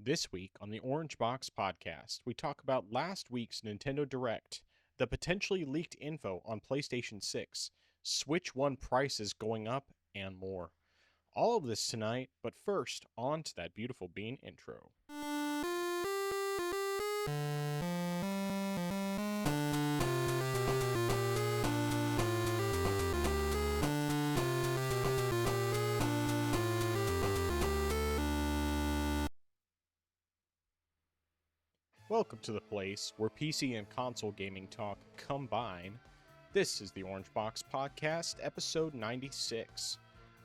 This week on the Orange Box podcast, we talk about last week's Nintendo Direct, the potentially leaked info on PlayStation 6, Switch 1 prices going up, and more. All of this tonight, but first, on to that beautiful bean intro. Welcome to the place where PC and console gaming talk combine. This is the Orange Box Podcast, episode 96.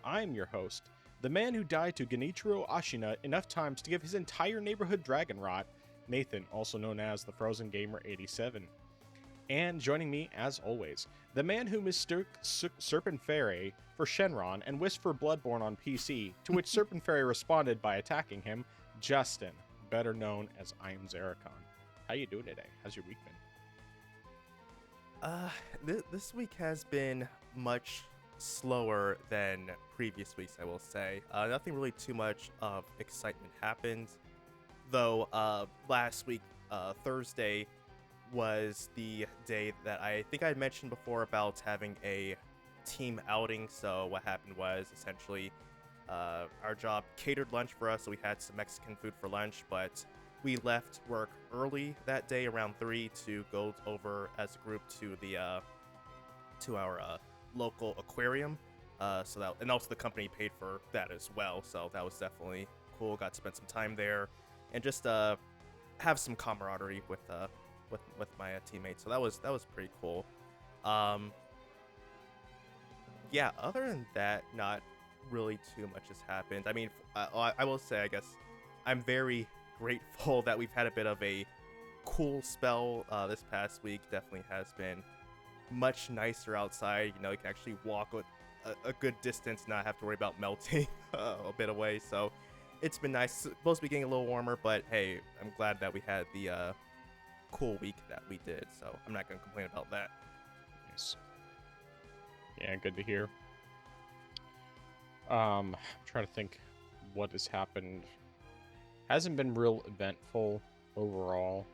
I'm your host, the man who died to Genichiro Ashina enough times to give his entire neighborhood dragon rot, Nathan, also known as the Frozen Gamer 87. And joining me, as always, the man who mistook Serpenshenron for Shenron and wished for Bloodborne on PC, to which Serpenshenron responded by attacking him, Justin, better known as I Am Zaracon. How you doing today? How's your week been? This week has been much slower than previous weeks, I will say. Nothing really too much of excitement happened, though last week, Thursday, was the day that I think I had mentioned before about having a team outing. So what happened was essentially our job catered lunch for us, so we had some Mexican food for lunch, but we left work early that day around 3 to go over as a group to the to our local aquarium. So that, and also the company paid for that as well, so that was definitely cool. Got to spend some time there and just have some camaraderie with my teammates. So that was pretty cool. Yeah, other than that, not really too much has happened. I mean, I will say, I guess I'm very grateful that we've had a bit of a cool spell this past week. Definitely has been much nicer outside. You know, you can actually walk a good distance, not have to worry about melting a bit away. So it's been nice. It's supposed to be getting a little warmer, but hey, I'm glad that we had the cool week that we did. So I'm not going to complain about that. Nice. Yeah, good to hear. I'm trying to think what has happened. Hasn't been real eventful overall.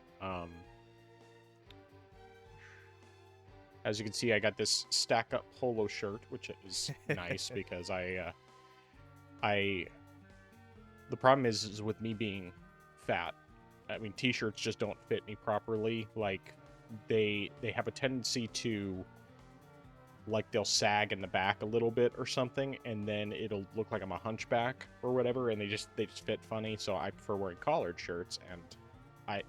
As you can see, I got this stack up polo shirt, which is nice because the problem is with me being fat. I mean, t-shirts just don't fit me properly. Like they have a tendency to, like, they'll sag in the back a little bit or something, and then it'll look like I'm a hunchback or whatever, and they just fit funny. So I prefer wearing collared shirts, and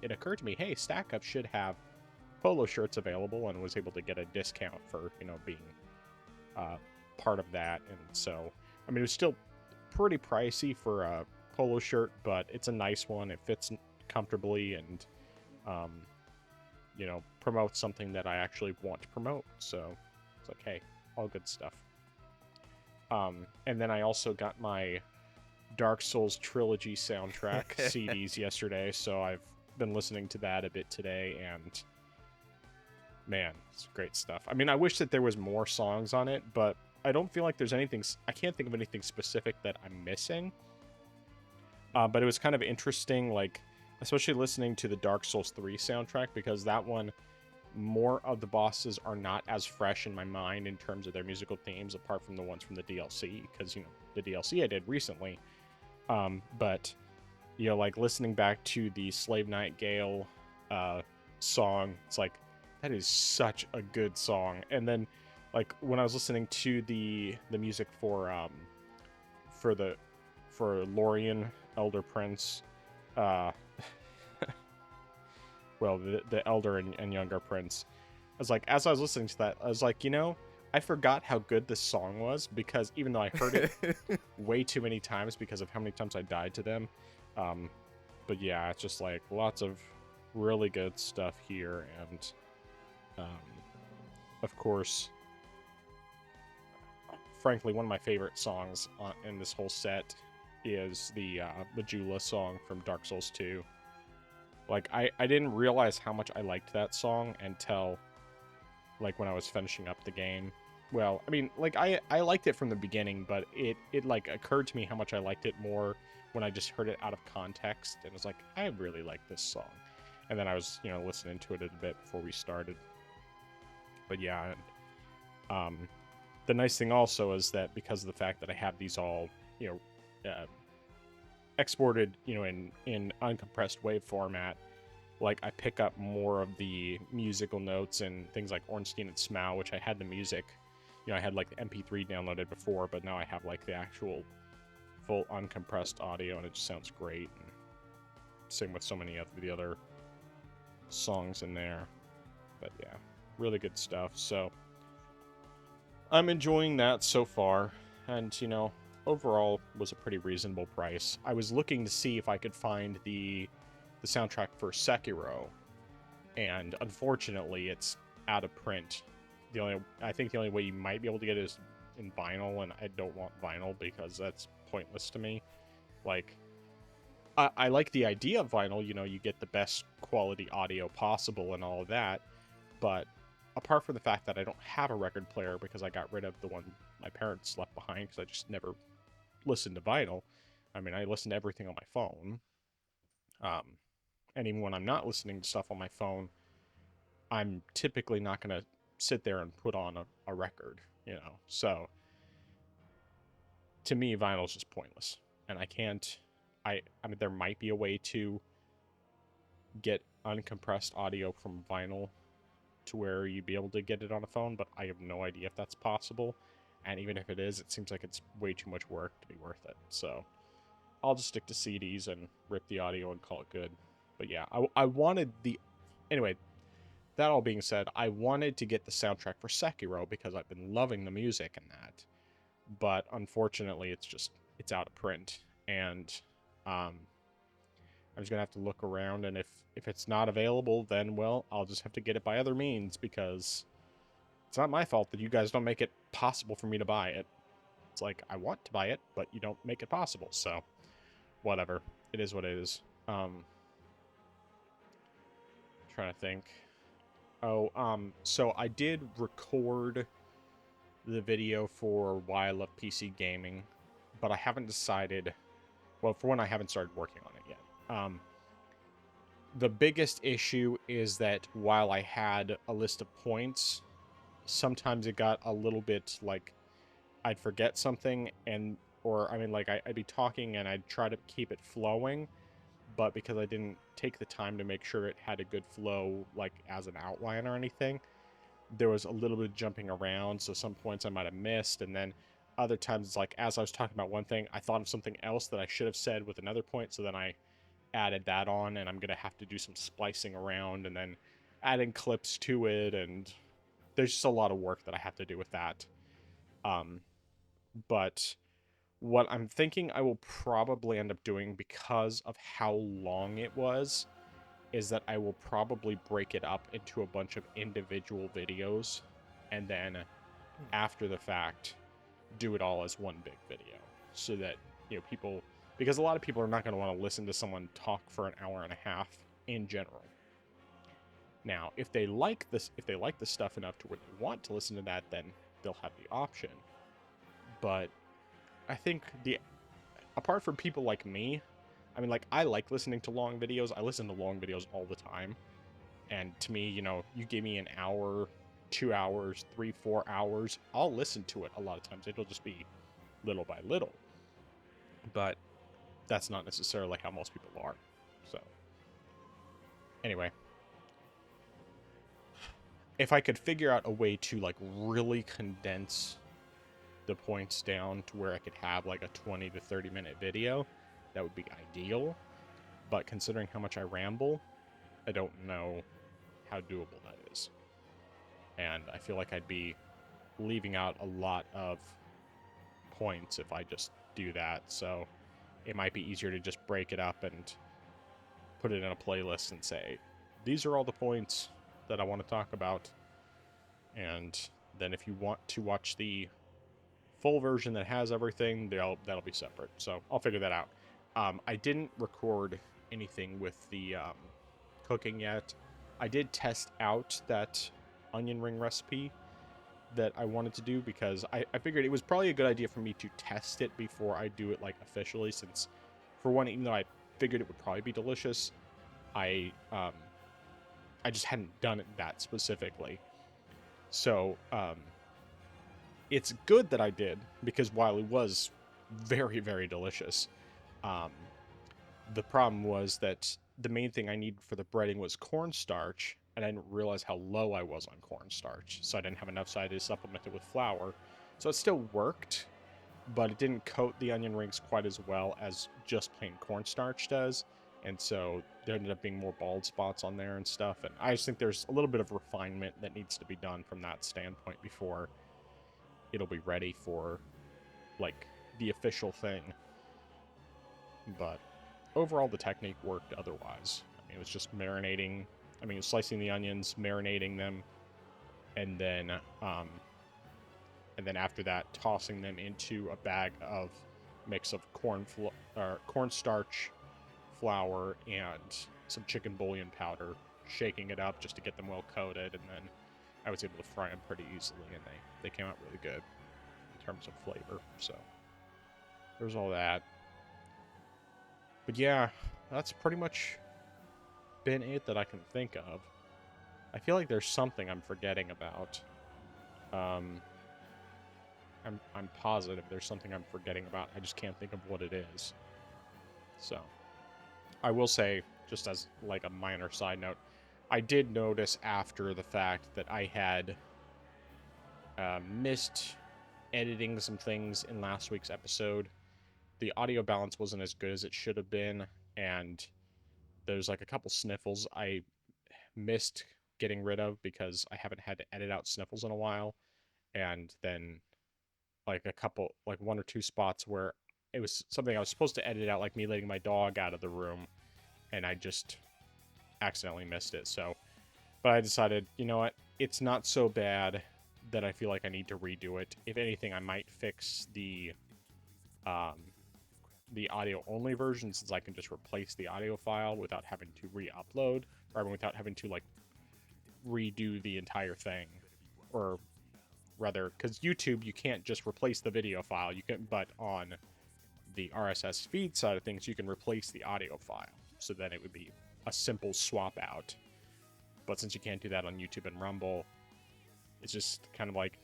it occurred to me, hey, Stack Up should have polo shirts available, and was able to get a discount for, you know, being part of that. And so, I mean, it was still pretty pricey for a polo shirt, but it's a nice one. It fits comfortably and you know, promotes something that I actually want to promote. So it's like, hey, all good stuff. And then I also got my Dark Souls Trilogy soundtrack CDs yesterday, so I've been listening to that a bit today, and man, it's great stuff. I mean, I wish that there was more songs on it, but I don't feel like there's anything, I can't think of anything specific that I'm missing. But it was kind of interesting, like, especially listening to the Dark Souls 3 soundtrack, because that one, more of the bosses are not as fresh in my mind in terms of their musical themes, apart from the ones from the DLC, because, you know, the DLC I did recently. But, you know, like, listening back to the Slave Night Gale song, it's like, that is such a good song. And then, like, when I was listening to the music for Lorien, Elder Prince, well, the elder and younger prince, I was like, as I was listening to that, I was like, you know, I forgot how good this song was, because even though I heard it way too many times because of how many times I died to them. But yeah, it's just like lots of really good stuff here. And of course, frankly, one of my favorite songs in this whole set is the Majula song from Dark Souls 2. Like, I didn't realize how much I liked that song until, like, when I was finishing up the game. Well, I mean, like, I liked it from the beginning, but it like, occurred to me how much I liked it more when I just heard it out of context and was like, I really like this song. And then I was, listening to it a bit before we started. But yeah, the nice thing also is that because of the fact that I have these all, exported, in uncompressed wave format, like I pick up more of the musical notes and things like Ornstein and Smau, which I had the music, I had like the MP3 downloaded before, but now I have like the actual full uncompressed audio, and it just sounds great. And same with so many of the other songs in there. But yeah, really good stuff. So I'm enjoying that so far, and overall was a pretty reasonable price. I was looking to see if I could find the soundtrack for Sekiro, and unfortunately it's out of print. I think the only way you might be able to get it is in vinyl, and I don't want vinyl because that's pointless to me. Like, I like the idea of vinyl, you get the best quality audio possible and all of that, but apart from the fact that I don't have a record player because I got rid of the one my parents left behind because I just never listened to vinyl. I mean, I listen to everything on my phone. And even when I'm not listening to stuff on my phone, I'm typically not going to sit there and put on a record, So, to me, vinyl is just pointless. And I can't... I mean, there might be a way to get uncompressed audio from vinyl to where you'd be able to get it on a phone, but I have no idea if that's possible. And even if it is, it seems like it's way too much work to be worth it. So I'll just stick to CDs and rip the audio and call it good. But yeah, I wanted the... Anyway, that all being said, I wanted to get the soundtrack for Sekiro because I've been loving the music in that. But unfortunately, it's out of print. And I'm just going to have to look around, and if it's not available, then, well, I'll just have to get it by other means because it's not my fault that you guys don't make it possible for me to buy it. It's like, I want to buy it, but you don't make it possible, so whatever. It is what it is. Trying to think. So I did record the video for Why I Love PC Gaming, but I haven't decided... Well, for one, I haven't started working on it yet. The biggest issue is that while I had a list of points, sometimes it got a little bit, like, I'd forget something, I'd be talking and I'd try to keep it flowing, but because I didn't take the time to make sure it had a good flow, like, as an outline or anything, there was a little bit of jumping around, so some points I might have missed, and then other times it's like, as I was talking about one thing, I thought of something else that I should have said with another point, so then I added that on, and I'm going to have to do some splicing around, and then adding clips to it, and there's just a lot of work that I have to do with that. But what I'm thinking I will probably end up doing, because of how long it was, is that I will probably break it up into a bunch of individual videos, and then after the fact, do it all as one big video, so that people, because a lot of people are not going to want to listen to someone talk for an hour and a half in general. Now, if they like the stuff enough to where they want to listen to that, then they'll have the option. But I think apart from people like me, I mean, like, I like listening to long videos. I listen to long videos all the time. And to me, you give me an hour, 2 hours, 3, 4 hours, I'll listen to it a lot of times. It'll just be little by little. But that's not necessarily how most people are. So, anyway. If I could figure out a way to, like, really condense the points down to where I could have, like, a 20 to 30 minute video, that would be ideal. But considering how much I ramble, I don't know how doable that is. And I feel like I'd be leaving out a lot of points if I just do that. So it might be easier to just break it up and put it in a playlist and say, these are all the points that I want to talk about. And then if you want to watch the full version that has everything, that'll be separate. So I'll figure that out. I didn't record anything with the cooking yet. I did test out that onion ring recipe that I wanted to do because I figured it was probably a good idea for me to test it before I do it, like, officially, since for one, even though I figured it would probably be delicious, I just hadn't done it that specifically. So it's good that I did, because while it was very, very delicious, the problem was that the main thing I needed for the breading was cornstarch, and I didn't realize how low I was on cornstarch, so I didn't have enough, so I had to supplement it with flour. So it still worked, but it didn't coat the onion rings quite as well as just plain cornstarch does, and so there ended up being more bald spots on there and stuff, and I just think there's a little bit of refinement that needs to be done from that standpoint before it'll be ready for, like, the official thing. But overall, the technique worked otherwise. I mean, it was just marinating. I mean, slicing the onions, marinating them, and then after that, tossing them into a bag of mix of cornstarch, flour, and some chicken bouillon powder, shaking it up just to get them well coated, and then I was able to fry them pretty easily, and they came out really good in terms of flavor. So there's all that. But yeah, that's pretty much been it that I can think of. I feel like there's something I'm forgetting about. I'm positive there's something I'm forgetting about. I just can't think of what it is. So I will say, just as like a minor side note, I did notice after the fact that I had missed editing some things in last week's episode. The audio balance wasn't as good as it should have been, and there's like a couple sniffles I missed getting rid of because I haven't had to edit out sniffles in a while, and then like a couple, like one or two spots where it was something I was supposed to edit out, like me letting my dog out of the room, and I just accidentally missed it. So, but I decided, you know what, it's not so bad that I feel like I need to redo it. If anything, I might fix the audio only version, since I can just replace the audio file without having to re-upload, or without having to like redo the entire thing. Or rather, because YouTube, you can't just replace the video file, you can, but on the RSS feed side of things, you can replace the audio file, so then it would be a simple swap out. But since you can't do that on YouTube and Rumble, it's just kind of like,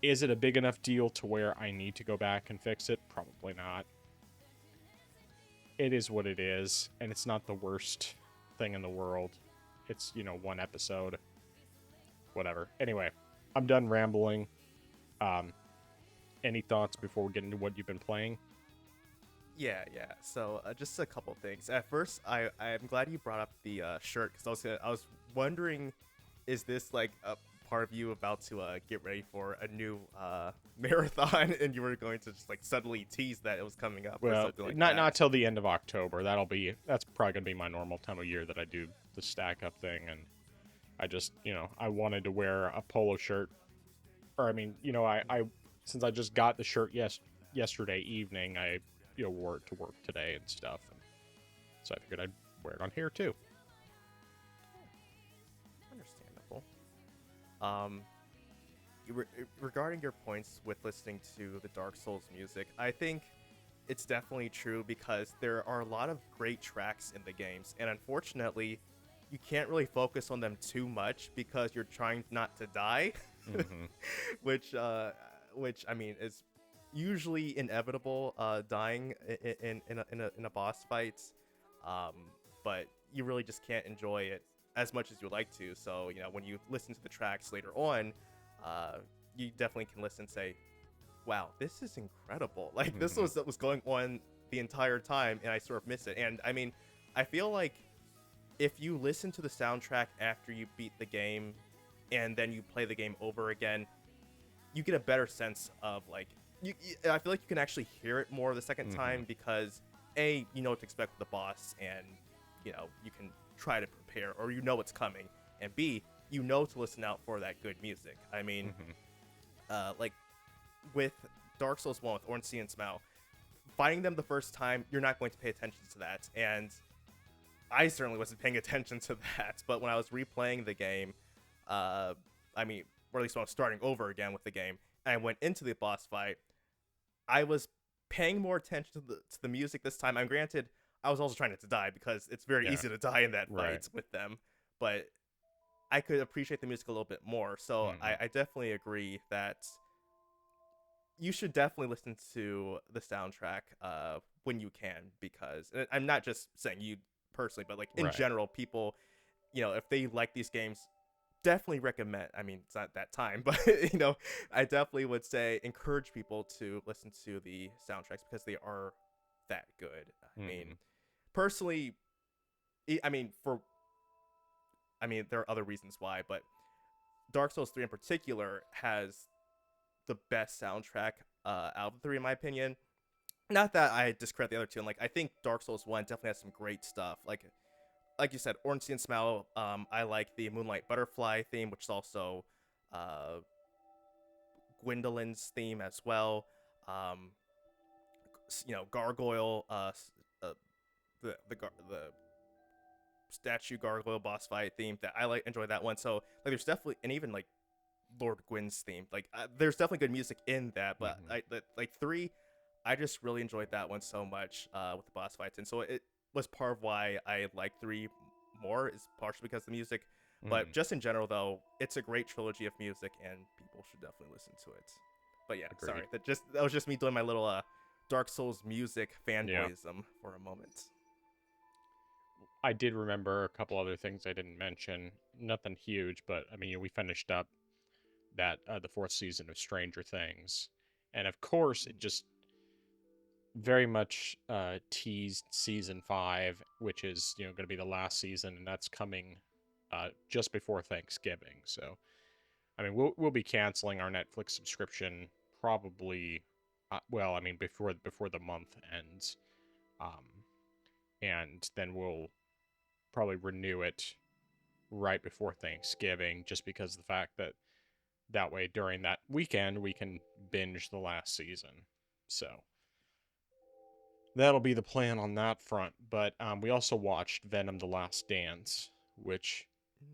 is it a big enough deal to where I need to go back and fix it? Probably not. It is what it is, and it's not the worst thing in the world. It's, you know, one episode. Whatever. Anyway, I'm done rambling. Any thoughts before we get into what you've been playing? Yeah. So just a couple things. At first, I'm glad you brought up the shirt, because I was wondering, is this like a part of you about to get ready for a new marathon, and you were going to just like suddenly tease that it was coming up? Well, or something like not till the end of October. That's probably gonna be my normal time of year that I do the stack up thing, and I just, you know, I wanted to wear a polo shirt, or I mean, you know, I since I just got the shirt yesterday evening, I, you know, wore it to work today and stuff, and so I figured I'd wear it on here too. Understandable. Regarding your points with listening to the Dark Souls music, I think it's definitely true, because there are a lot of great tracks in the games, and unfortunately, you can't really focus on them too much because you're trying not to die, Mm-hmm. which I mean is usually inevitable, dying in a boss fight, but you really just can't enjoy it as much as you would like to. So, you know, when you listen to the tracks later on, you definitely can listen and say, wow, this is incredible. Like, this was what was going on the entire time, and I sort of miss it. And I mean, I feel like if you listen to the soundtrack after you beat the game and then you play the game over again, you get a better sense of like, I feel like you can actually hear it more the second time, because A, you know what to expect with the boss, and you know, you can try to prepare, or you know what's coming, and B, you know to listen out for that good music. I mean, like with Dark Souls 1 with Ornstein and Smough, fighting them the first time, you're not going to pay attention to that, and I certainly wasn't paying attention to that. But when I was replaying the game, I mean, or at least when I was starting over again with the game, and I went into the boss fight, I was paying more attention to the music this time. I'm granted, I was also trying not to die because it's very Yeah. easy to die in that Right. fight with them. But I could appreciate the music a little bit more. So Hmm. I definitely agree that you should definitely listen to the soundtrack when you can, because and I'm not just saying you personally, but like in Right. general, people, if they like these games, definitely recommend. I mean, it's not that time, but I definitely would say encourage people to listen to the soundtracks because they are that good. I mean, Hmm. personally, I mean, there are other reasons why, but Dark Souls 3 in particular has the best soundtrack out of the three, in my opinion. Not that I discredit the other two, and like I think Dark Souls 1 definitely has some great stuff. Like you said, Ornstein Smell. I like the Moonlight Butterfly theme, which is also uh, Gwendolyn's theme as well. Um, Gargoyle, uh, the statue gargoyle boss fight theme that I enjoy that one. So like, there's definitely, and even like Lord Gwyn's theme, like there's definitely good music in that. But Hmm. like three, I just really enjoyed that one so much with the boss fights, and so it was part of why I like three more, is partially because of the music. But Hmm. just in general, though, it's a great trilogy of music, and people should definitely listen to it. But yeah, sorry, Agreed. that was just me doing my little Dark Souls music Yeah. fanboyism for a moment. I did remember a couple other things I didn't mention. Nothing huge, but I mean, we finished up that the fourth season of Stranger Things, and of course, it just very much teased season five, which is going to be the last season, and that's coming just before Thanksgiving. So, I mean, we'll be canceling our Netflix subscription probably. Well, I mean, before the month ends, um, and then we'll probably renew it right before Thanksgiving, just because of the fact that that way during that weekend we can binge the last season. So that'll be the plan on that front. But we also watched Venom: The Last Dance, which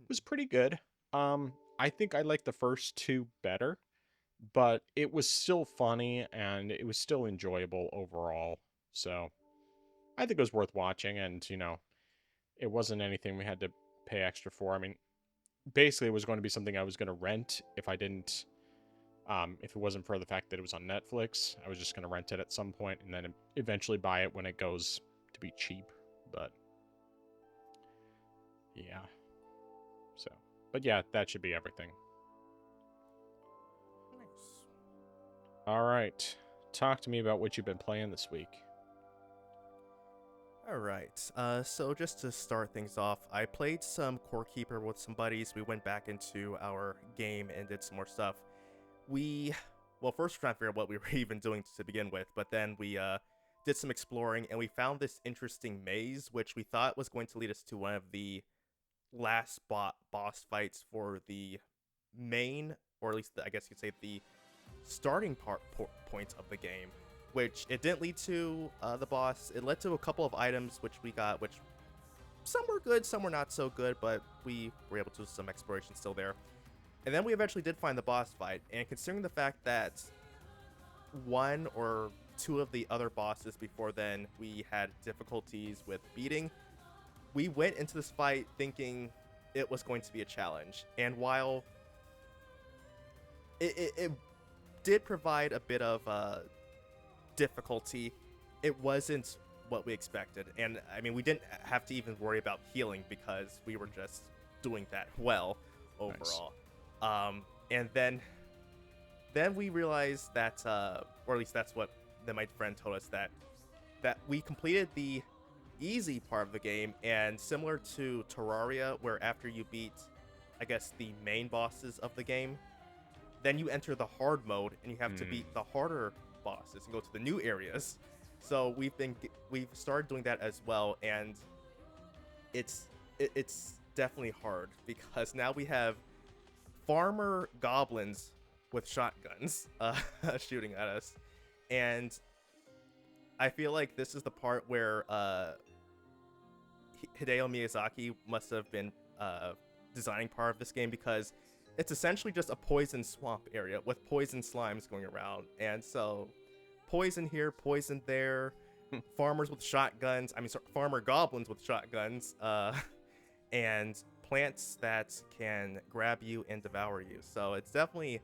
was pretty good. I think I like the first two better, but it was still funny and it was still enjoyable overall. So I think it was worth watching, and it wasn't anything we had to pay extra for. I mean, basically, it was going to be something I was going to rent if I didn't. If it wasn't for the fact that it was on Netflix, I was just going to rent it at some point and then eventually buy it when it goes to be cheap. But yeah, so. But yeah, that should be everything. Nice. All right. Talk to me about what you've been playing this week. All right. So just to start things off, I played some Core Keeper with some buddies. We went back into our game and did some more stuff. Well, first we're trying to figure out what we were even doing to begin with, but then we did some exploring and we found this interesting maze, which we thought was going to lead us to one of the last boss fights for the main, or at least I guess you'd say the starting points of the game, which it didn't lead to the boss. It led to a couple of items which we got, which some were good, some were not so good, but we were able to do some exploration still there. And then we eventually did find the boss fight, and considering the fact that one or two of the other bosses before then we had difficulties with beating, we went into this fight thinking it was going to be a challenge. And while it did provide a bit of difficulty, it wasn't what we expected. And I mean, we didn't have to even worry about healing because we were just doing that well Nice. overall. And then we realized that, or at least that's what my friend told us, that we completed the easy part of the game, and similar to Terraria, where after you beat, I guess, the main bosses of the game, then you enter the hard mode and you have to beat Hmm. the harder bosses and go to the new areas. So we've started doing that as well, and it's definitely hard because now we have farmer goblins with shotguns shooting at us, and I feel like this is the part where Hideo Miyazaki must have been designing part of this game, because it's essentially just a poison swamp area with poison slimes going around, and so poison here, poison there. farmers with shotguns. Farmer goblins with shotguns. And plants that can grab you and devour you. So it's definitely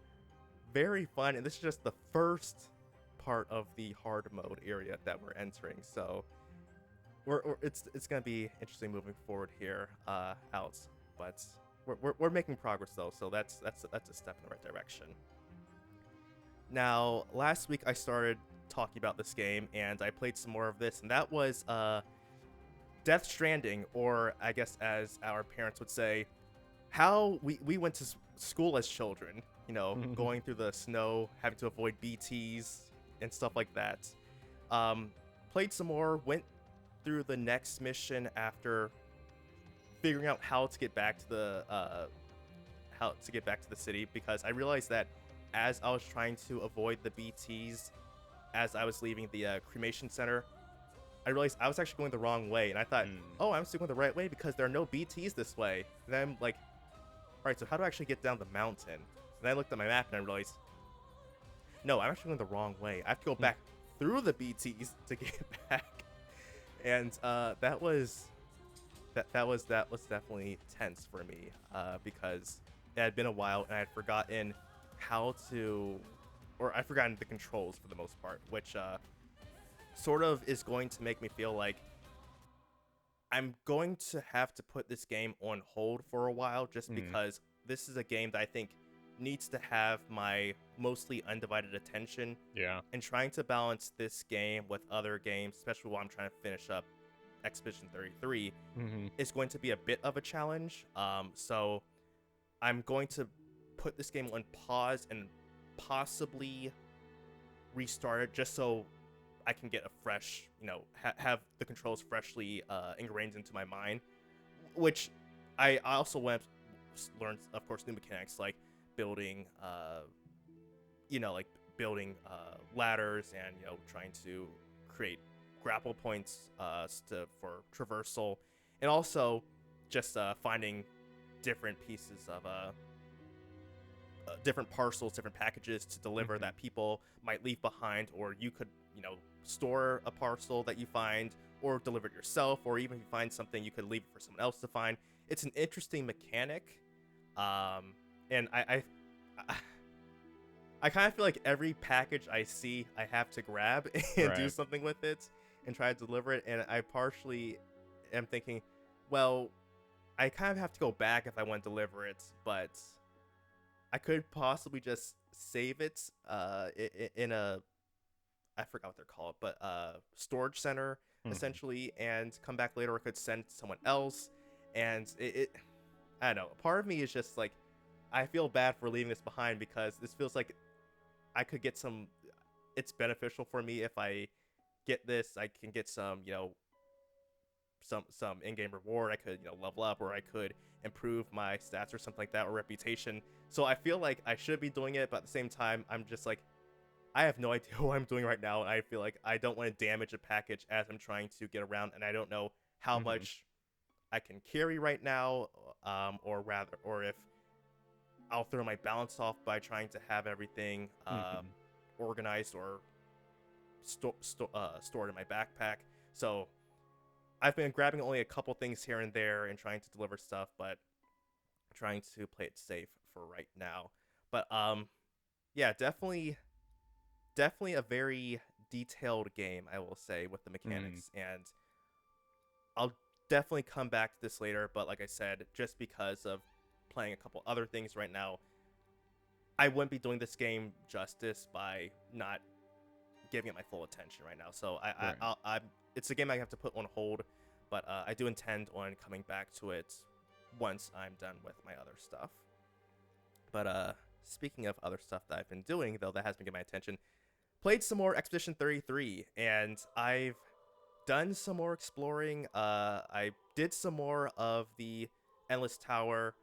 very fun, and this is just the first part of the hard mode area that we're entering. So it's gonna be interesting moving forward here, out. But we're making progress though, so that's a step in the right direction. Now, last week I started talking about this game, and I played some more of this, and that was Death Stranding, or I guess as our parents would say, how we went to school as children, going through the snow, having to avoid BTs and stuff like that. Played some more, went through the next mission after figuring out how to get back to the city, because I realized that as I was trying to avoid the BTs as I was leaving the cremation center, I realized I was actually going the wrong way, and I thought, oh, I'm still going the right way because there are no BTs this way. And then I'm like, all right, so how do I actually get down the mountain? And I looked at my map and I realized, no, I'm actually going the wrong way. I have to go back through the BTs to get back. And that was definitely tense for me, because it had been a while and I had forgotten I'd forgotten the controls for the most part, which sort of is going to make me feel like I'm going to have to put this game on hold for a while, just because this is a game that I think needs to have my mostly undivided attention. Yeah. And trying to balance this game with other games, especially while I'm trying to finish up Expedition 33, is going to be a bit of a challenge. So I'm going to put this game on pause and possibly restart it just so I can get a fresh, have the controls freshly ingrained into my mind, which I also went learned, of course, new mechanics like building, building ladders and trying to create grapple points for traversal, and also just finding different pieces of different parcels, different packages to deliver that people might leave behind, or you could store a parcel that you find or deliver it yourself, or even if you find something you could leave it for someone else to find. It's an interesting mechanic, and I kind of feel like every package I see I have to grab and do something with it and try to deliver it, and I partially am thinking, well, I kind of have to go back if I want to deliver it, but I could possibly just save it in a, I forgot what they're called, but storage center, essentially, and come back later, or I could send it to someone else. And I don't know, part of me is just like, I feel bad for leaving this behind, because this feels like I could get it's beneficial for me if I get this. I can get some in-game reward. I could level up, or I could improve my stats or something like that, or reputation. So I feel like I should be doing it, but at the same time, I'm just like, I have no idea what I'm doing right now, and I feel like I don't want to damage a package as I'm trying to get around, and I don't know how much I can carry right now, or if I'll throw my balance off by trying to have everything organized or stored in my backpack. So I've been grabbing only a couple things here and there and trying to deliver stuff, but trying to play it safe for right now. But yeah, definitely a very detailed game, I will say, with the mechanics, and I'll definitely come back to this later. But like I said, just because of playing a couple other things right now, I wouldn't be doing this game justice by not giving it my full attention right now. So it's a game I have to put on hold, but I do intend on coming back to it once I'm done with my other stuff. But speaking of other stuff that I've been doing, though, that has been getting my attention, played some more Expedition 33, and I've done some more exploring. I did some more of the Endless Tower.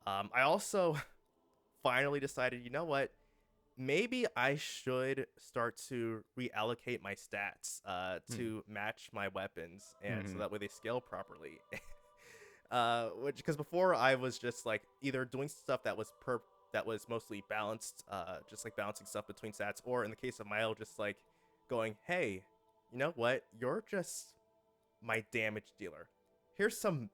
I also finally decided, you know what? Maybe I should start to reallocate my stats to match my weapons, and so that way they scale properly. Because before I was just like either doing stuff that was mostly balanced, just like balancing stuff between stats, or in the case of Mile, just like going, hey, you know what? You're just my damage dealer. Here's some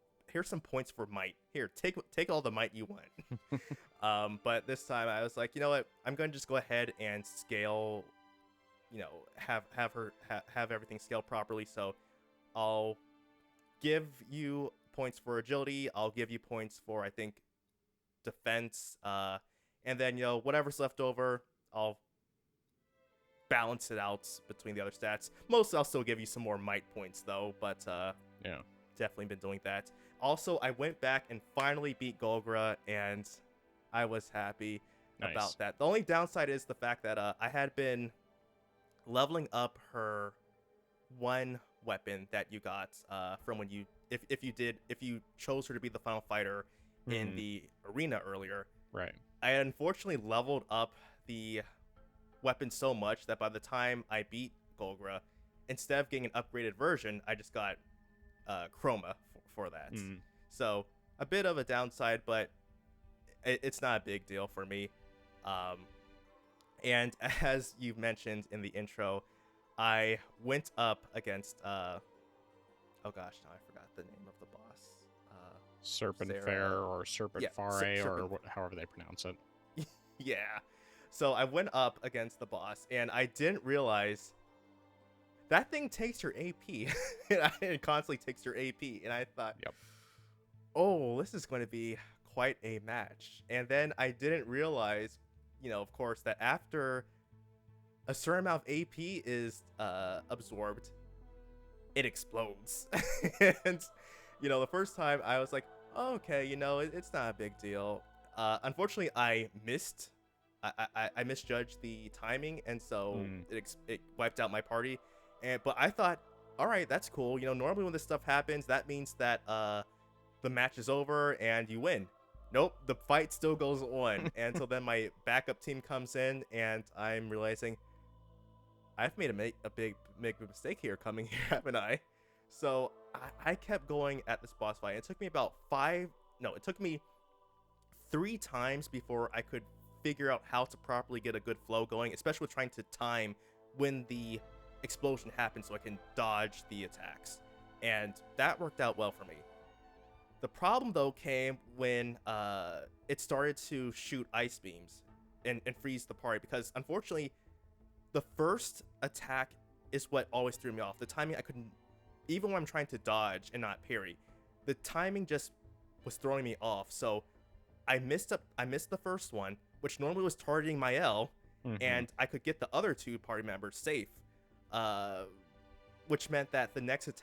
points for might. Here, take all the might you want. But this time I was like, you know what? I'm gonna just go ahead and scale. You know, have everything scaled properly. So I'll give you points for agility. I'll give you points for, I think, defense. And then, you know, whatever's left over, I'll balance it out between the other stats. Mostly I'll still give you some more might points though, but Yeah. definitely been doing that. Also, I went back and finally beat Golgra, and I was happy Nice. about that. The only downside is the fact that I had been leveling up her one weapon that you got from when you if you chose her to be the final fighter in the arena earlier. Right. I unfortunately leveled up the weapon so much that by the time I beat Golgra, instead of getting an upgraded version, I just got Chroma for that. So a bit of a downside, but it's not a big deal for me. And as you mentioned in the intro, I went up against oh gosh, now I forgot the name of the boss. Serpenshenron or Serpentfare or however they pronounce it. Yeah. So I went up against the boss, and I didn't realize that thing takes your AP. It constantly takes your AP, and I thought, Yep. Oh, this is going to be quite a match. And then I didn't realize, you know, of course, that after a certain amount of AP is absorbed, it explodes. And, you know, the first time I was like, oh, okay, you know, it's not a big deal. Unfortunately, I missed. I misjudged the timing, and so it wiped out my party. But I thought, all right, that's cool. You know, normally when this stuff happens, that means that the match is over and you win. Nope, the fight still goes on. And so then my backup team comes in, and I'm realizing I've made a big mistake here coming here, haven't I? So I kept going at this boss fight. It took me it took me 3 times before I could figure out how to properly get a good flow going, especially with trying to time when the explosion happens so I can dodge the attacks. And that worked out well for me. The problem, though, came when it started to shoot ice beams and freeze the party, because unfortunately, the first attack is what always threw me off. The timing, I couldn't, even when I'm trying to dodge and not parry, the timing just was throwing me off. So I missed the first one, which normally was targeting my L, and I could get the other 2 party members safe, which meant that the next time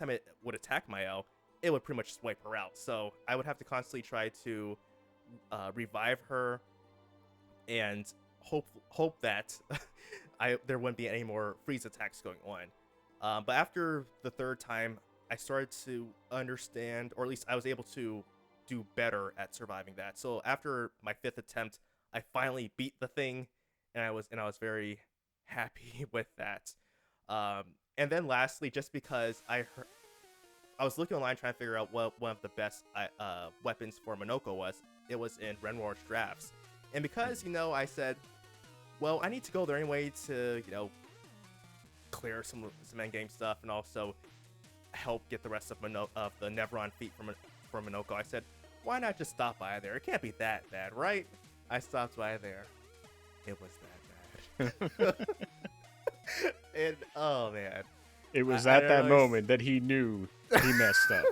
it would attack my L, it would pretty much just wipe her out. So I would have to constantly try to revive her and hope that there wouldn't be any more freeze attacks going on. But after the 3rd time, I started to understand, or at least I was able to do better at surviving that. So after my 5th attempt, I finally beat the thing, and I was very happy with that. And then lastly, just because I was looking online trying to figure out what one of the best weapons for Minoko was, it was in Renwar's drafts. And because, you know, I said, well, I need to go there anyway to, you know, clear some endgame stuff and also help get the rest of the Nevron feat from Minoko. I said, why not just stop by there? It can't be that bad, right? I stopped by there. It was that bad. And oh man, it was at that moment that he knew he messed up.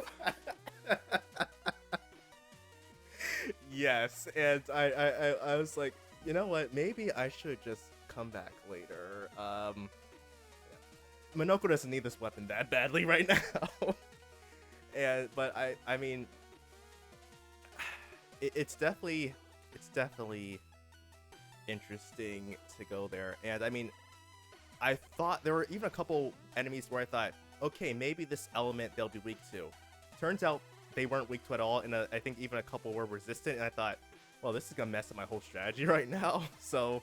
Yes, and I was like, you know what? Maybe I should just come back later. Minoko doesn't need this weapon that badly right now. But I mean, it's definitely interesting to go there. And I mean, I thought there were even a couple enemies where I thought, okay, maybe this element they'll be weak to. Turns out they weren't weak to at all, and I think even a couple were resistant, and I thought, well, this is gonna mess up my whole strategy right now. So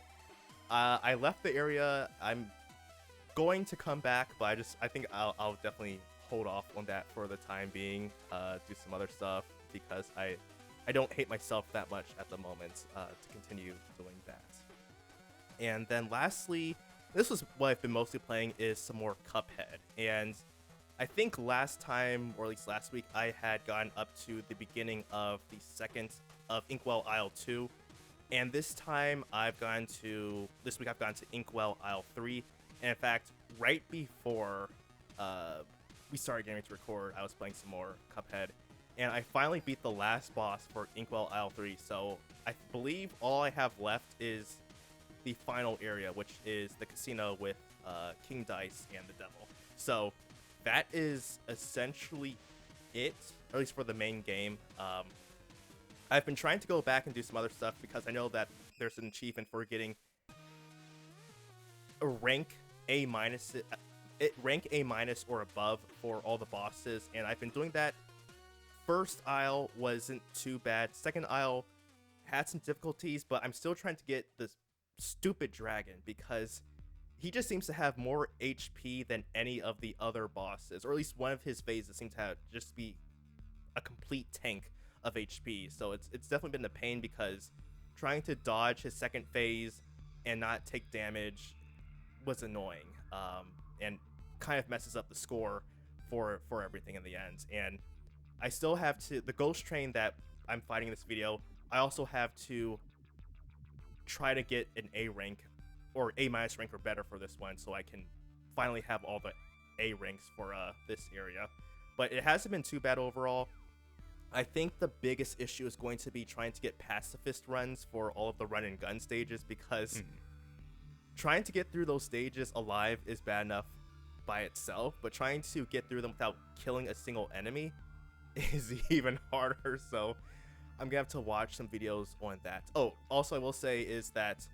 I left the area. I'm going to come back, but I think I'll definitely hold off on that for the time being, do some other stuff, because I don't hate myself that much at the moment to continue doing that. And then lastly, this was what I've been mostly playing is some more Cuphead. And I think last time, or at least last week, I had gotten up to the beginning of the second of Inkwell Isle 2. And this week I've gone to Inkwell Isle 3. And in fact, right before we started getting to record, I was playing some more Cuphead. And I finally beat the last boss for Inkwell Isle 3. So I believe all I have left is the final area, which is the casino with King Dice and the Devil. So that is essentially it, or at least for the main game. I've been trying to go back and do some other stuff because I know that there's an achievement for getting a rank A minus, rank A minus or above for all the bosses, and I've been doing that. First Isle wasn't too bad. Second Isle had some difficulties, but I'm still trying to get this stupid dragon because he just seems to have more HP than any of the other bosses, or at least one of his phases seems to have just be a complete tank of HP. So it's definitely been a pain because trying to dodge his second phase and not take damage was annoying, and kind of messes up the score for everything in the end. And I still have to, the ghost train that I'm fighting in this video, I also have to try to get an A rank or A minus rank or better for this one, so I can finally have all the A ranks for this area. But it hasn't been too bad overall. I think the biggest issue is going to be trying to get pacifist runs for all of the run and gun stages, because trying to get through those stages alive is bad enough by itself, but trying to get through them without killing a single enemy is even harder. So I'm gonna have to watch some videos on that. Oh, also I will say is that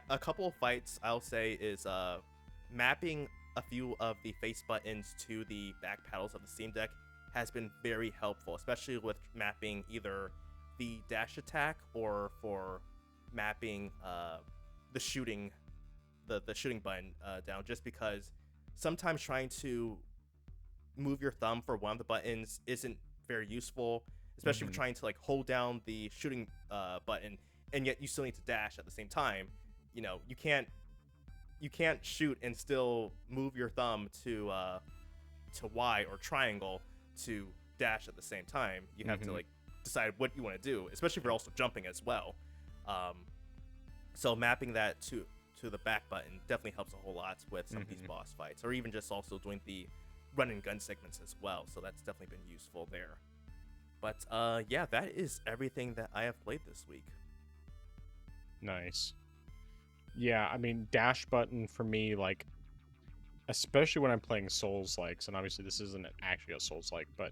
a couple of fights I'll say is mapping a few of the face buttons to the back paddles of the Steam Deck has been very helpful, especially with mapping either the dash attack or for mapping the shooting button down, just because sometimes trying to move your thumb for one of the buttons isn't very useful, especially if you're trying to like hold down the shooting button and yet you still need to dash at the same time. You know, you can't shoot and still move your thumb to Y or triangle to dash at the same time. You have to like decide what you want to do, especially if you're also jumping as well. So mapping that to the back button definitely helps a whole lot with some of these boss fights, or even just also doing the run and gun segments as well. So that's definitely been useful there. But yeah, that is everything that I have played this week. Nice. Yeah, I mean, dash button for me, like, especially when I'm playing Souls-likes, and obviously this isn't actually a Souls-like, but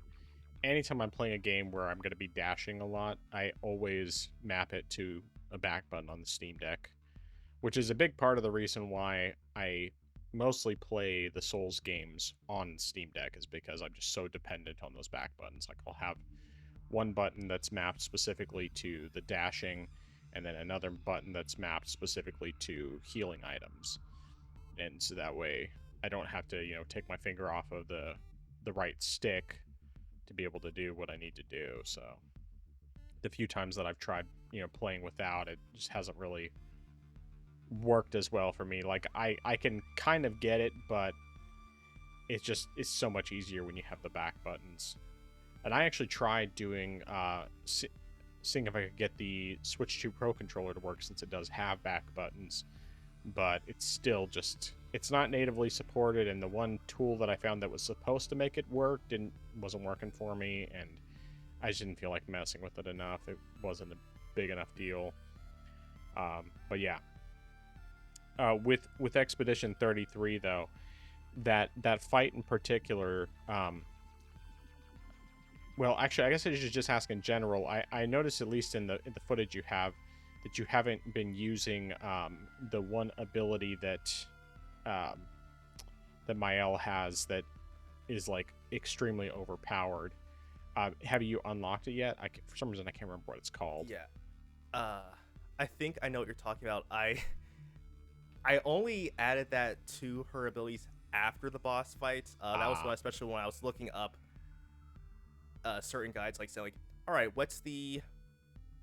anytime I'm playing a game where I'm going to be dashing a lot, I always map it to a back button on the Steam Deck, which is a big part of the reason why I mostly play the Souls games on Steam Deck, is because I'm just so dependent on those back buttons. Like, I'll have one button that's mapped specifically to the dashing, and then another button that's mapped specifically to healing items. And so that way I don't have to, take my finger off of the right stick to be able to do what I need to do. So the few times that I've tried, playing without, it just hasn't really worked as well for me. Like, I can kind of get it, but it's so much easier when you have the back buttons. And I actually tried doing seeing if I could get the Switch 2 Pro controller to work, since it does have back buttons, but it's still just, it's not natively supported, and the one tool that I found that was supposed to make it work wasn't working for me, and I just didn't feel like messing with it enough. It wasn't a big enough deal. But yeah, with Expedition 33 though, that fight in particular, well, actually, I guess I should just ask in general. I noticed, at least in the footage you have, that you haven't been using the one ability that Mael has that is like extremely overpowered. Have you unlocked it yet? For some reason, I can't remember what it's called. Yeah, I think I know what you're talking about. I only added that to her abilities after the boss fight. That was one, especially when I was looking up certain guides, like saying, like, all right, what's the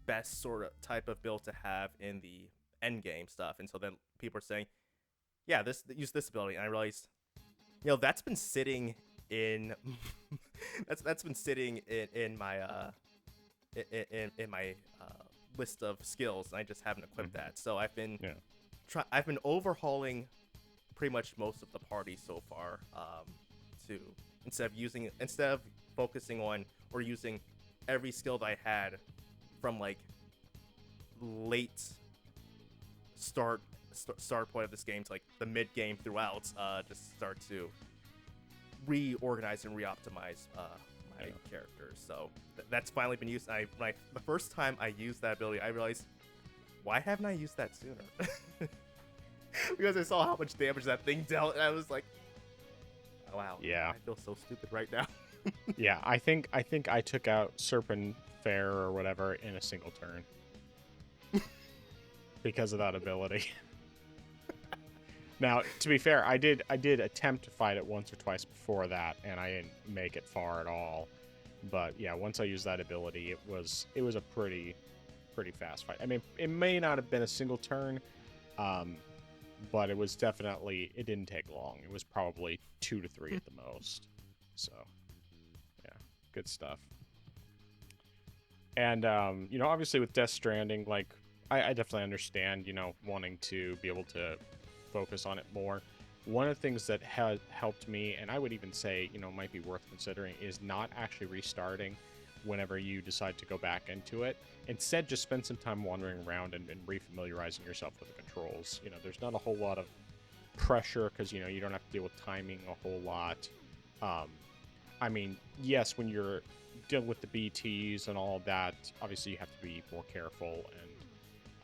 best sort of type of build to have in the end game stuff. And so then people are saying, yeah, use this ability, and I realized, that's been sitting in that's been sitting in my in my list of skills, and I just haven't equipped that. So Yeah. I've been overhauling pretty much most of the party so far, to instead of focusing on or using every skill that I had from like late start point of this game to like the mid game throughout, just start to reorganize and reoptimize my characters. So that's finally been used. The first time I used that ability, I realized, why haven't I used that sooner? Because I saw how much damage that thing dealt, and I was like, oh, wow, Yeah. I feel so stupid right now. Yeah, I think I took out Serpenshenron or whatever in a single turn because of that ability. Now, to be fair, I did attempt to fight it once or twice before that, and I didn't make it far at all. But yeah, once I used that ability, it was a pretty fast fight. I mean, it may not have been a single turn, but it was definitely, it didn't take long. It was probably 2 to 3 at the most. So yeah, good stuff. And obviously with Death Stranding, like I definitely understand, wanting to be able to focus on it more. One of the things that has helped me, and I would even say, might be worth considering, is not actually restarting whenever you decide to go back into it. Instead, just spend some time wandering around and refamiliarizing yourself with the controls. There's not a whole lot of pressure because, you don't have to deal with timing a whole lot. I mean, yes, when you're dealing with the BTs and all of that, obviously you have to be more careful.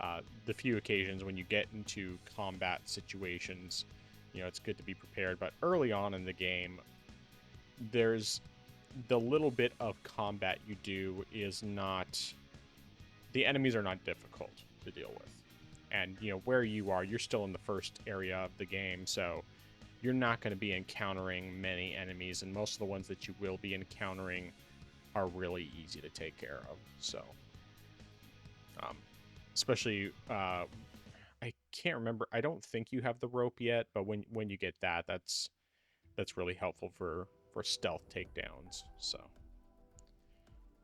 And the few occasions when you get into combat situations, it's good to be prepared. But early on in the game, there's the little bit of combat you do is not, the enemies are not difficult to deal with. And, where you are, you're still in the first area of the game, so you're not going to be encountering many enemies, and most of the ones that you will be encountering are really easy to take care of. So, especially, I can't remember. I don't think you have the rope yet, but when you get that, that's really helpful for stealth takedowns. So,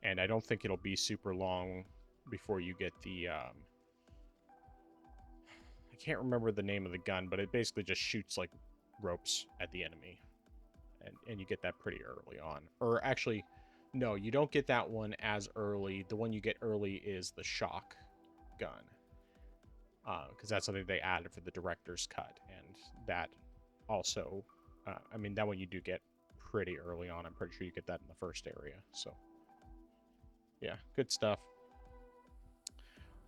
and I don't think it'll be super long before you get the I can't remember the name of the gun, but it basically just shoots like ropes at the enemy, and you get that pretty early on. Or actually, no, you don't get that one as early. The one you get early is the shock gun, because that's something they added for the director's cut, and that also, I mean, that one you do get pretty early on. I'm pretty sure you get that in the first area. So, yeah, good stuff.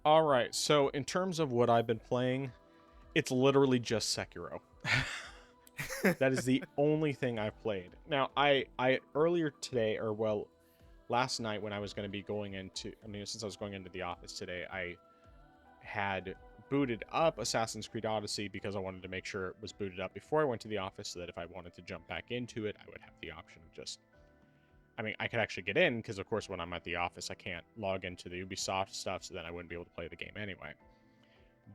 All right, so in terms of what I've been playing, it's literally just Sekiro. That is the only thing I've played. Now, I earlier today, or well, last night when I was going to be going into, since I was going into the office today, I had booted up Assassin's Creed Odyssey because I wanted to make sure it was booted up before I went to the office, so that if I wanted to jump back into it, I would have the option of just, I could actually get in, because of course when I'm at the office I can't log into the Ubisoft stuff, so then I wouldn't be able to play the game anyway.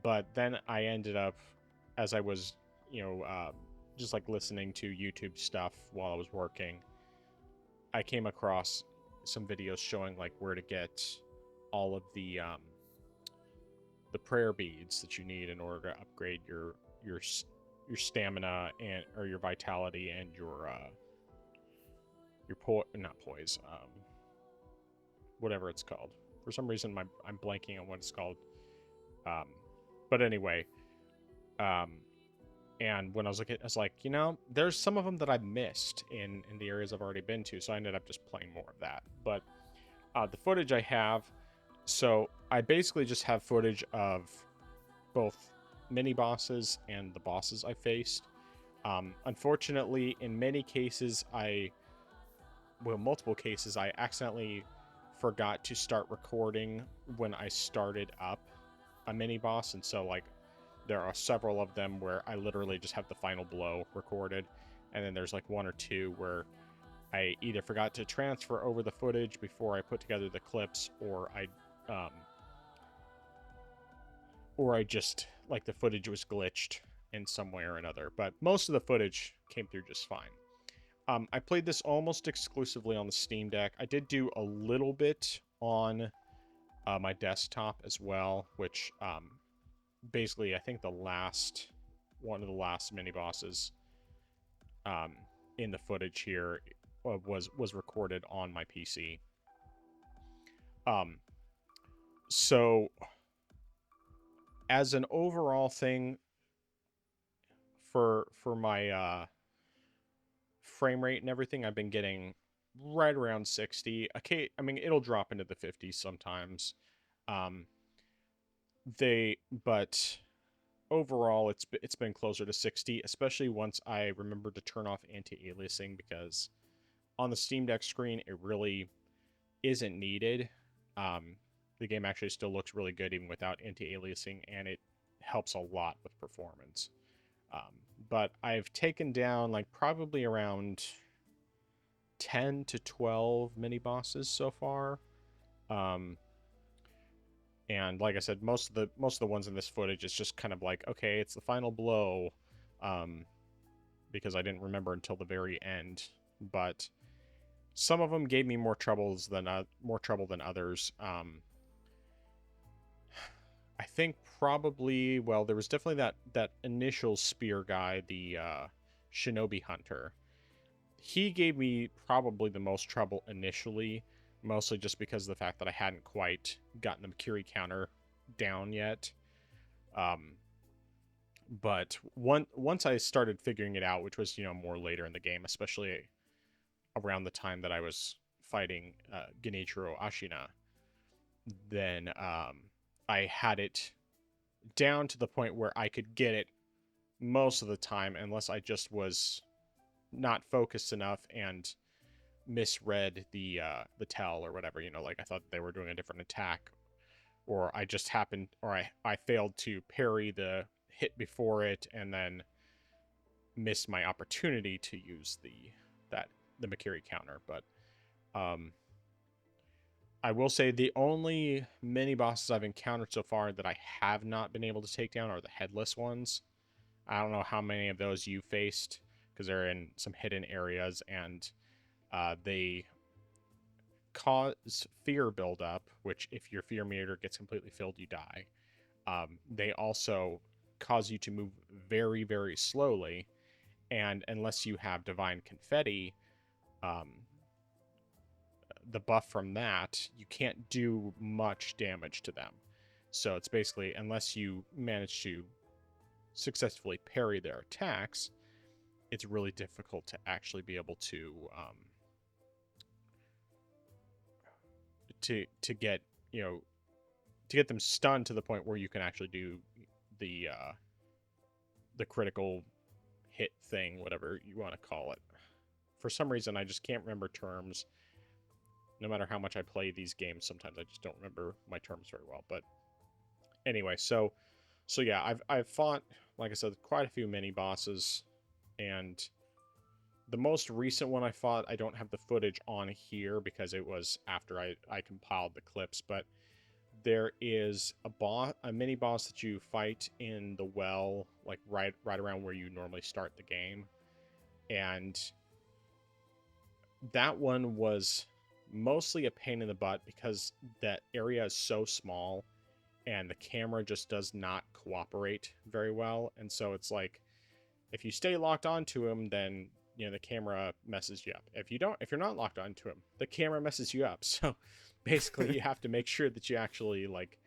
But then I ended up, as I was, just like listening to YouTube stuff while I was working, I came across some videos showing like where to get all of the prayer beads that you need in order to upgrade your stamina and or your vitality and your not poise, whatever it's called. For some reason, I'm blanking on what it's called. But anyway, and when I was looking, I was like, there's some of them that I've missed in the areas I've already been to, so I ended up just playing more of that. But the footage I have, so I basically just have footage of both mini bosses and the bosses I faced. Unfortunately, in many cases, multiple cases, I accidentally forgot to start recording when I started up a mini boss, and so like there are several of them where I literally just have the final blow recorded, and then there's like one or two where I either forgot to transfer over the footage before I put together the clips, or or I just, like, the footage was glitched in some way or another. But most of the footage came through just fine. I played this almost exclusively on the Steam Deck. I did do a little bit on my desktop as well, which basically I think one of the last mini bosses um, in the footage here was recorded on my PC. So as an overall thing for my frame rate and everything, I've been getting right around 60. Okay, I mean it'll drop into the 50s sometimes. Um, but overall it's been closer to 60, especially once I remembered to turn off anti-aliasing, because on the Steam Deck screen it really isn't needed. The game actually still looks really good even without anti-aliasing, and it helps a lot with performance. But I've taken down like probably around 10 to 12 mini bosses so far. And like I said, most of the ones in this footage is just kind of like, okay, it's the final blow, because I didn't remember until the very end. But some of them gave me more trouble than others. I think probably, well, there was definitely that initial spear guy, the Shinobi Hunter. He gave me probably the most trouble initially, mostly just because of the fact that I hadn't quite gotten the Mercury counter down yet. But once I started figuring it out, which was more later in the game, especially around the time that I was fighting Genichiro Ashina, then I had it down to the point where I could get it most of the time, unless I just was not focused enough and misread the tell or whatever. Like I thought they were doing a different attack, or I just happened, or I failed to parry the hit before it and then missed my opportunity to use the Makiri counter. But I will say the only mini bosses I've encountered so far that I have not been able to take down are the headless ones. I don't know how many of those you faced, because they're in some hidden areas, and they cause fear buildup, which if your fear meter gets completely filled, you die. They also cause you to move very, very slowly, and unless you have divine confetti, the buff from that, you can't do much damage to them. So it's basically, unless you manage to successfully parry their attacks, it's really difficult to actually be able to get to get them stunned to the point where you can actually do the critical hit thing, whatever you want to call it. For some reason, I just can't remember terms. No matter how much I play these games, sometimes I just don't remember my terms very well. But anyway, so yeah, I've fought, like I said, quite a few mini bosses, and the most recent one I fought, I don't have the footage on here because it was after I compiled the clips, but there is a mini boss that you fight in the well, like right around where you normally start the game, and that one was mostly a pain in the butt because that area is so small and the camera just does not cooperate very well. And so it's like, if you stay locked onto him, then the camera messes you up. If you're not locked onto him, the camera messes you up. So basically you have to make sure that you actually like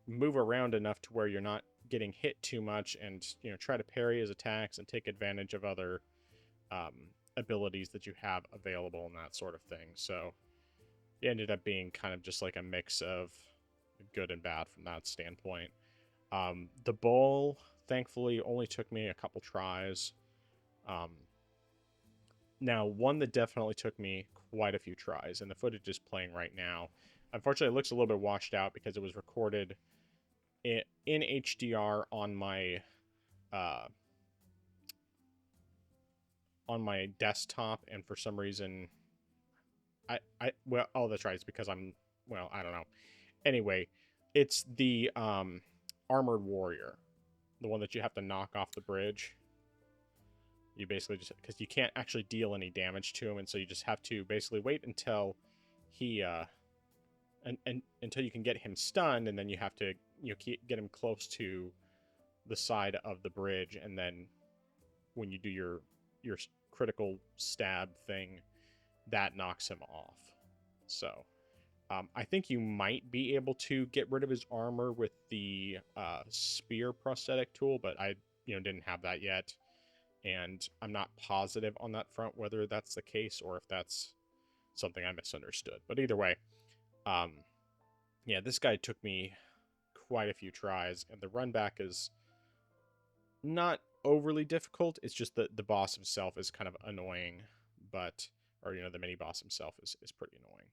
move around enough to where you're not getting hit too much, and try to parry his attacks and take advantage of other abilities that you have available and that sort of thing. So it ended up being kind of just like a mix of good and bad from that standpoint. The bowl, thankfully, only took me a couple tries. Now, one that definitely took me quite a few tries, and the footage is playing right now. Unfortunately, it looks a little bit washed out because it was recorded in HDR on my desktop, and for some reason, well, oh, that's right. It's because I don't know. Anyway, it's the armored warrior, the one that you have to knock off the bridge. You basically just, because you can't actually deal any damage to him, and so you just have to basically wait until he and until you can get him stunned, and then you have to get him close to the side of the bridge, and then when you do your critical stab thing, that knocks him off. So I think you might be able to get rid of his armor with the spear prosthetic tool, but I didn't have that yet, and I'm not positive on that front whether that's the case or if that's something I misunderstood. But either way, yeah, this guy took me quite a few tries, and the run back is not overly difficult. It's just that the boss himself is kind of annoying, or the mini boss himself is pretty annoying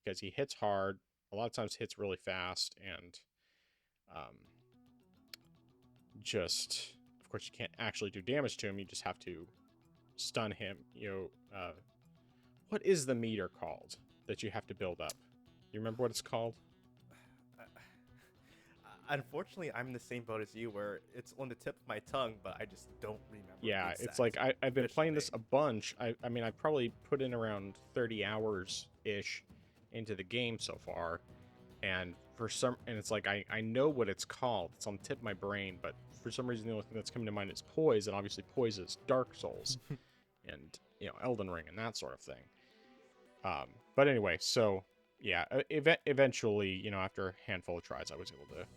because he hits hard, a lot of times hits really fast, and just, of course, you can't actually do damage to him. You just have to stun him. What is the meter called that you have to build up? You remember what it's called? Unfortunately, I'm in the same boat as you, where it's on the tip of my tongue, but I just don't remember. Yeah, it's like I've been playing this a bunch. I mean, I've probably put in around 30 hours ish into the game so far, and it's like I know what it's called. It's on the tip of my brain, but for some reason the only thing that's coming to mind is poise, and obviously poise is Dark Souls, and Elden Ring and that sort of thing. But anyway, so yeah, eventually, after a handful of tries, I was able to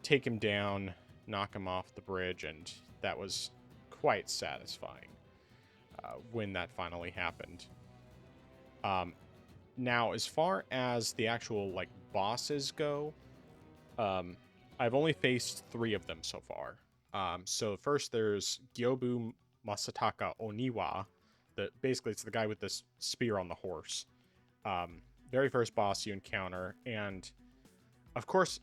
take him down, knock him off the bridge, and that was quite satisfying when that finally happened. Now, as far as the actual bosses go, I've only faced 3 of them so far. So first there's Gyobu Masataka Oniwa. Basically it's the guy with this spear on the horse. Very first boss you encounter, and of course,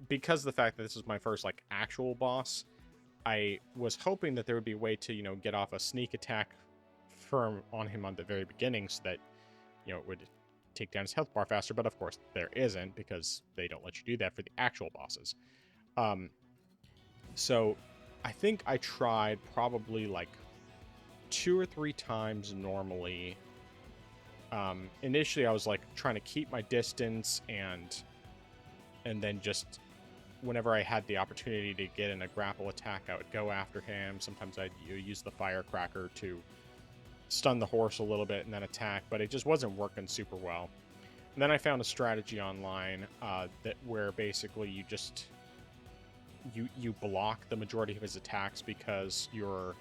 because of the fact that this is my first actual boss, I was hoping that there would be a way to get off a sneak attack on him on the very beginning, so that it would take down his health bar faster. But of course there isn't, because they don't let you do that for the actual bosses. So I think I tried probably 2 or 3 times normally. Initially I was trying to keep my distance, and then just whenever I had the opportunity to get in a grapple attack, I would go after him. Sometimes I'd use the firecracker to stun the horse a little bit and then attack, but it just wasn't working super well. And then I found a strategy online where basically you block the majority of his attacks, because your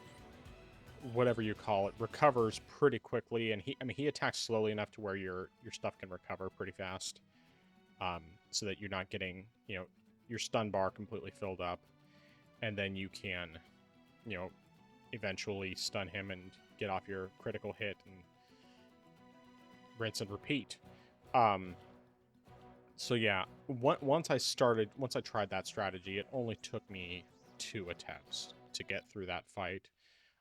whatever you call it recovers pretty quickly, and he attacks slowly enough to where your stuff can recover pretty fast, so that you're not getting your stun bar completely filled up, and then you can eventually stun him and get off your critical hit and rinse and repeat. So yeah, once I tried that strategy, it only took me 2 attempts to get through that fight,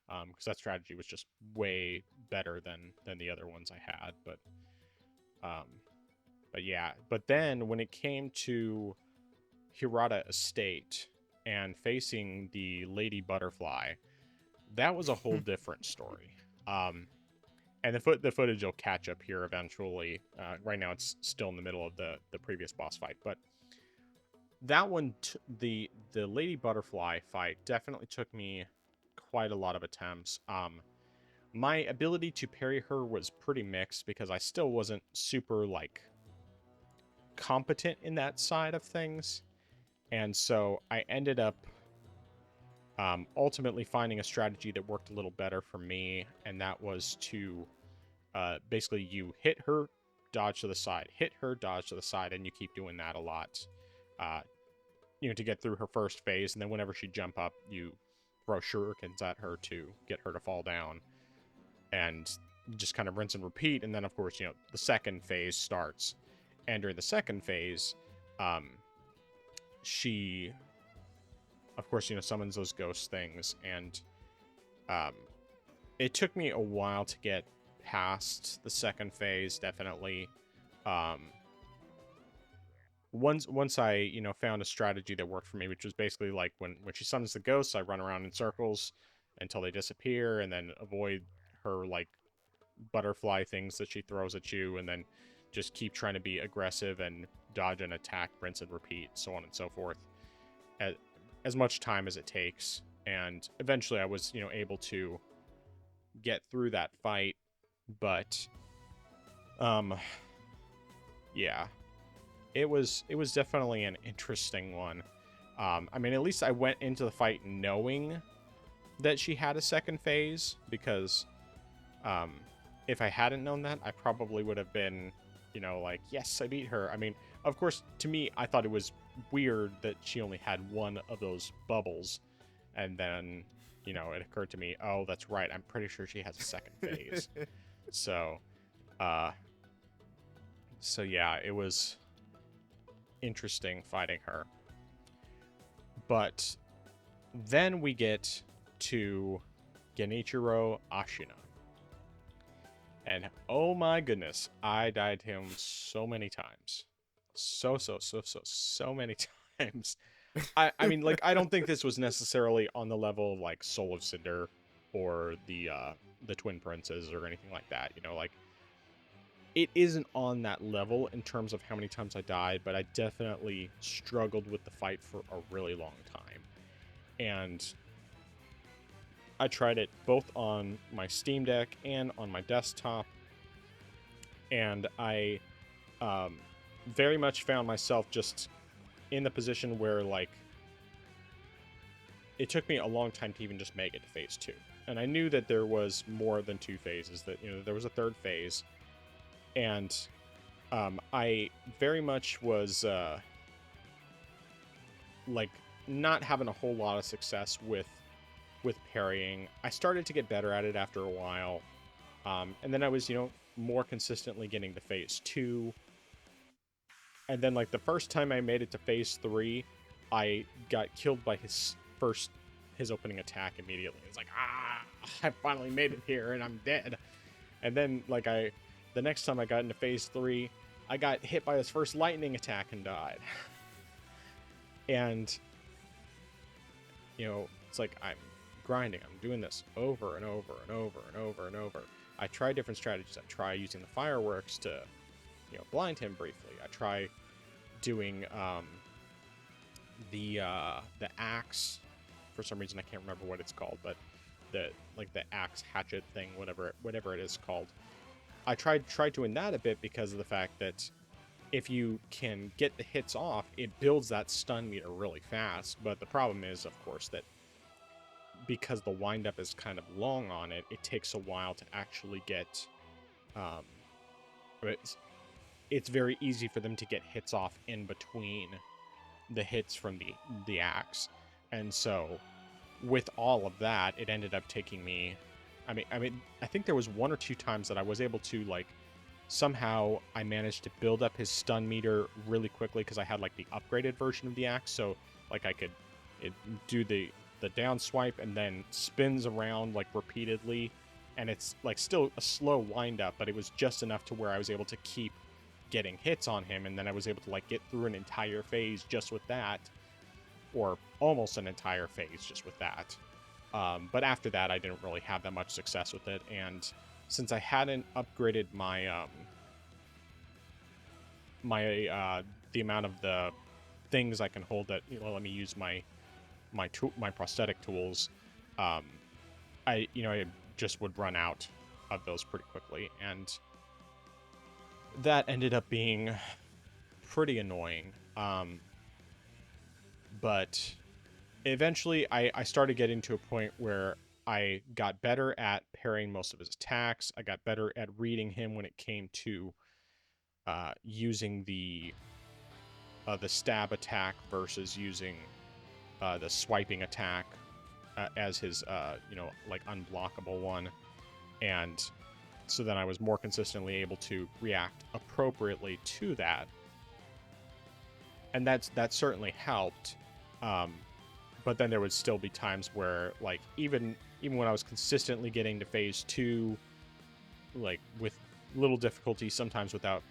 because that strategy was just way better than the other ones I had. But yeah, but then when it came to Hirata Estate and facing the Lady Butterfly, that was a whole different story. And the footage will catch up here eventually. Right now it's still in the middle of the previous boss fight, but that one, the Lady Butterfly fight, definitely took me quite a lot of attempts. My ability to parry her was pretty mixed, because I still wasn't super competent in that side of things, and so I ended up ultimately finding a strategy that worked a little better for me, and that was to basically you hit her, dodge to the side, hit her, dodge to the side, and you keep doing that a lot, to get through her first phase, and then whenever she jump up, you throw shurikens at her to get her to fall down, and just kind of rinse and repeat. And then of course the second phase starts, and during the second phase, she of course summons those ghost things, and it took me a while to get past the second phase, definitely. once I, found a strategy that worked for me, which was basically like when she summons the ghosts, I run around in circles until they disappear, and then avoid her like butterfly things that she throws at you, and then just keep trying to be aggressive and dodge and attack, rinse and repeat, so on and so forth, as much time as it takes. And eventually I was, able to get through that fight, but yeah, it was definitely an interesting one. I mean, at least I went into the fight knowing that she had a second phase, because if I hadn't known that, I probably would have been, like, yes, I beat her. I mean, of course, to me, I thought it was weird that she only had one of those bubbles, and then, it occurred to me, oh, that's right, I'm pretty sure she has a second phase. So, yeah, it was interesting fighting her. But then we get to Genichiro Ashina. And oh my goodness, I died to him so many times. So many times. I mean, like, I don't think this was necessarily on the level of like Soul of Cinder or the Twin Princes or anything like that. Like, it isn't on that level in terms of how many times I died, but I definitely struggled with the fight for a really long time. And I tried it both on my Steam Deck and on my desktop, and I very much found myself just in the position where, like, it took me a long time to even just make it to phase 2. And I knew that there was more than 2 phases, that, there was a third phase. And I very much was, like, not having a whole lot of success with parrying. I started to get better at it after a while. And then I was, more consistently getting to phase 2. And then, like, the first time I made it to phase 3, I got killed by his opening attack immediately. It's like, I finally made it here and I'm dead. And then, like, the next time I got into phase 3, I got hit by his first lightning attack and died. And, it's like, I'm grinding. I'm doing this over and over and over and over and over. I try different strategies. I try using the fireworks to, blind him briefly. I try doing the axe. For some reason, I can't remember what it's called, but the axe hatchet thing, whatever it is called. I tried doing that a bit because of the fact that if you can get the hits off, it builds that stun meter really fast. But the problem is, of course, that because the windup is kind of long on it, it takes a while to actually get. It's very easy for them to get hits off in between the hits from the axe, and so with all of that, it ended up taking me. I mean, I think there was 1 or 2 times that I was able to, like, somehow I managed to build up his stun meter really quickly because I had, like, the upgraded version of the axe. So, like, I could do the down swipe and then spins around, like, repeatedly. And it's, like, still a slow wind up, but it was just enough to where I was able to keep getting hits on him. And then I was able to, like, get through an entire phase just with that. Or almost an entire phase just with that. But after that, I didn't really have that much success with it. And since I hadn't upgraded my the amount of the things I can hold that let me use my prosthetic tools, I just would run out of those pretty quickly, and that ended up being pretty annoying. But eventually I started getting to a point where I got better at parrying most of his attacks. I got better at reading him when it came to using the stab attack versus using the swiping attack as his like unblockable one. And so then I was more consistently able to react appropriately to that. And that certainly helped. But then there would still be times where, like, even when I was consistently getting to phase 2, like, with little difficulty, sometimes without,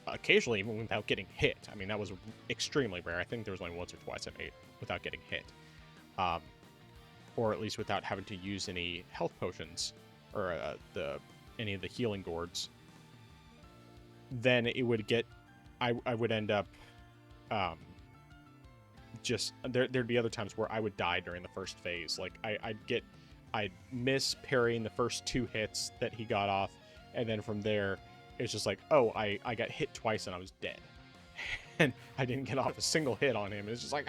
occasionally even without getting hit. I mean, that was extremely rare. I think there was only once or twice I made without getting hit. Or at least without having to use any health potions or any of the healing gourds. Then it would get, I would end up, just there'd be other times where I would die during the first phase. Like I'd miss parrying the first 2 hits that he got off, and then from there it's just like, oh, I got hit twice and I was dead, and I didn't get off a single hit on him. It's just like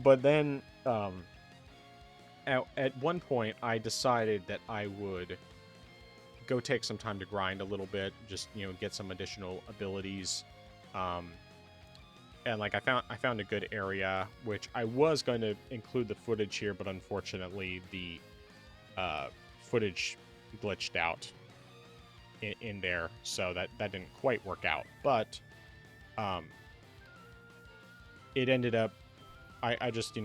But then at one point I decided that I would go take some time to grind a little bit, just get some additional abilities. And like I found a good area, which I was going to include the footage here, but unfortunately the footage glitched out in there, so that didn't quite work out. But it ended up, I just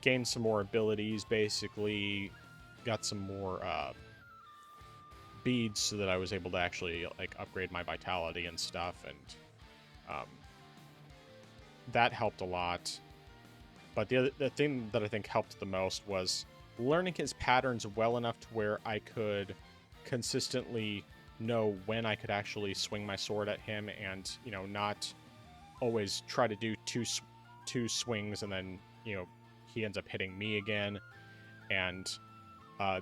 gained some more abilities, basically got some more beads so that I was able to actually like upgrade my vitality and stuff, and that helped a lot. But the thing that I think helped the most was learning his patterns well enough to where I could consistently know when I could actually swing my sword at him, and not always try to do two swings and then he ends up hitting me again. And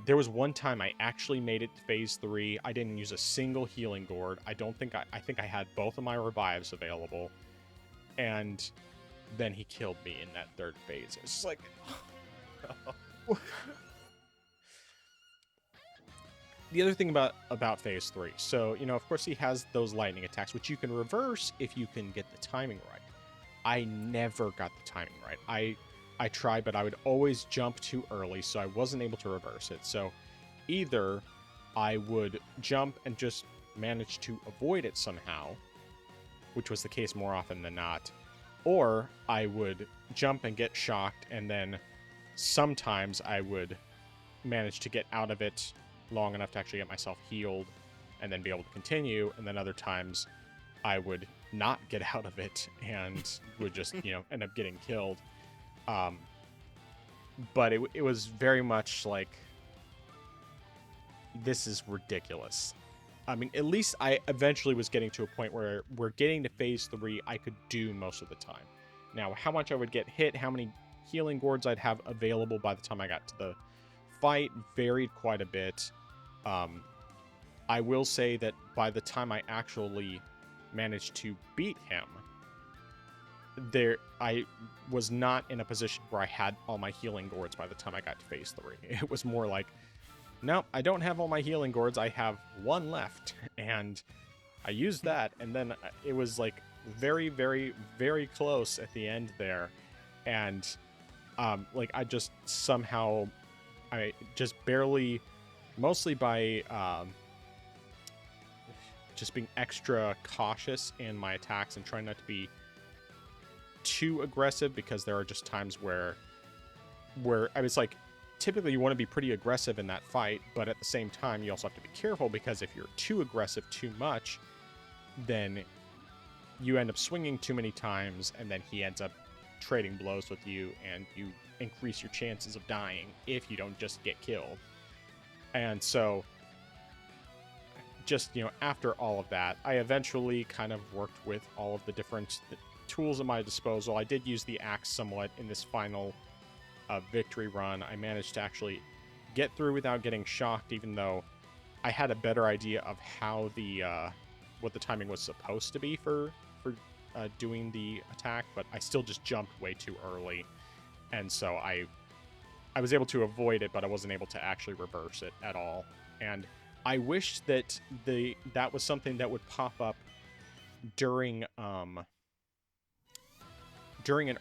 there was one time I actually made it to phase 3. I didn't use a single healing gourd. I think I had both of my revives available, and then he killed me in that 3rd phase. It's just like the other thing about phase 3. So of course he has those lightning attacks, which you can reverse if you can get the timing right. I never got the timing right. I tried, but I would always jump too early, so I wasn't able to reverse it. So either I would jump and just manage to avoid it somehow, which was the case more often than not, or I would jump and get shocked, and then sometimes I would manage to get out of it long enough to actually get myself healed and then be able to continue, and then other times I would not get out of it and would just end up getting killed. But it was very much like, this is ridiculous. I mean, at least I eventually was getting to a point where we're getting to phase 3, I could do most of the time. Now, how much I would get hit, how many healing gourds I'd have available by the time I got to the fight varied quite a bit. I will say that by the time I actually managed to beat him, I was not in a position where I had all my healing gourds by the time I got to phase 3. It was more like, nope, I don't have all my healing gourds. I have 1 left, and I used that, and then it was like very, very, very close at the end there, and like I just somehow, I just barely, mostly by just being extra cautious in my attacks and trying not to be too aggressive, because there are just times where I was like, typically you want to be pretty aggressive in that fight, but at the same time you also have to be careful, because if you're too aggressive too much, then you end up swinging too many times, and then he ends up trading blows with you, and you increase your chances of dying if you don't just get killed. And so just after all of that, I eventually kind of worked with all of the different tools at my disposal. I did use the axe somewhat in this final victory run. I managed to actually get through without getting shocked, even though I had a better idea of how what the timing was supposed to be for doing the attack, but I still just jumped way too early, and so I was able to avoid it, but I wasn't able to actually reverse it at all. And I wish that that was something that would pop up during an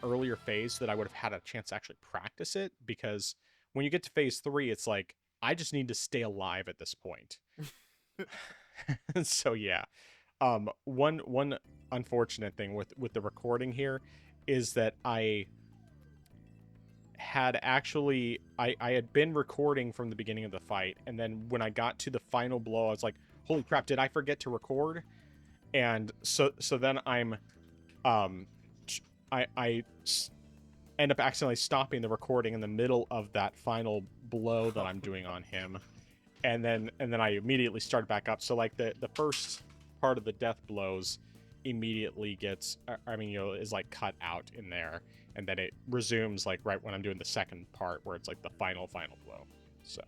earlier phase, that I would have had a chance to actually practice it, because when you get to phase 3, it's like, I just need to stay alive at this point. So yeah. One unfortunate thing with the recording here is that I had actually I had been recording from the beginning of the fight, and then when I got to the final blow, I was like, holy crap, did I forget to record? And so then um I end up accidentally stopping the recording in the middle of that final blow that I'm doing on him. And then I immediately started back up. So like the first part of the death blows immediately gets, I mean, is like cut out in there, and then it resumes like right when I'm doing the second part where it's like the final blow. So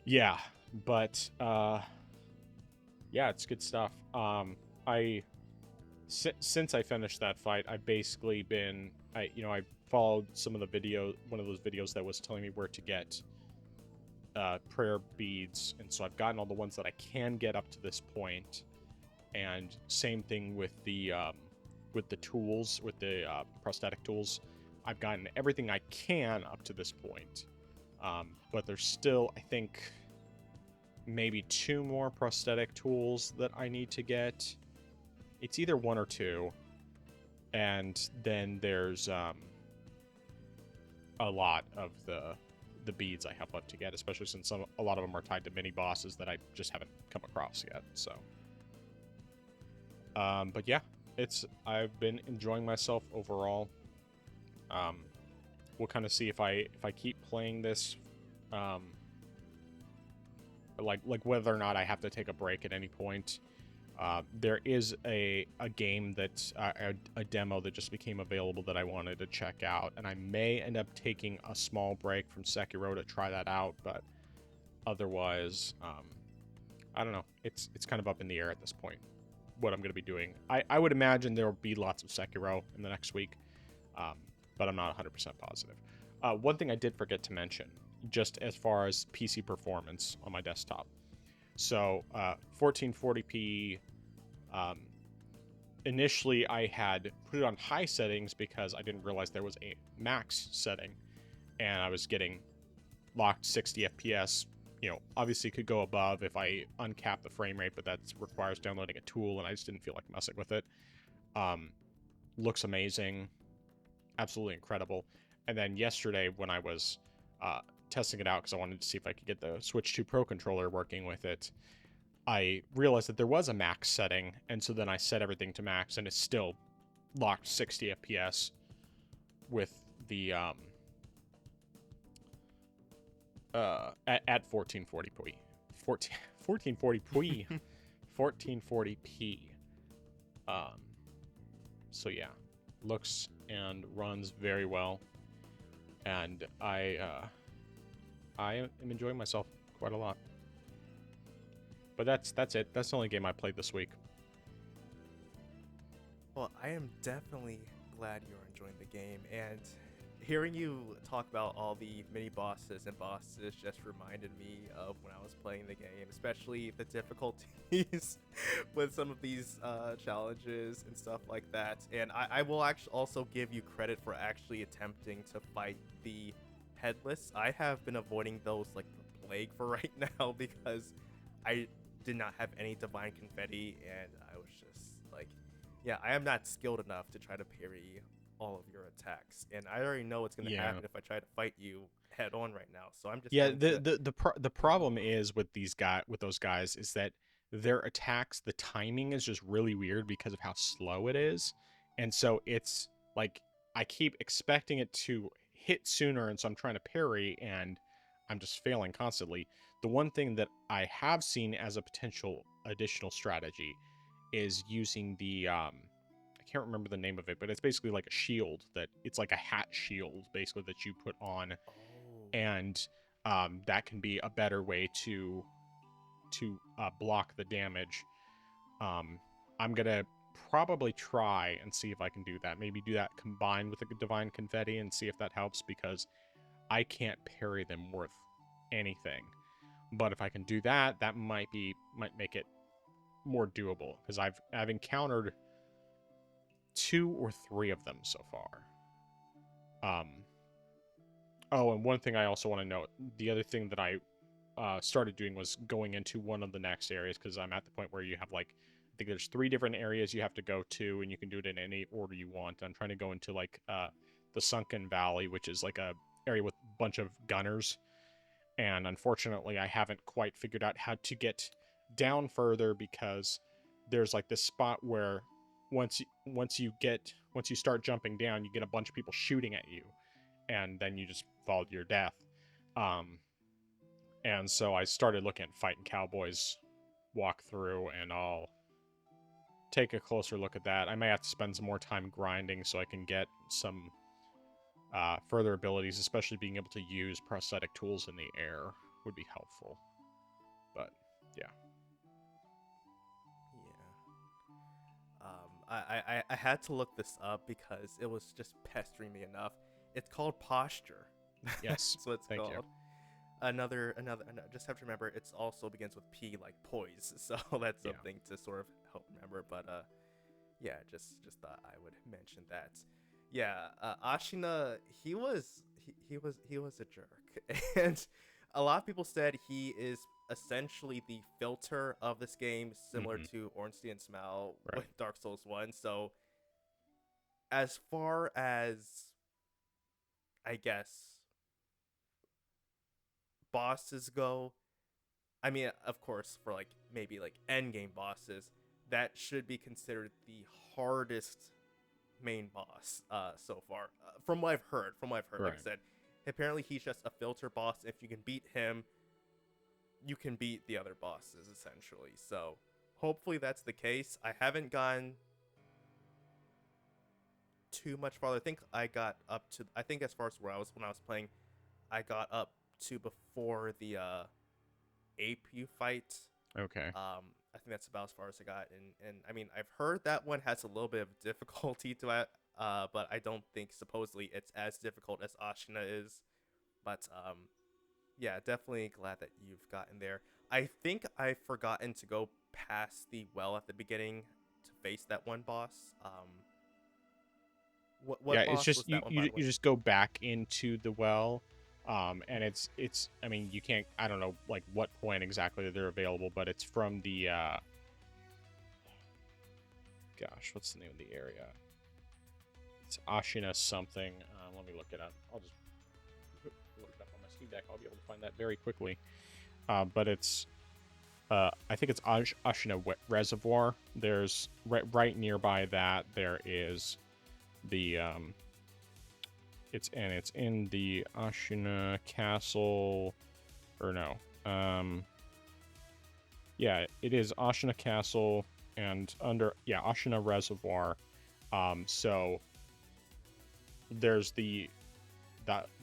yeah, but yeah, it's good stuff. I since I finished that fight, I've basically been I followed some of the one of those videos that was telling me where to get prayer beads, and so I've gotten all the ones that I can get up to this point. And same thing with the tools, with the prosthetic tools. I've gotten everything I can up to this point, but there's still, I think, maybe 2 more prosthetic tools that I need to get. It's either 1 or 2, and then there's a lot of the beads I have left to get, especially since a lot of them are tied to mini bosses that I just haven't come across yet. So, but yeah, I've been enjoying myself overall. We'll kind of see if I keep playing this, like whether or not I have to take a break at any point. There is a game that a demo that just became available that I wanted to check out, and I may end up taking a small break from Sekiro to try that out, but otherwise, I don't know. It's kind of up in the air at this point what I'm going to be doing. I would imagine there will be lots of Sekiro in the next week, but I'm not 100% positive. One thing I did forget to mention, just as far as PC performance on my desktop. So 1440p, initially I had put it on high settings because I didn't realize there was a max setting, and I was getting locked 60 FPS. Obviously could go above if I uncap the frame rate, but that requires downloading a tool, and I just didn't feel like messing with it. Looks amazing, absolutely incredible. And then yesterday when I was testing it out, because I wanted to see if I could get the Switch 2 Pro controller working with it, I realized that there was a max setting, and so then I set everything to max, and it's still locked 60 FPS with the at 1440p 1440p. So yeah, looks and runs very well, and I am enjoying myself quite a lot. But that's it. That's the only game I played this week. Well, I am definitely glad you're enjoying the game, and hearing you talk about all the mini bosses and bosses just reminded me of when I was playing the game, especially the difficulties with some of these challenges and stuff like that. And I will actually also give you credit for actually attempting to fight the headless. I have been avoiding those like the plague for right now because I did not have any divine confetti, and I was just like, yeah, I am not skilled enough to try to parry all of your attacks, and I already know what's going to happen if I try to fight you head on right now. So I'm just the problem is with those guys is that their attacks, the timing is just really weird because of how slow it is, and so it's like I keep expecting it to hit sooner, and so I'm trying to parry, and I'm just failing constantly. The one thing that I have seen as a potential additional strategy is using the I can't remember the name of it, but it's basically like a shield it's like a hat shield basically that you put on, and that can be a better way to block the damage. I'm gonna probably try and see if I can do that. Maybe do that combined with a divine confetti and see if that helps, because I can't parry them worth anything. But if I can do that, that might make it more doable, because I've encountered 2 or 3 of them so far. Oh, and one thing I also want to note, the other thing that I started doing was going into one of the next areas, because I'm at the point where you have like, I think there's 3 different areas you have to go to, and you can do it in any order you want. I'm trying to go into like the the Sunken Valley, which is like a area with a bunch of gunners. And unfortunately, I haven't quite figured out how to get down further, because there's like this spot where once you start jumping down, you get a bunch of people shooting at you, and then you just fall to your death. And so I started looking at Fighting Cowboys walkthrough, and I'll take a closer look at that. I may have to spend some more time grinding so I can get some further abilities, especially being able to use prosthetic tools in the air would be helpful. But yeah. I had to look this up because it was just pestering me enough. It's called posture. Yes. That's what it's Thank called. you. Another, just have to remember, it's also begins with P, like poise. So that's something to sort of help remember. But yeah, just thought I would mention that. Yeah, Ashina, he was a jerk, and a lot of people said he is essentially the filter of this game, similar to Ornstein and Smell with Dark Souls 1. So as far as, I guess, bosses go, I mean, of course, for like maybe like end game bosses, that should be considered the hardest main boss so far, from what I've heard. Like I said, apparently he's just a filter boss. If you can beat him, you can beat the other bosses, essentially. So hopefully that's the case. I haven't gone too much farther. I think I got up to, I think as far as where I was when I was playing, I got up to before the ape you fight. Okay. I think that's about as far as I got, and I mean, I've heard that one has a little bit of difficulty to it, but I don't think supposedly it's as difficult as Ashina is. But yeah, definitely glad that you've gotten there. I think I've forgotten to go past the well at the beginning to face that one boss. What yeah, boss it's just was that one, you just go back into the well. And it's I mean, you can't, I don't know like what point exactly they're available, but it's from the gosh, what's the name of the area? It's Ashina something. Let me look it up. I'll just look it up on my Steam Deck. I'll be able to find that very quickly. But it's I think it's Ashina Reservoir. There's right nearby that there is the it's in the Ashina Castle, or no, yeah, it is Ashina Castle, and under Ashina Reservoir. So there's the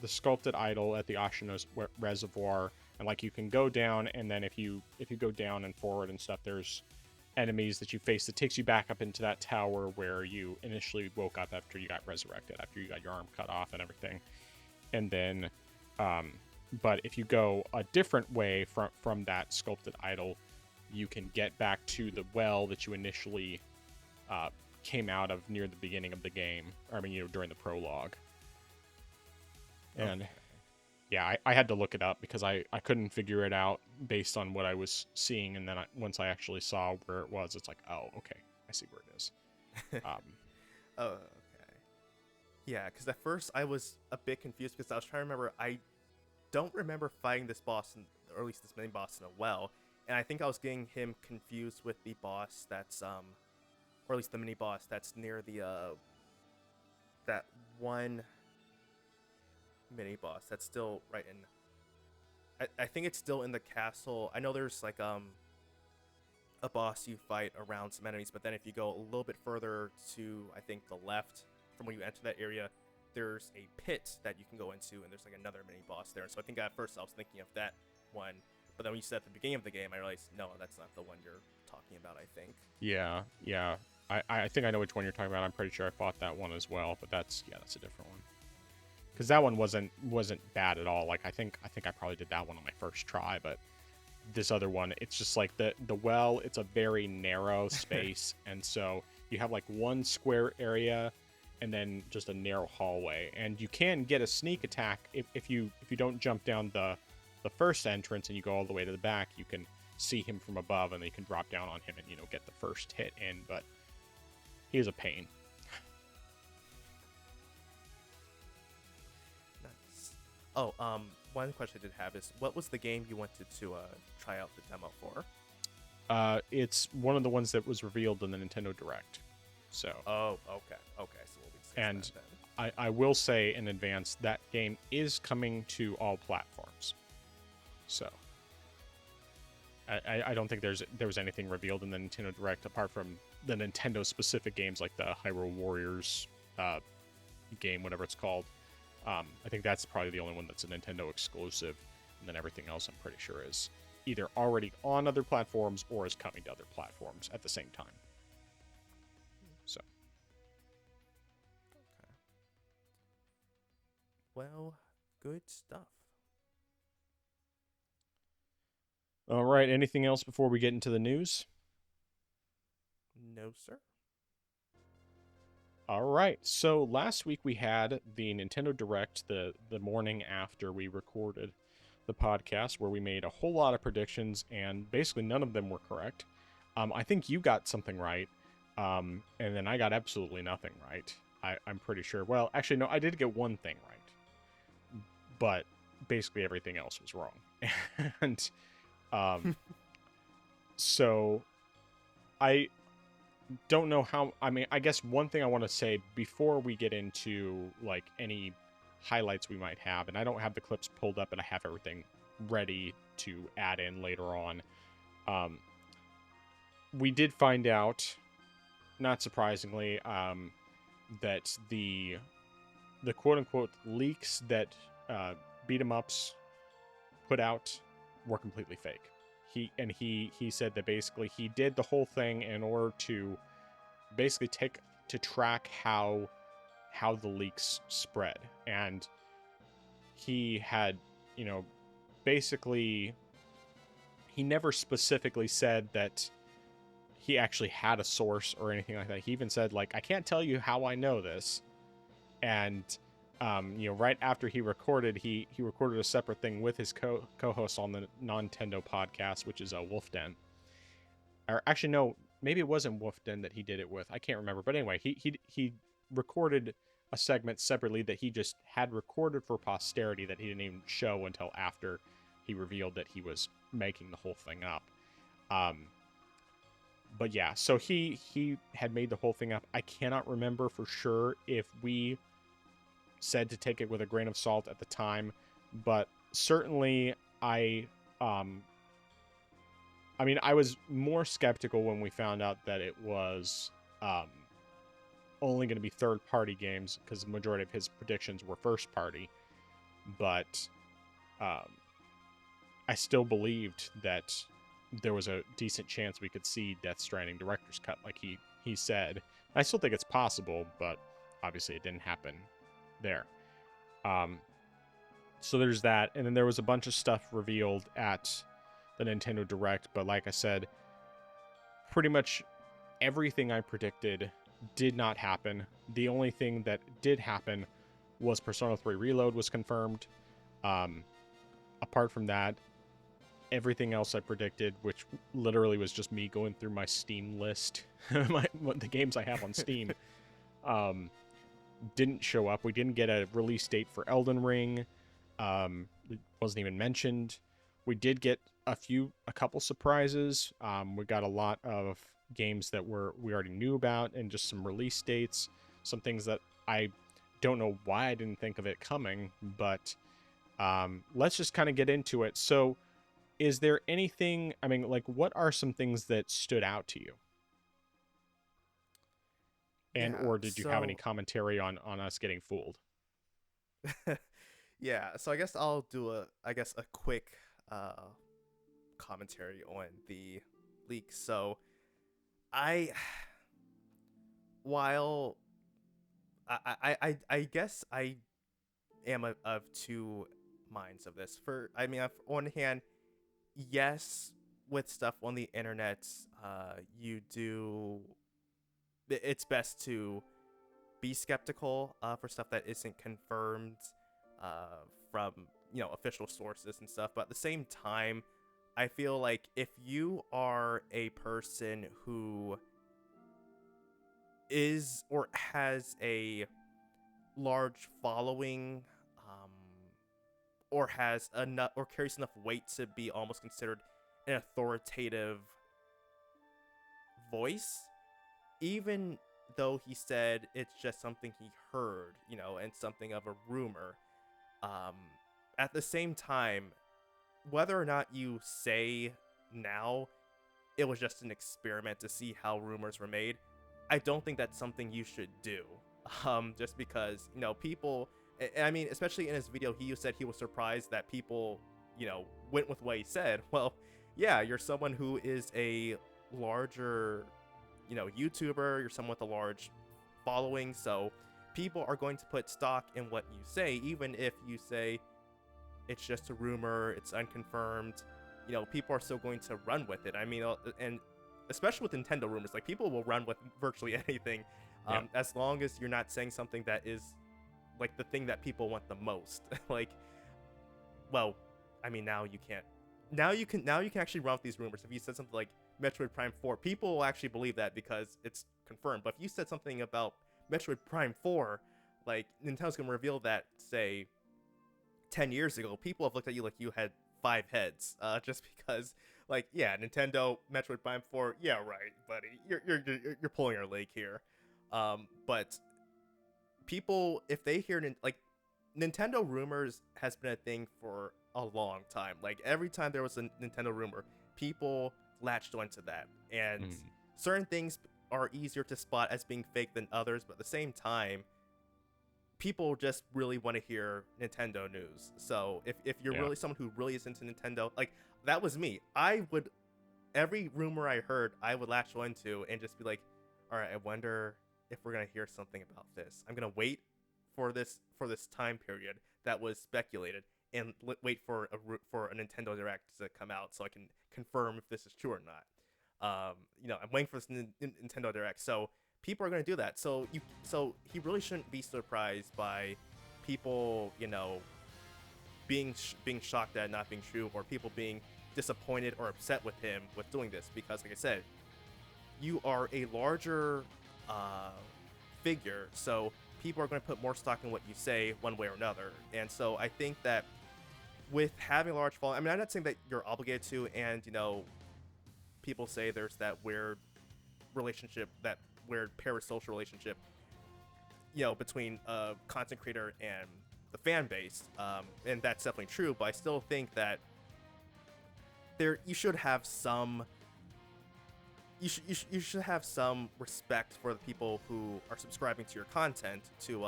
sculpted idol at the Ashina Reservoir, and like you can go down, and then if you go down and forward and stuff, there's enemies that you face that takes you back up into that tower where you initially woke up after you got resurrected, after you got your arm cut off and everything. And then but if you go a different way from that sculpted idol, you can get back to the well that you initially came out of near the beginning of the game. I mean, during the prologue. And yeah, I had to look it up because I couldn't figure it out based on what I was seeing, and then once I actually saw where it was, it's like, oh, okay, I see where it is. Oh, okay. Yeah, because at first I was a bit confused because I was trying to remember. I don't remember fighting this boss, or at least this main boss, in a well, and I think I was getting him confused with the boss that's or at least the mini boss that's near the that one mini boss that's still right in, I think it's still in the castle. I know there's like a boss you fight around some enemies, but then if you go a little bit further to, I think, the left from when you enter that area, there's a pit that you can go into, and there's like another mini boss there. So I think at first I was thinking of that one, but then when you said at the beginning of the game, I realized no, that's not the one you're talking about, I think. Yeah. I think I know which one you're talking about. I'm pretty sure I fought that one as well, but that's a different one. Because that one wasn't bad at all. Like I think I probably did that one on my first try, but this other one, it's just like the well, it's a very narrow space, and so you have like one square area and then just a narrow hallway, and you can get a sneak attack if you don't jump down the first entrance and you go all the way to the back. You can see him from above, and then you can drop down on him and get the first hit in, but he's a pain. Oh, one question I did have is, what was the game you wanted to try out the demo for? It's one of the ones that was revealed in the Nintendo Direct. So, Oh, okay, okay. So we'll be safe and that then. I will say in advance that game is coming to all platforms. So, I don't think there was anything revealed in the Nintendo Direct apart from the Nintendo specific games like the Hyrule Warriors game, whatever it's called. I think that's probably the only one that's a Nintendo exclusive, and then everything else I'm pretty sure is either already on other platforms or is coming to other platforms at the same time. So, Okay. Well, good stuff. all right. Anything else before we get into the news? No, sir. All right. So last week we had the Nintendo Direct, the morning after we recorded the podcast, where we made a whole lot of predictions, and basically none of them were correct. I think you got something right, and then I got absolutely nothing right. I'm pretty sure. Well, actually, no, I did get one thing right, but basically everything else was wrong. And so I don't know how. I mean, I guess one thing I want to say before we get into like any highlights we might have, and I don't have the clips pulled up, but I have everything ready to add in later on. We did find out, not surprisingly, that the quote unquote leaks that beat 'em ups put out were completely fake. He said that basically he did the whole thing in order to basically track how the leaks spread, and he had, basically he never specifically said that he actually had a source or anything like that. He even said, like, I can't tell you how I know this. And right after he recorded, he recorded a separate thing with his co-host on the Nintendo podcast, which is a Wolf Den. Or actually, no, maybe it wasn't Wolf Den that he did it with. I can't remember. But anyway, he recorded a segment separately that he just had recorded for posterity that he didn't even show until after he revealed that he was making the whole thing up. But yeah, so he had made the whole thing up. I cannot remember for sure if we said to take it with a grain of salt at the time, but certainly I mean, I was more skeptical when we found out that it was only going to be third-party games, because the majority of his predictions were first-party. But I still believed that there was a decent chance we could see Death Stranding Director's Cut, like he said. I still think it's possible, but obviously it didn't happen there. So there's that, and then there was a bunch of stuff revealed at the Nintendo Direct, but like I said, pretty much everything I predicted did not happen. The only thing that did happen was Persona 3 Reload was confirmed. Apart from that, everything else I predicted, which literally was just me going through my Steam list, the games I have on Steam, didn't show up. We didn't get a release date for Elden Ring. It wasn't even mentioned. We did get a couple surprises. We got a lot of games that we already knew about, and just some release dates, some things that I don't know why I didn't think of it coming, but let's just kind of get into it. So is there anything, I mean, like, what are some things that stood out to you? And Yeah. or did you have any So commentary on us getting fooled? yeah. So I guess I'll do a quick commentary on the leak. So I while I guess I am of two minds of this. I mean, on one hand, yes, with stuff on the internet, you do. It's best to be skeptical for stuff that isn't confirmed from official sources and stuff. But at the same time, I feel like if you are a person who is or has a large following, or has enough or carries enough weight to be almost considered an authoritative voice, even though he said it's just something he heard, and something of a rumor. Um, at the same time, whether or not you say now it was just an experiment to see how rumors were made, I don't think that's something you should do. Just because, people, I mean, especially in his video, he said he was surprised that people, went with what he said. Well, yeah, you're someone who is a larger, YouTuber, you're someone with a large following, so people are going to put stock in what you say, even if you say it's just a rumor, it's unconfirmed. People are still going to run with it. I mean, and especially with Nintendo rumors, like, people will run with virtually anything, as long as you're not saying something that is like the thing that people want the most. Like, well, I mean, now you can't. Now you can actually run with these rumors. If you said something like Metroid Prime 4, people will actually believe that because it's confirmed. But if you said something about Metroid Prime 4, like, Nintendo's gonna reveal that, say, 10 years ago, people have looked at you like you had 5 heads, just because, like, yeah, Nintendo, Metroid Prime 4, yeah, right, buddy, you're pulling your leg here. But people, if they hear like, Nintendo rumors has been a thing for a long time. Like, every time there was a Nintendo rumor, people latched onto that, and certain things are easier to spot as being fake than others, but at the same time, people just really want to hear Nintendo news. So if you're really someone who really is into Nintendo, like, that was me. Every rumor I heard, I would latch onto and just be like, all right, I wonder if we're gonna hear something about this. I'm gonna wait for this time period that was speculated, and wait for a Nintendo Direct to come out so I can confirm if this is true or not. I'm waiting for this Nintendo Direct, so people are going to do that. So he really shouldn't be surprised by people, being shocked at it not being true, or people being disappointed or upset with him with doing this, because, like I said, you are a larger figure, so people are going to put more stock in what you say one way or another. And so I think that with having a large following, I mean, I'm not saying that you're obligated to, and people say there's that weird relationship, that weird parasocial relationship, between a content creator and the fan base, and that's definitely true. But I still think that you should have some. You should have some respect for the people who are subscribing to your content, to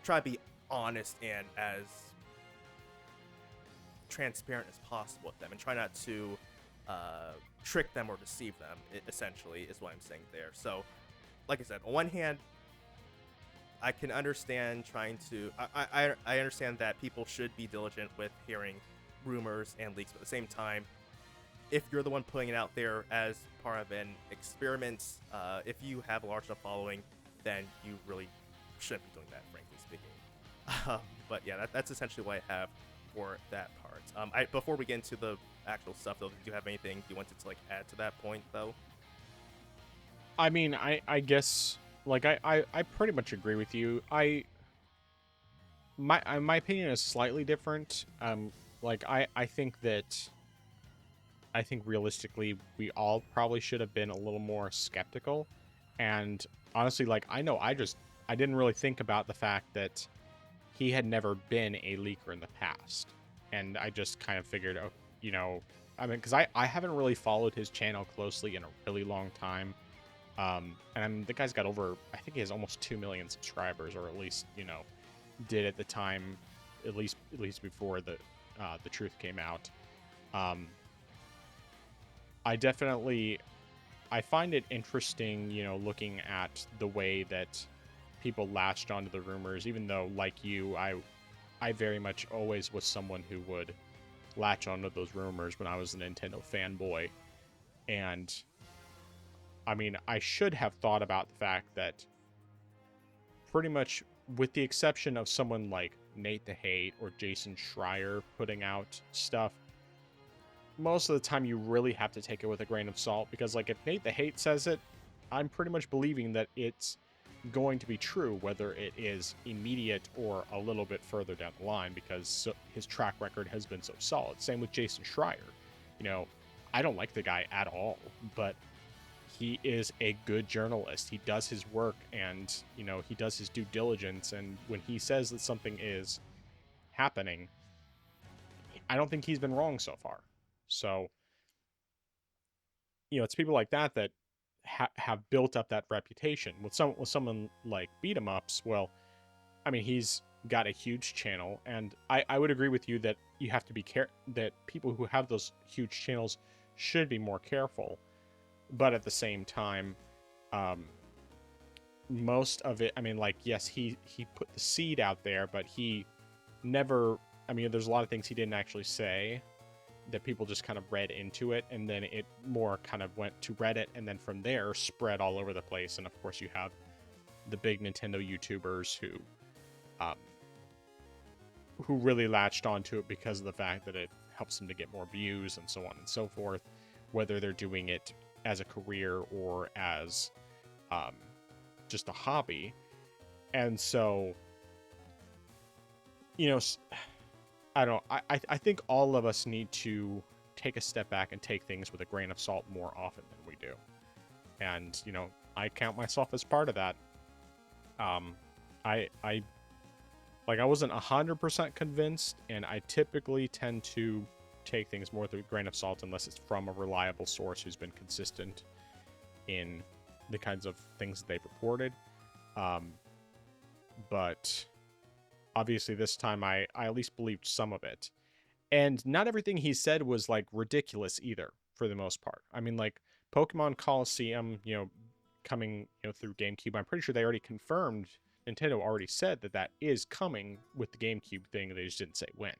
try to be honest and as transparent as possible with them, and try not to trick them or deceive them, essentially, is what I'm saying there. So, like I said, on one hand, I can understand trying to I understand that people should be diligent with hearing rumors and leaks, but at the same time, if you're the one putting it out there as part of an experiment, if you have a large enough following, then you really shouldn't be doing that, frankly speaking. But yeah, that's essentially what I have for that part. Before we get into the actual stuff, though, do you have anything you wanted to, like, add to that point, though? I mean, I guess, like, I pretty much agree with you. My opinion is slightly different. Like, I think realistically, we all probably should have been a little more skeptical. And honestly, like, I didn't really think about the fact that he had never been a leaker in the past. And I just kind of figured, I mean, because I haven't really followed his channel closely in a really long time. And the guy's got I think he has almost 2 million subscribers, or at least, did at the time, at least before the truth came out. I find it interesting, looking at the way that people latched onto the rumors, even though, like you, I very much always was someone who would latch onto those rumors when I was a Nintendo fanboy. And I mean, I should have thought about the fact that pretty much, with the exception of someone like Nate the Hate or Jason Schreier putting out stuff, most of the time you really have to take it with a grain of salt, because, like, if Nate the Hate says it, I'm pretty much believing that it's going to be true, whether it is immediate or a little bit further down the line, because his track record has been so solid. Same with Jason Schreier. You know, I don't like the guy at all, but he is a good journalist. He does his work, and, you know, he does his due diligence. And when he says that something is happening, I don't think he's been wrong so far. So, you know, it's people like that that have built up that reputation. With someone like Beat 'em Ups, well, I mean, he's got a huge channel, and I would agree with you that you have to be that people who have those huge channels should be more careful. But at the same time, most of it, I mean, like, yes, he put the seed out there, but he never, I mean, there's a lot of things he didn't actually say that people just kind of read into it, and then it more kind of went to Reddit, and then from there spread all over the place. And of course you have the big Nintendo YouTubers who really latched onto it because of the fact that it helps them to get more views and so on and so forth, whether they're doing it as a career or as just a hobby. And so, you know, I don't know. I think all of us need to take a step back and take things with a grain of salt more often than we do. And, you know, I count myself as part of that. I wasn't 100% convinced, and I typically tend to take things more with a grain of salt unless it's from a reliable source who's been consistent in the kinds of things that they've reported. But obviously this time I at least believed some of it. And not everything he said was like ridiculous either, for the most part. I mean, like Pokemon Coliseum, you know, coming, you know, through GameCube, I'm pretty sure they already confirmed, Nintendo already said that is coming with the GameCube thing. They just didn't say when.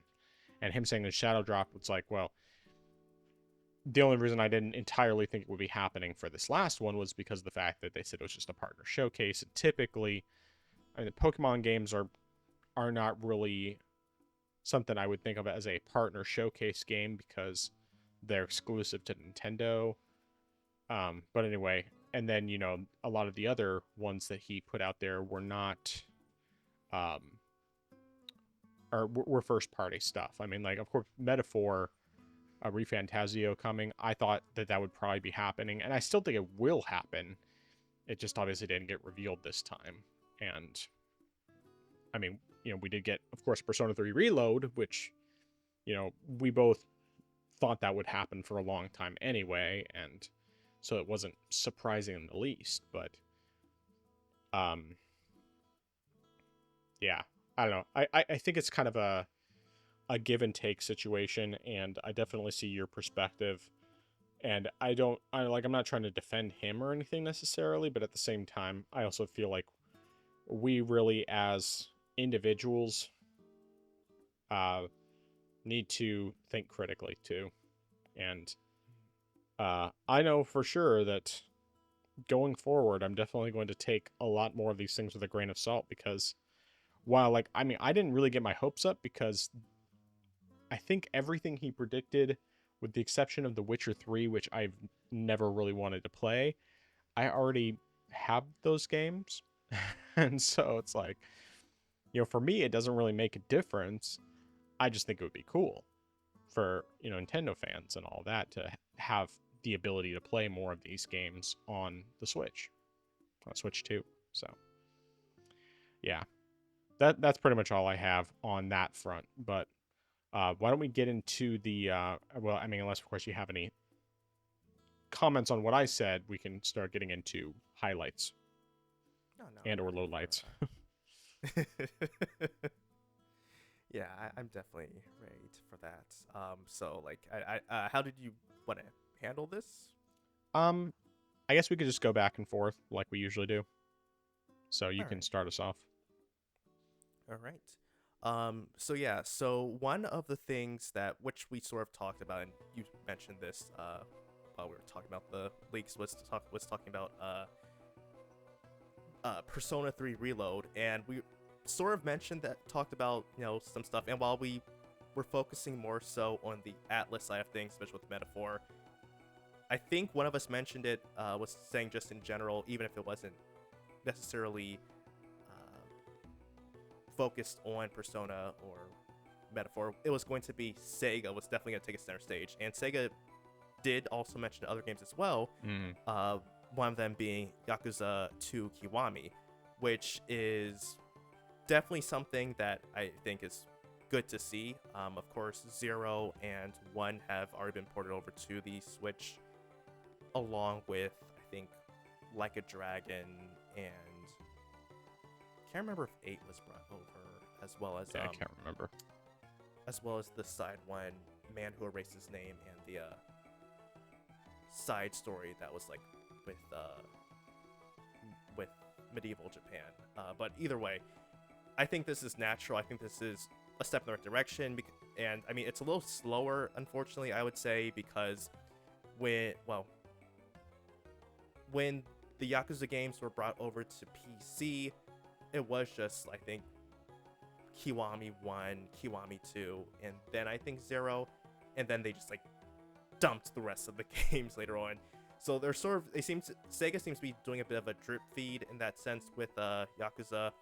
And him saying the Shadow Drop, it's like, well, the only reason I didn't entirely think it would be happening for this last one was because of the fact that they said it was just a partner showcase. And typically, I mean, the Pokemon games are not really something I would think of as a partner showcase game because they're exclusive to Nintendo. But anyway, and then, you know, a lot of the other ones that he put out there were not, or were first party stuff. I mean, like, of course, Metaphor, ReFantazio coming, I thought that would probably be happening, and I still think it will happen. It just obviously didn't get revealed this time. And I mean, you know, we did get, of course, Persona 3 Reload, which, you know, we both thought that would happen for a long time anyway, and so it wasn't surprising in the least. But yeah, I don't know. I think it's kind of a give and take situation, and I definitely see your perspective. And I'm not trying to defend him or anything necessarily, but at the same time, I also feel like we really, as individuals, need to think critically too. And I know for sure that going forward, I'm definitely going to take a lot more of these things with a grain of salt, because while, like, I mean, I didn't really get my hopes up because I think everything he predicted, with the exception of The Witcher 3, which I've never really wanted to play, I already have those games. And so it's like, you know, for me, it doesn't really make a difference. I just think it would be cool for, you know, Nintendo fans and all that to have the ability to play more of these games on the Switch, on Switch 2. So, yeah, that's pretty much all I have on that front. But why don't we get into the, well, I mean, unless, of course, you have any comments on what I said, we can start getting into highlights and or lowlights. Yeah, I'm definitely ready for that. So, like, how did you want to handle this? I guess we could just go back and forth like we usually do. So you can start us off. All right. So yeah, so one of the things that, which we sort of talked about, and you mentioned this while we were talking about the leaks, was talking about Persona 3 Reload, and we sort of talked about, you know, some stuff, and while we were focusing more so on the Atlas side of things, especially with Metaphor, I think one of us mentioned it, was saying just in general, even if it wasn't necessarily focused on Persona or Metaphor. It was going to be Sega was definitely going to take a center stage, and Sega did also mention other games as well. One of them being Yakuza 2 Kiwami, which is definitely something that I think is good to see. Of course, 0 and 1 have already been ported over to the Switch, along with, I think, Like a Dragon, and can't remember if 8 was brought over, as well as I can't remember. As well as the side one, Man Who Erased His Name, and the side story that was like with medieval Japan. But either way, I think this is natural. I think this is a step in the right direction. And I mean, it's a little slower, unfortunately, I would say, because when the Yakuza games were brought over to PC, it was just, I think, Kiwami 1, Kiwami 2, and then I think 0, and then they just like dumped the rest of the games later on. So they're Sega seems to be doing a bit of a drip feed in that sense with Yakuza.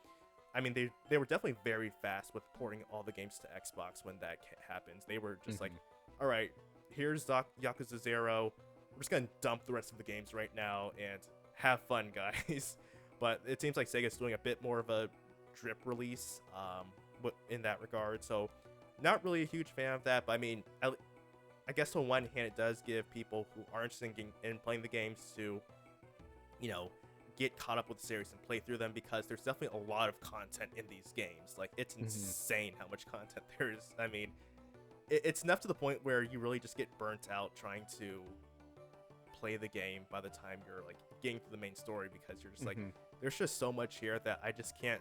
I mean, they were definitely very fast with porting all the games to Xbox when that happens. They were just like, all right, here's Yakuza 0. We're just gonna dump the rest of the games right now and have fun, guys. But it seems like Sega's doing a bit more of a drip release in that regard. So not really a huge fan of that. But I mean, I guess on one hand, it does give people who are interested in playing the games to, get caught up with the series and play through them, because there's definitely a lot of content in these games. Like, it's insane how much content there is. I mean, it's enough to the point where you really just get burnt out trying to play the game by the time you're like getting to the main story, because you're just like, there's just so much here that I just can't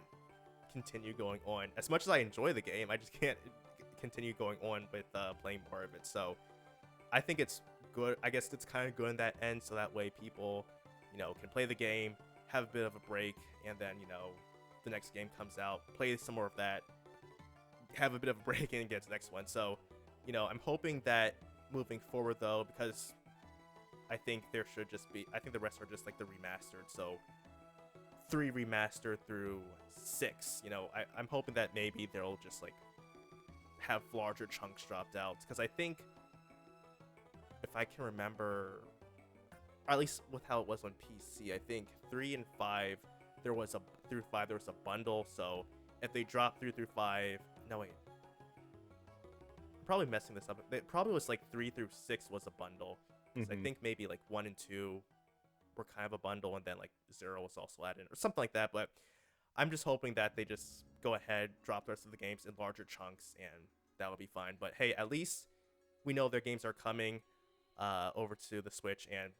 continue going on. As much as I enjoy the game, I just can't continue going on with playing more of it. So I think it's good. I guess it's kind of good in that end, so that way people, can play the game, have a bit of a break, and then, the next game comes out, play some more of that, have a bit of a break, and get to the next one. So, I'm hoping that moving forward, though, because I think the rest are just like the remastered. So 3 remastered through 6, I'm hoping that maybe they'll just like have larger chunks dropped out, because I think, if I can remember, or at least with how it was on PC, I think 3 and 5 there was a bundle. So if they drop 3 through 5, no wait, I'm probably messing this up. It probably was like 3 through 6 was a bundle. I think maybe like 1 and 2 were kind of a bundle, and then like 0 was also added or something like that. But I'm just hoping that they just go ahead, drop the rest of the games in larger chunks, and that would be fine. But hey, at least we know their games are coming over to the Switch, and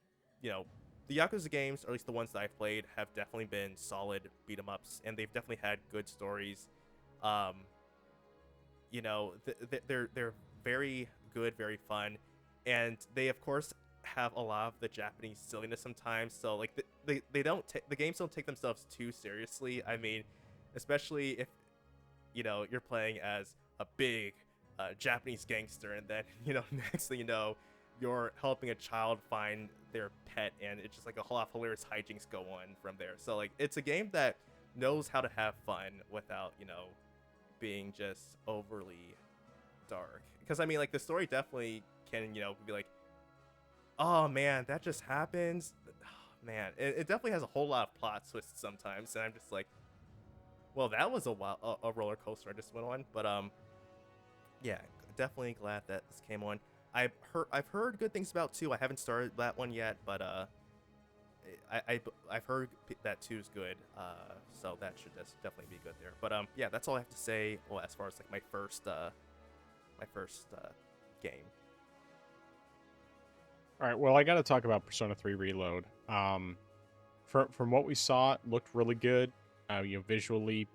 the Yakuza games, or at least the ones that I've played, have definitely been solid beat 'em ups, and they've definitely had good stories. They're very good, very fun, and they of course have a lot of the Japanese silliness sometimes. So like the games don't take themselves too seriously. I mean, especially if you're playing as a big Japanese gangster, and then next thing you know, you're helping a child find their pet, and it's just like a whole lot of hilarious hijinks go on from there. So like, it's a game that knows how to have fun without being just overly dark. Because I mean, like, the story definitely can be like, oh man, that just happens. Oh, man, it definitely has a whole lot of plot twists sometimes, and I'm just like, well, that was a roller coaster I just went on. But yeah, definitely glad that this came on. I've heard good things about 2. I haven't started that one yet, but I've heard that 2 is good. So that should definitely be good there. But yeah, that's all I have to say. Well, as far as like my first game. All right, well, I got to talk about Persona 3 Reload. From what we saw, it looked really good. Visually,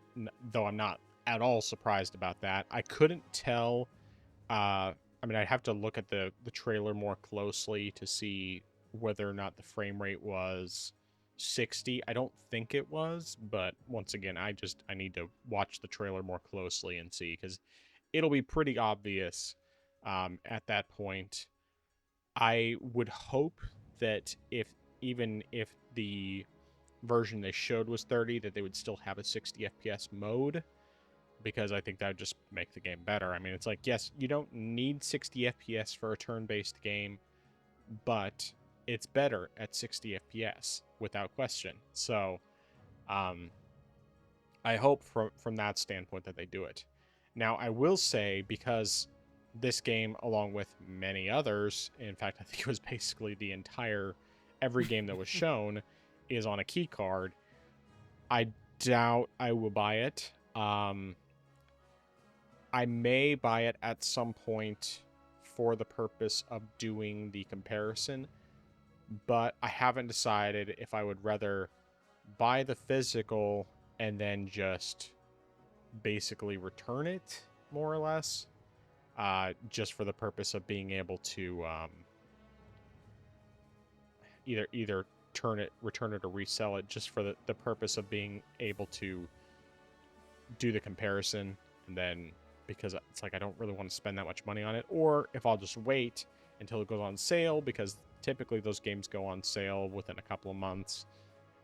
though I'm not at all surprised about that. I couldn't tell. I mean, I'd have to look at the trailer more closely to see whether or not the frame rate was 60. I don't think it was, but once again, I need to watch the trailer more closely and see, because it'll be pretty obvious at that point. I would hope that even if the version they showed was 30, that they would still have a 60 FPS mode, because I think that would just make the game better. I mean, it's like, yes, you don't need 60 FPS for a turn-based game, but it's better at 60 FPS without question. So, I hope from that standpoint that they do it. Now, I will say, because this game, along with many others, in fact, I think it was basically the entire every game that was shown, is on a key card, I doubt I will buy it. I may buy it at some point for the purpose of doing the comparison, but I haven't decided if I would rather buy the physical and then just basically return it, more or less, just for the purpose of being able to either return it, or resell it, just for the purpose of being able to do the comparison, and then, because it's like I don't really want to spend that much money on it, or if I'll just wait until it goes on sale, because typically those games go on sale within a couple of months,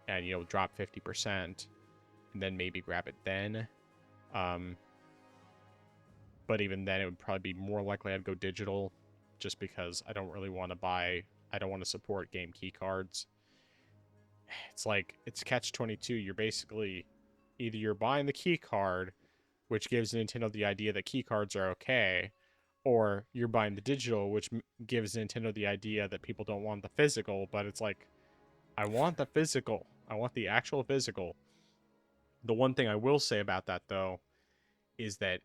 and drop 50%, and then maybe grab it then. But even then, it would probably be more likely I'd go digital, just because I don't really want to support game key cards. It's like, it's catch-22. You're basically, either you're buying the key card, which gives Nintendo the idea that key cards are okay, or you're buying the digital, which gives Nintendo the idea that people don't want the physical. But it's like, I want the physical. I want the actual physical. The one thing I will say about that, though, is that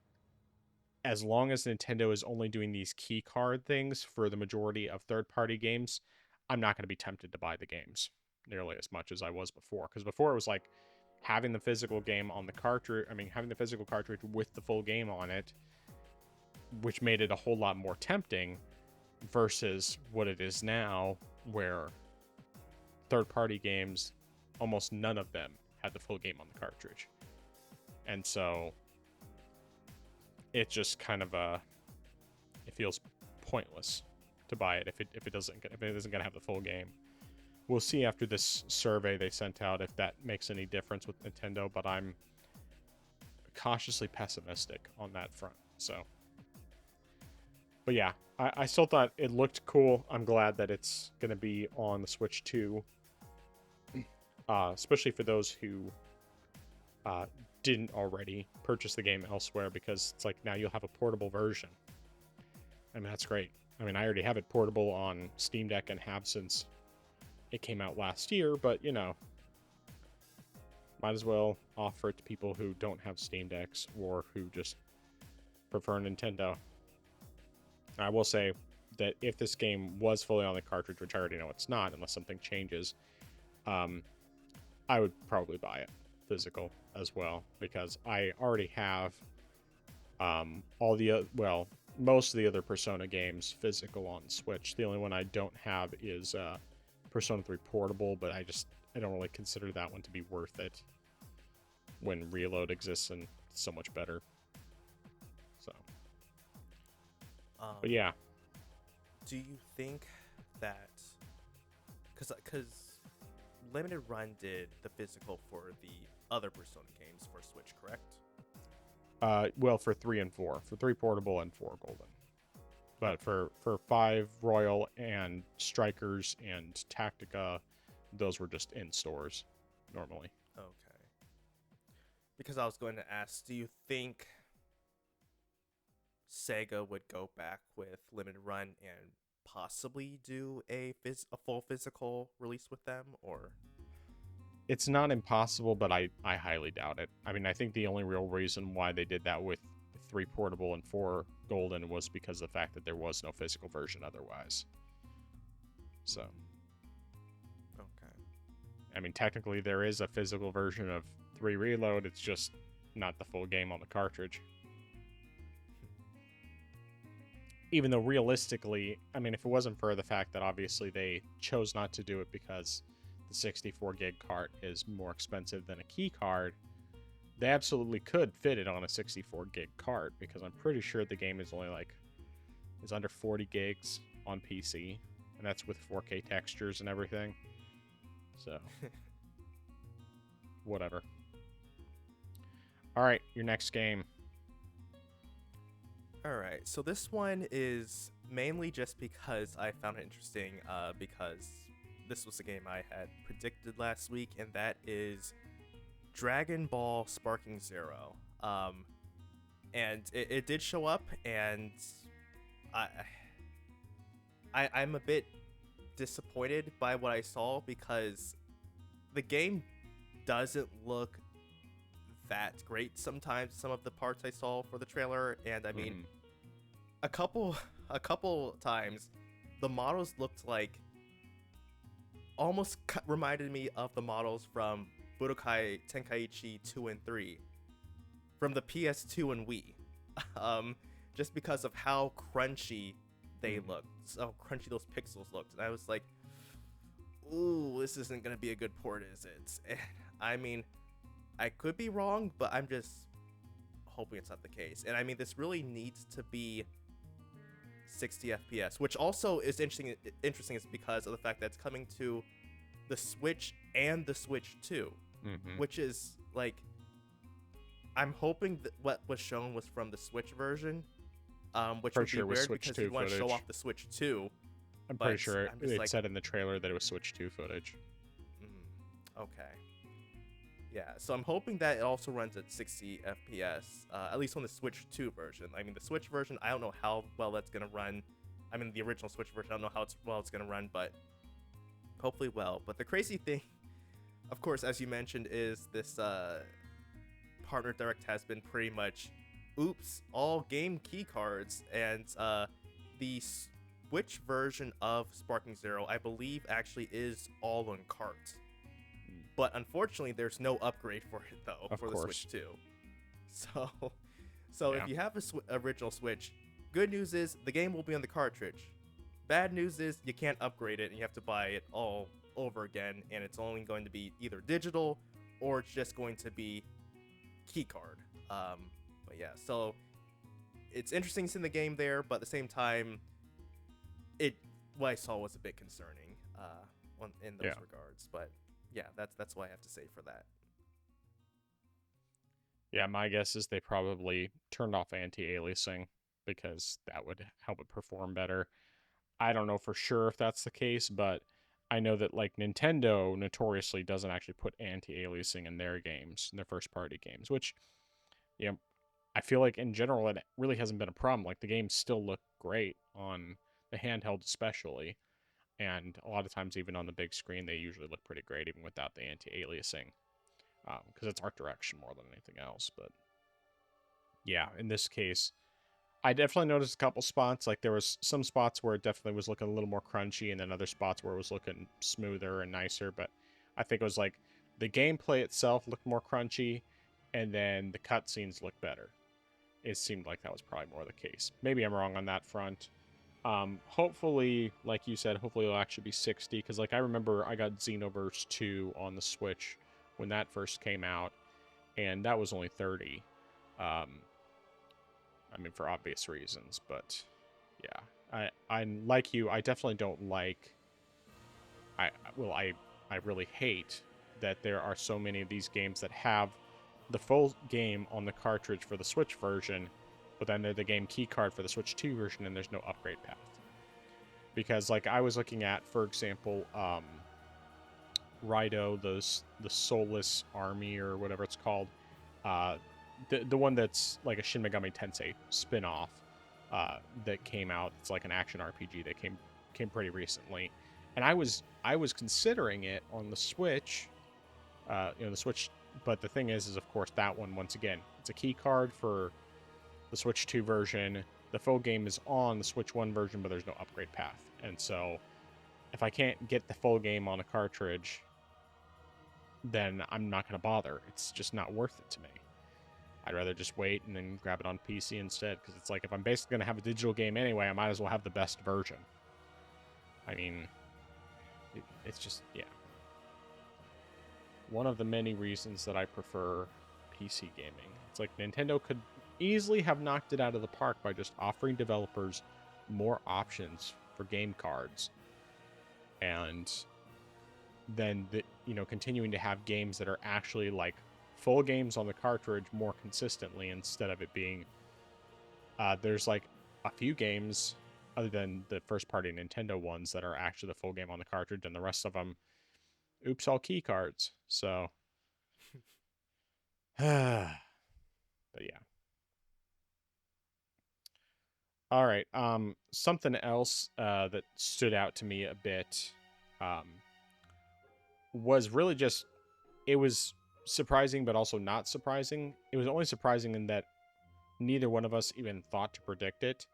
as long as Nintendo is only doing these key card things for the majority of third-party games, I'm not going to be tempted to buy the games nearly as much as I was before. Because before it was like having the physical game on the cartridge, having the physical cartridge with the full game on it, which made it a whole lot more tempting, versus what it is now, where third-party games, almost none of them had the full game on the cartridge. And so it's just kind of it feels pointless to buy it if it isn't gonna have the full game. We'll see after this survey they sent out if that makes any difference with Nintendo, but I'm cautiously pessimistic on that front. So, but yeah, I still thought it looked cool. I'm glad that it's gonna be on the Switch 2, especially for those who didn't already purchase the game elsewhere, because it's like now you'll have a portable version. I mean, that's great. I mean, I already have it portable on Steam Deck and have since it came out last year, but might as well offer it to people who don't have Steam Decks or who just prefer Nintendo. I will say that if this game was fully on the cartridge, which I already know it's not unless something changes, I would probably buy it physical as well, because I already have most of the other Persona games physical on Switch. The only one I don't have is Persona 3 Portable, but I don't really consider that one to be worth it when Reload exists and it's so much better. So, but yeah. Do you think that, because Limited Run did the physical for the other Persona games for Switch, correct? Well, for 3 and 4. For 3 Portable and 4 Golden. But for 5 Royal and Strikers and Tactica, those were just in stores normally. Okay. Because I was going to ask, do you think Sega would go back with Limited Run and possibly do a full physical release with them, or? It's not impossible, but I highly doubt it. I mean, I think the only real reason why they did that with 3 Portable and 4 Golden was because of the fact that there was no physical version otherwise. So. Okay. I mean, technically there is a physical version of 3 Reload, it's just not the full game on the cartridge. Even though realistically, I mean, if it wasn't for the fact that obviously they chose not to do it because the 64 gig cart is more expensive than a key card, they absolutely could fit it on a 64 gig cart, because I'm pretty sure the game is only is under 40 gigs on PC, and that's with 4K textures and everything. So whatever. All right, your next game. All right, so this one is mainly just because I found it interesting, because this was a game I had predicted last week, and that is Dragon Ball Sparking Zero. And it did show up, and I, I'm a bit disappointed by what I saw because the game doesn't look that great sometimes. Some of the parts I saw for the trailer, and I mean, a couple times, the models looked like almost reminded me of the models from Budokai Tenkaichi 2 and 3 from the PS2 and Wii. Just because of how crunchy they looked, how crunchy those pixels looked, and I was like, "Ooh, this isn't gonna be a good port, is it?" And, I mean, I could be wrong, but I'm just hoping it's not the case. And I mean, this really needs to be 60 FPS, which also is interesting. Is because of the fact that it's coming to the Switch and the Switch 2, which is like, I'm hoping that what was shown was from the Switch version, which would be weird because you want to show off the Switch 2. I'm pretty sure it said in the trailer that it was Switch 2 footage. Okay. Yeah, so I'm hoping that it also runs at 60 FPS, at least on the Switch 2 version. I mean, the Switch version, I don't know how well that's going to run. I mean, the original Switch version, I don't know how well it's going to run, but hopefully well. But the crazy thing, of course, as you mentioned, is this partner direct has been pretty much, oops, all game key cards. And the Switch version of Sparking Zero, I believe, actually is all on cart. But unfortunately, there's no upgrade for it, though, for the Switch 2. So if you have a original Switch, good news is the game will be on the cartridge. Bad news is you can't upgrade it, and you have to buy it all over again, and it's only going to be either digital or it's just going to be keycard. But yeah, so it's interesting seeing the game there, but at the same time, what I saw was a bit concerning in those regards. But yeah, that's what I have to say for that. Yeah, my guess is they probably turned off anti-aliasing because that would help it perform better. I don't know for sure if that's the case, but I know that like Nintendo notoriously doesn't actually put anti-aliasing in their games, in their first-party games, which, you know, I feel like in general it really hasn't been a problem. Like the games still look great on the handheld especially, and a lot of times even on the big screen they usually look pretty great even without the anti-aliasing, because it's art direction more than anything else. But yeah, in this case, I definitely noticed a couple spots. Like there was some spots where it definitely was looking a little more crunchy, and then other spots where it was looking smoother and nicer. But I think it was like the gameplay itself looked more crunchy, and then the cutscenes looked better. It seemed like that was probably more the case. Maybe I'm wrong on that front. Hopefully, like you said, hopefully it'll actually be 60, because like I remember I got Xenoverse 2 on the Switch when that first came out, and that was only 30. I mean, for obvious reasons, but yeah, I like you. I definitely don't like. I really hate that there are so many of these games that have the full game on the cartridge for the Switch version, but then they're the game key card for the Switch 2 version, and there's no upgrade path. Because like I was looking at, for example, Raidou, the Soulless Army or whatever it's called, the one that's like a Shin Megami Tensei spin-off that came out. It's like an action RPG that came pretty recently, and I was considering it on the Switch, the Switch. But the thing is of course that one, once again, it's a key card for the Switch 2 version. The full game is on the Switch 1 version, but there's no upgrade path. And so if I can't get the full game on a cartridge, then I'm not going to bother. It's just not worth it to me. I'd rather just wait and then grab it on PC instead, because it's like if I'm basically going to have a digital game anyway, I might as well have the best version. I mean, it's just, yeah. One of the many reasons that I prefer PC gaming. It's like Nintendo could easily have knocked it out of the park by just offering developers more options for game cards. And than continuing to have games that are actually like full games on the cartridge more consistently, instead of it being there's like a few games other than the first party Nintendo ones that are actually the full game on the cartridge, and the rest of them, oops, all key cards. So but yeah. All right. Something else that stood out to me a bit um, was really just, it was surprising, but also not surprising. It was only surprising in that neither one of us even thought to predict it,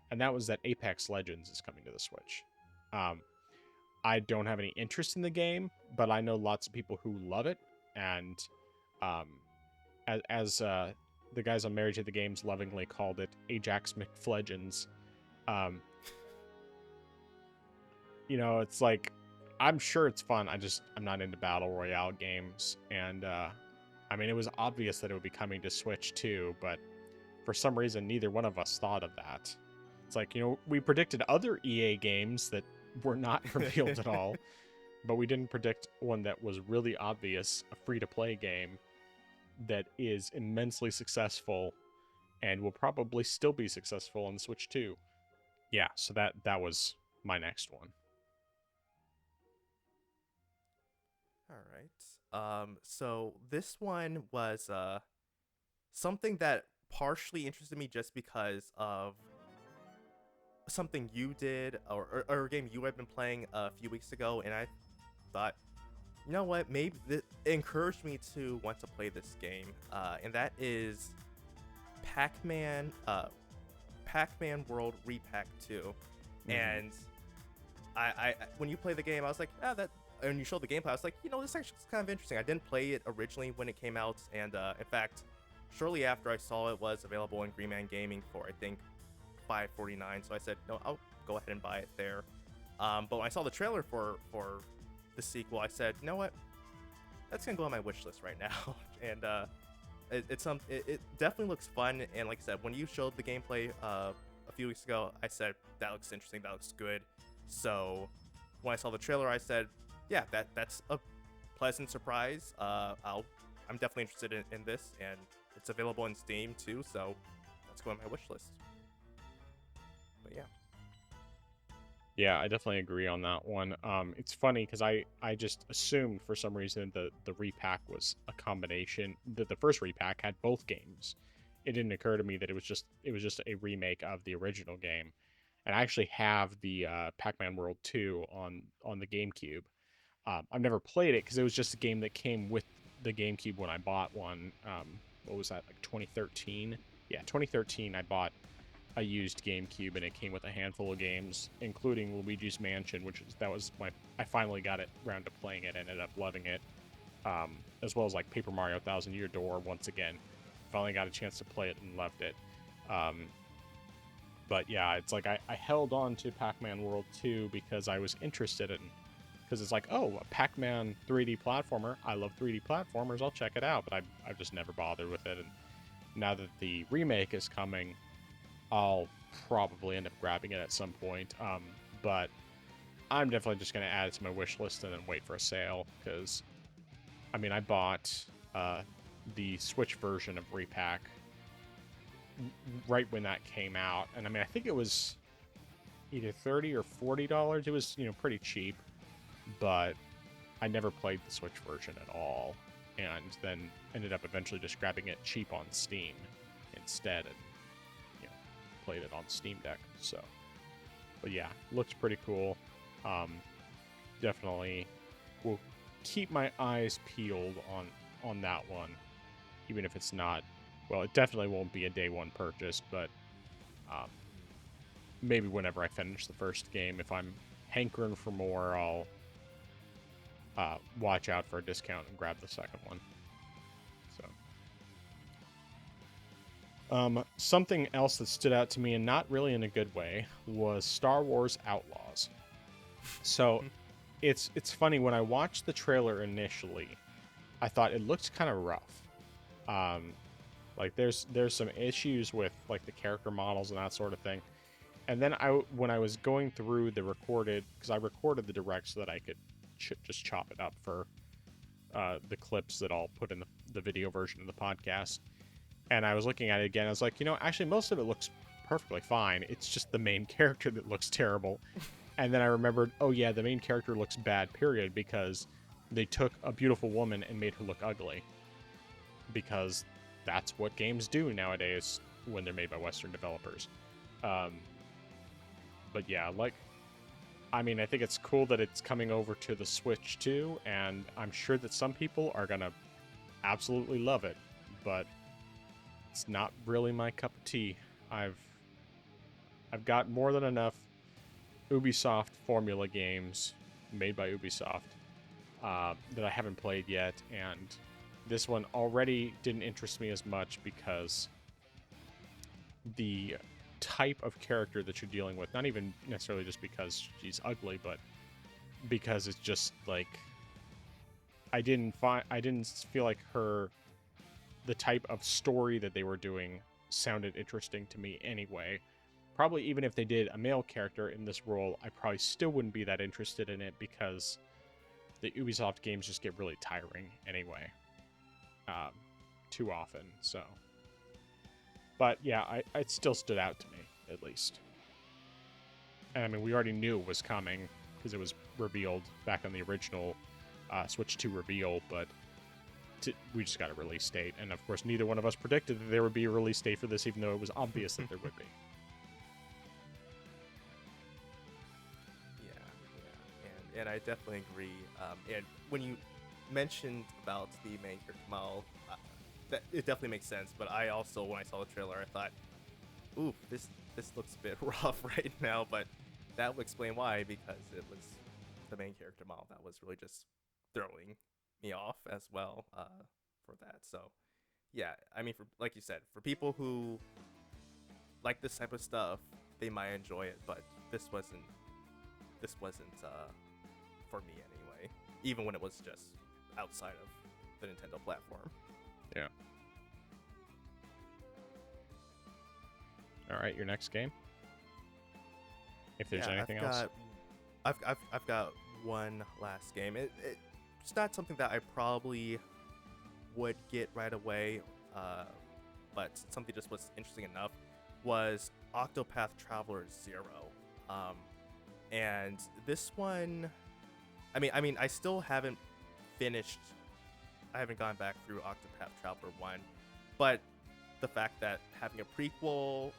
and that was that Apex Legends is coming to the Switch. Um, I don't have any interest in the game, but I know lots of people who love it, and um, as the guys on Married to the Games lovingly called it, Ajax McFlegends. Um, it's like, I'm sure it's fun. I'm not into battle royale games, and I mean, it was obvious that it would be coming to Switch too, but for some reason, neither one of us thought of that. It's like, we predicted other EA games that were not revealed at all, but we didn't predict one that was really obvious, a free-to-play game that is immensely successful and will probably still be successful on the Switch too. Yeah, so that was my next one. All right. So this one was something that partially interested me just because of something you did, or a game you had been playing a few weeks ago, and I thought, you know what, maybe it encouraged me to want to play this game, and that is Pac-Man, Pac-Man World Repack 2. Mhm. And I when you play the game, I was like, and you showed the gameplay, I was like, this actually is kind of interesting. I didn't play it originally when it came out, and in fact, shortly after I saw it was available in Green Man Gaming for, I think, $5.49. So I said, no, I'll go ahead and buy it there. But when I saw the trailer for the sequel, I said, you know what, that's gonna go on my wish list right now. And it definitely looks fun. And like I said, when you showed the gameplay a few weeks ago, I said that looks interesting, that looks good. So when I saw the trailer, I said, yeah, that's a pleasant surprise. I'm definitely interested in this, and it's available in Steam too, so that's going on my wish list. But yeah. Yeah, I definitely agree on that one. It's funny because I just assumed for some reason the repack was a combination. That the first repack had both games. It didn't occur to me that it was just a remake of the original game. And I actually have the Pac-Man World 2 on the GameCube. I've never played it because it was just a game that came with the GameCube when I bought one. What was that, like 2013? Yeah, 2013. I bought a used GameCube, and it came with a handful of games, including Luigi's Mansion, I finally got it around to playing it, ended up loving it, as well as like Paper Mario Thousand Year Door. Once again, finally got a chance to play it and loved it. But yeah, it's like I held on to Pac-Man World 2 because I was interested in, because it's like, oh, a Pac-Man 3D platformer. I love 3D platformers. I'll check it out, but I've just never bothered with it. And now that the remake is coming, I'll probably end up grabbing it at some point. But I'm definitely just going to add it to my wish list and then wait for a sale, because, I mean, I bought the Switch version of Repack right when that came out, and I mean, I think it was either $30 or $40. It was, pretty cheap, but I never played the Switch version at all, and then ended up eventually just grabbing it cheap on Steam instead, and played it on Steam Deck. So, but yeah, looks pretty cool. Definitely will keep my eyes peeled on that one, even if it's not, well, it definitely won't be a day one purchase, but maybe whenever I finish the first game, if I'm hankering for more, I'll watch out for a discount and grab the second one. So something else that stood out to me, and not really in a good way, was Star Wars Outlaws. So it's funny, when I watched the trailer initially, I thought it looked kind of rough. Like there's some issues with like the character models and that sort of thing. And then when I was going through the recorded, because I recorded the direct so that I could just chop it up for the clips that I'll put in the video version of the podcast. And I was looking at it again. I was like, actually, most of it looks perfectly fine. It's just the main character that looks terrible. And then I remembered, oh yeah, the main character looks bad, period, because they took a beautiful woman and made her look ugly. Because that's what games do nowadays when they're made by Western developers. But yeah, I think it's cool that it's coming over to the Switch too, and I'm sure that some people are gonna absolutely love it, but it's not really my cup of tea. I've got more than enough Ubisoft formula games made by Ubisoft that I haven't played yet, and this one already didn't interest me as much because the type of character that you're dealing with, not even necessarily just because she's ugly, but because it's just like I didn't feel like the type of story that they were doing sounded interesting to me anyway. Probably even if they did a male character in this role, I probably still wouldn't be that interested in it because the Ubisoft games just get really tiring anyway, too often. So, but yeah, it still stood out to me at least. And I mean, we already knew it was coming because it was revealed back on the original Switch 2 reveal, but we just got a release date, and of course, neither one of us predicted that there would be a release date for this, even though it was obvious that there would be. And I definitely agree. And when you mentioned about the main character Mal, that it definitely makes sense. But I also, when I saw the trailer, I thought, "Ooh, this looks a bit rough right now." But that would explain why, because it was the main character Mal that was really just throwing me off as well for that. So, yeah, I mean, like you said, for people who like this type of stuff, they might enjoy it. But this wasn't for me anyway, even when it was just outside of the Nintendo platform. Yeah. All right, your next game. If there's anything else. I've got one last game. It's not something that I probably would get right away, but something just was interesting enough. Was Octopath Traveler 0. And this one, I mean, I still haven't finished. I haven't gone back through Octopath Traveler 1, but the fact that having a prequel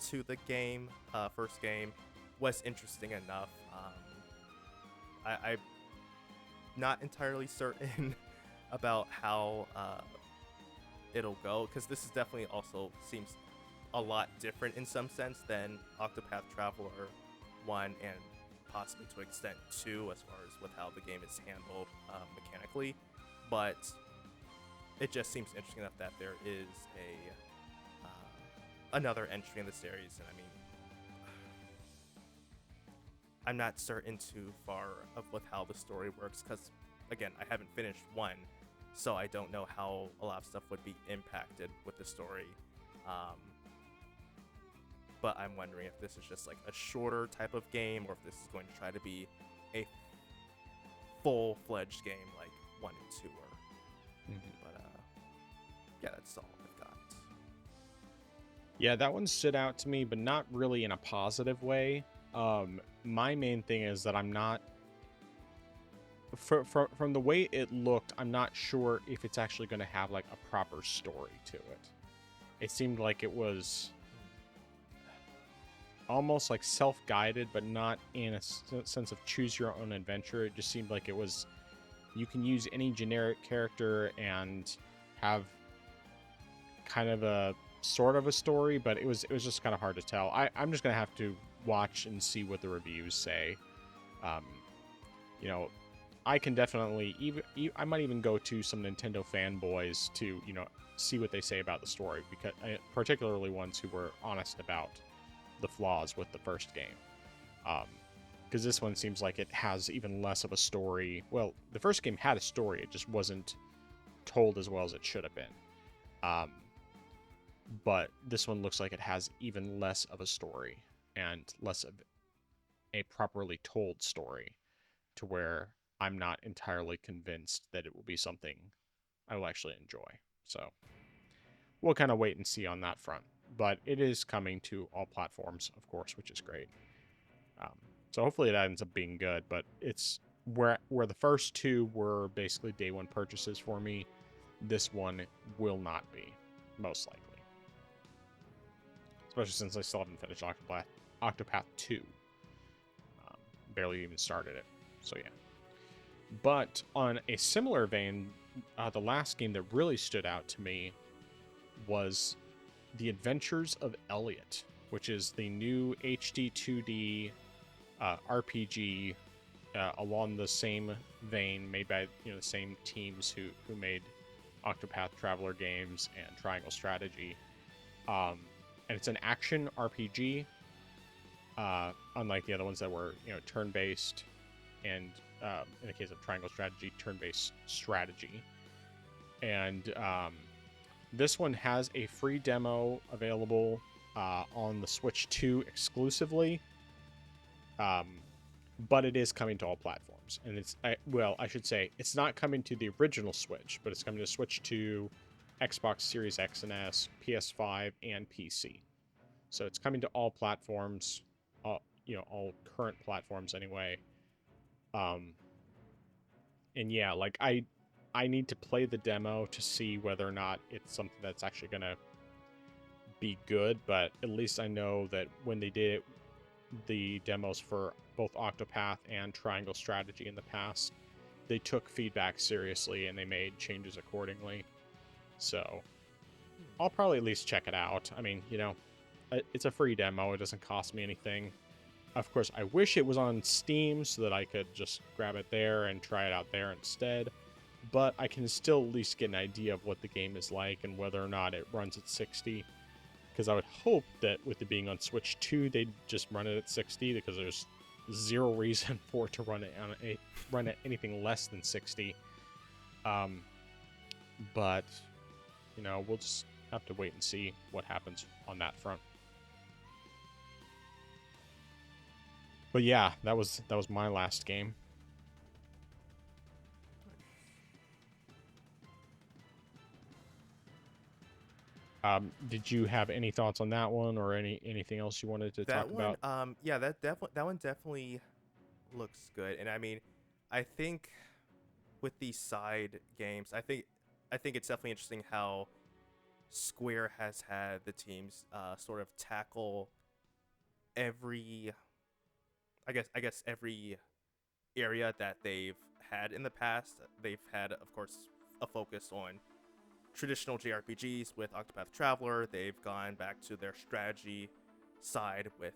to the game, first game, was interesting enough. I'm not entirely certain about how it'll go, because this is definitely also seems a lot different in some sense than Octopath Traveler 1 and possibly to extent 2 as far as with how the game is handled mechanically, but it just seems interesting enough that there is another entry in the series. And I mean, I'm not certain too far with how the story works, because again, I haven't finished 1, so I don't know how a lot of stuff would be impacted with the story. But I'm wondering if this is just like a shorter type of game, or if this is going to try to be a full-fledged game like 1 and 2 were. Mm-hmm. But yeah, that's all I've got. Yeah, that one stood out to me, but not really in a positive way. My main thing is that I'm not, from the way it looked, I'm not sure if it's actually going to have like a proper story to it. It seemed like it was almost like self-guided, but not in a sense of choose your own adventure. It just seemed like it was, you can use any generic character and have kind of a sort of a story, but it was just kind of hard to tell. I'm just gonna have to watch and see what the reviews say. I can definitely I might even go to some Nintendo fanboys to see what they say about the story, because particularly ones who were honest about the flaws with the first game, because this one seems like it has even less of a story. Well, the first game had a story, it just wasn't told as well as it should have been. But this one looks like it has even less of a story and less of a properly told story, to where I'm not entirely convinced that it will be something I will actually enjoy. So we'll kind of wait and see on that front. But it is coming to all platforms, of course, which is great. Um, so hopefully it ends up being good. But it's where the first two were basically day one purchases for me. This one will not be, most likely. Especially since I still haven't finished Octopath 2. Barely even started it. So yeah. But on a similar vein, the last game that really stood out to me was The Adventures of Elliot, which is the new HD 2D RPG along the same vein, made by the same teams who made Octopath Traveler games and Triangle Strategy. And it's an action RPG, unlike the other ones that were turn-based, and in the case of Triangle Strategy, turn-based strategy. And this one has a free demo available on the Switch 2 exclusively, but it is coming to all platforms. And I should say, it's not coming to the original Switch, but it's coming to Switch 2, Xbox Series X and S, PS5, and PC. So it's coming to all platforms, all current platforms anyway. And yeah, like I need to play the demo to see whether or not it's something that's actually gonna be good, but at least I know that when they did the demos for both Octopath and Triangle Strategy in the past, they took feedback seriously and they made changes accordingly. So I'll probably at least check it out. I mean, it's a free demo. It doesn't cost me anything. Of course, I wish it was on Steam so that I could just grab it there and try it out there instead. But I can still at least get an idea of what the game is like and whether or not it runs at 60. Because I would hope that with it being on Switch 2, they'd just run it at 60, because there's zero reason for it to run at anything less than 60. But we'll just have to wait and see what happens on that front. But yeah, that was my last game. Did you have any thoughts on that one, or anything else you wanted to talk about? Yeah, that one definitely looks good. And I mean, I think with these side games, I think it's definitely interesting how Square has had the teams sort of tackle every, I guess every area that they've had in the past. They've had, of course, a focus on traditional JRPGs with Octopath Traveler. They've gone back to their strategy side with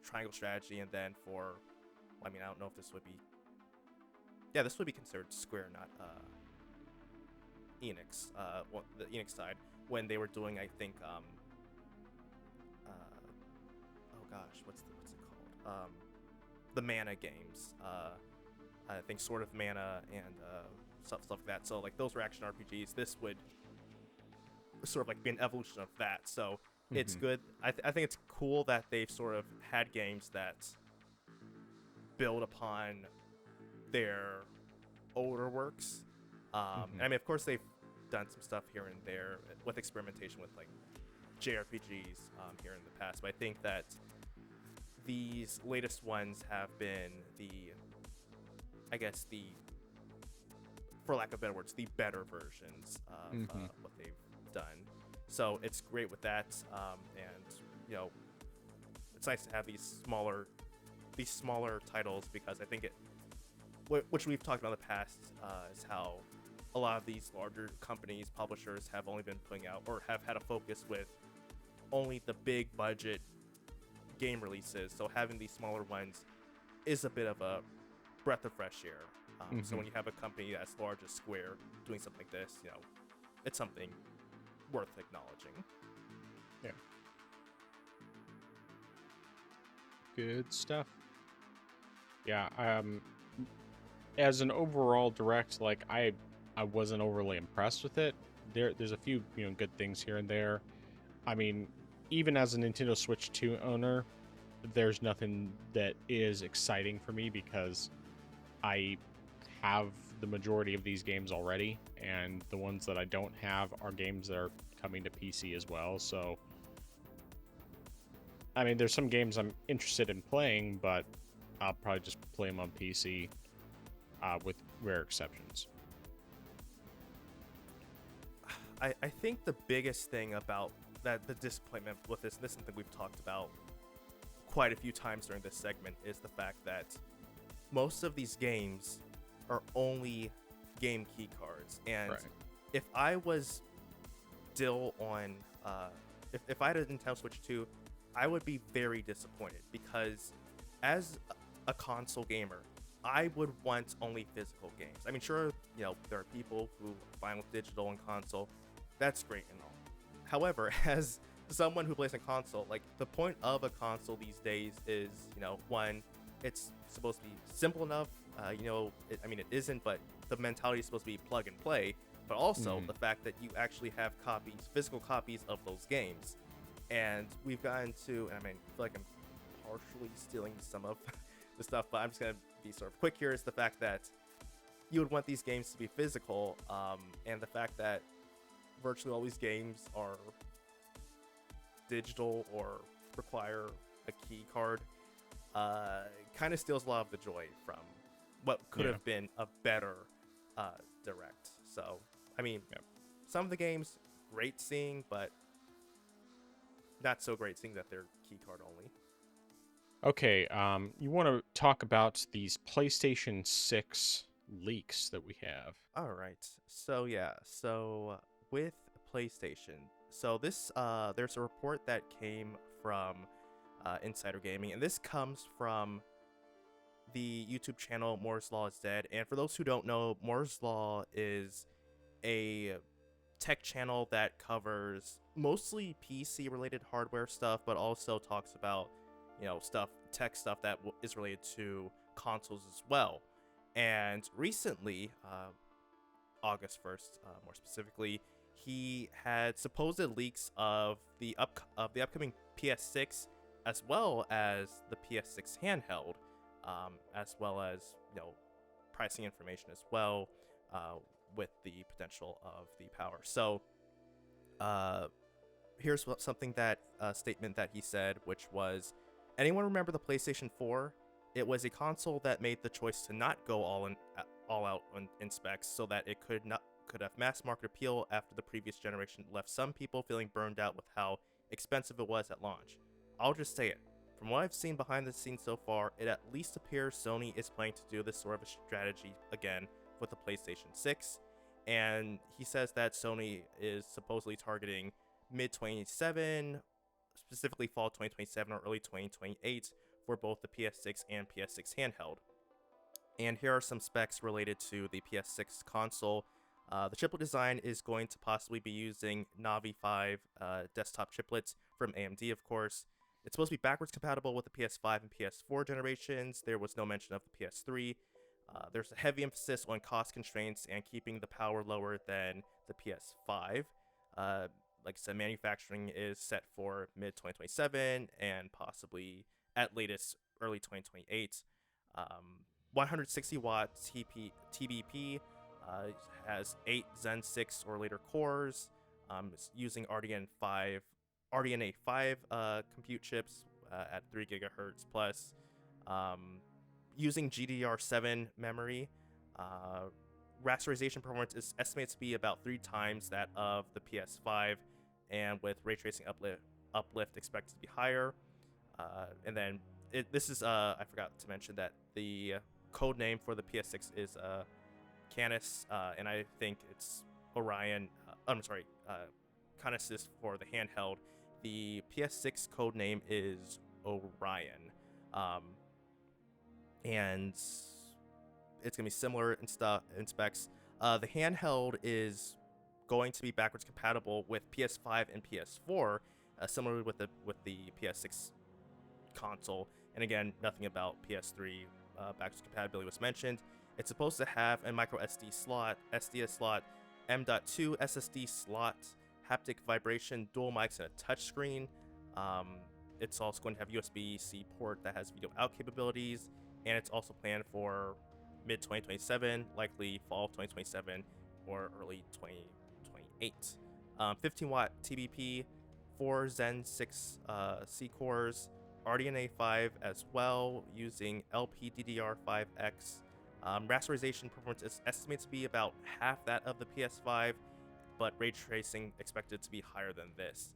Triangle Strategy, and then I don't know if this would be, this would be considered Square, not Enix. The Enix side, when they were doing, I think, oh gosh, what's it called? The Mana games. I think Sword of Mana and stuff like that. So like those were action RPGs. This would sort of like be an evolution of that. So it's good. I think it's cool that they've sort of had games that build upon their older works. And I mean, of course, they've done some stuff here and there with experimentation with like JRPGs here in the past. But I think that these latest ones have been for lack of better words, the better versions of what they've done. So it's great with that, and it's nice to have these smaller titles, because I think which we've talked about in the past, is how a lot of these larger companies, publishers, have only been putting out, or have had a focus with only the big budget game releases. So having these smaller ones is a bit of a breath of fresh air. So when you have a company as large as Square doing something like this, it's something worth acknowledging. Yeah. Good stuff. Yeah. As an overall direct, like I wasn't overly impressed with it. There's a few good things here and there. I mean, even as a Nintendo Switch 2 owner, there's nothing that is exciting for me, because I have the majority of these games already, and the ones that I don't have are games that are coming to PC as well. So, I mean, there's some games I'm interested in playing, but I'll probably just play them on PC, with rare exceptions. I think the biggest thing about that, the disappointment with this, and this is something we've talked about quite a few times during this segment, is the fact that most of these games are only game key cards. And Right. if I was still on, if I had a Nintendo Switch 2, I would be very disappointed, because as a console gamer, I would want only physical games. I mean, sure, there are people who are fine with digital and console. That's great and all. However, as someone who plays on console, like, the point of a console these days is, one, it's supposed to be simple enough. I mean, it isn't, but the mentality is supposed to be plug and play. But also the fact that you actually have physical copies of those games. And we've gotten to, and I mean, I feel like I'm partially stealing some of the stuff, but I'm just gonna be sort of quick here. Is the fact that you would want these games to be physical, and the fact that virtually all these games are digital or require a key card, kind of steals a lot of the joy from what could have been a better direct. So, I mean, some of the games, great seeing, but not so great seeing that they're key card only. Okay, you want to talk about these PlayStation 6 leaks that we have? All right. So yeah. So with PlayStation, so this there's a report that came from Insider Gaming, and this comes from the YouTube channel Moore's Law is Dead. And for those who don't know, Moore's Law is a tech channel that covers mostly PC related hardware stuff, but also talks about tech stuff that is related to consoles as well. And recently, August 1st, more specifically, he had supposed leaks of the upcoming PS6, as well as the PS6 handheld, as well as pricing information as well, with the potential of the power. So, here's something that statement that he said, which was, "Anyone remember the PlayStation 4? It was a console that made the choice to not go all out in specs, so that it could have mass market appeal after the previous generation left some people feeling burned out with how expensive it was at launch. I'll just say it. From what I've seen behind the scenes so far, it at least appears Sony is planning to do this sort of a strategy again with the PlayStation 6. And he says that Sony is supposedly targeting mid-2027, specifically fall 2027 or early 2028, for both the PS6 and PS6 handheld. And here are some specs related to the PS6 console. The chiplet design is going to possibly be using Navi 5 desktop chiplets from AMD, of course. It's supposed to be backwards compatible with the PS5 and PS4 generations. There was no mention of the PS3. There's a heavy emphasis on cost constraints and keeping the power lower than the PS5. Like I said, manufacturing is set for mid-2027 and possibly at latest early 2028. 160 watts TBP, has 8 Zen 6 or later cores. It's using RDNA 5 compute chips at 3 gigahertz plus. Using GDDR7 memory. Rasterization performance is estimated to be about 3 times that of the PS5, and with ray tracing uplift expected to be higher. And then this is I forgot to mention that the code name for the PS6 is Canis, and I think it's Orion. Canis is for the handheld. The PS6 code name is Orion, and it's gonna be similar in specs. The handheld is going to be backwards compatible with PS5 and PS4, similarly with the PS6 console. And again, nothing about PS3 backwards compatibility was mentioned. It's supposed to have a micro SD slot, M.2 SSD slot, haptic vibration, dual mics, and a touchscreen. It's also going to have USB-C port that has video out capabilities, and it's also planned for mid 2027, likely fall 2027 or early 2028. 15-watt TBP, 4 Zen 6 C cores, RDNA 5 as well, using LPDDR5X. Rasterization performance is estimated to be about half that of the PS5, but ray tracing expected to be higher than this.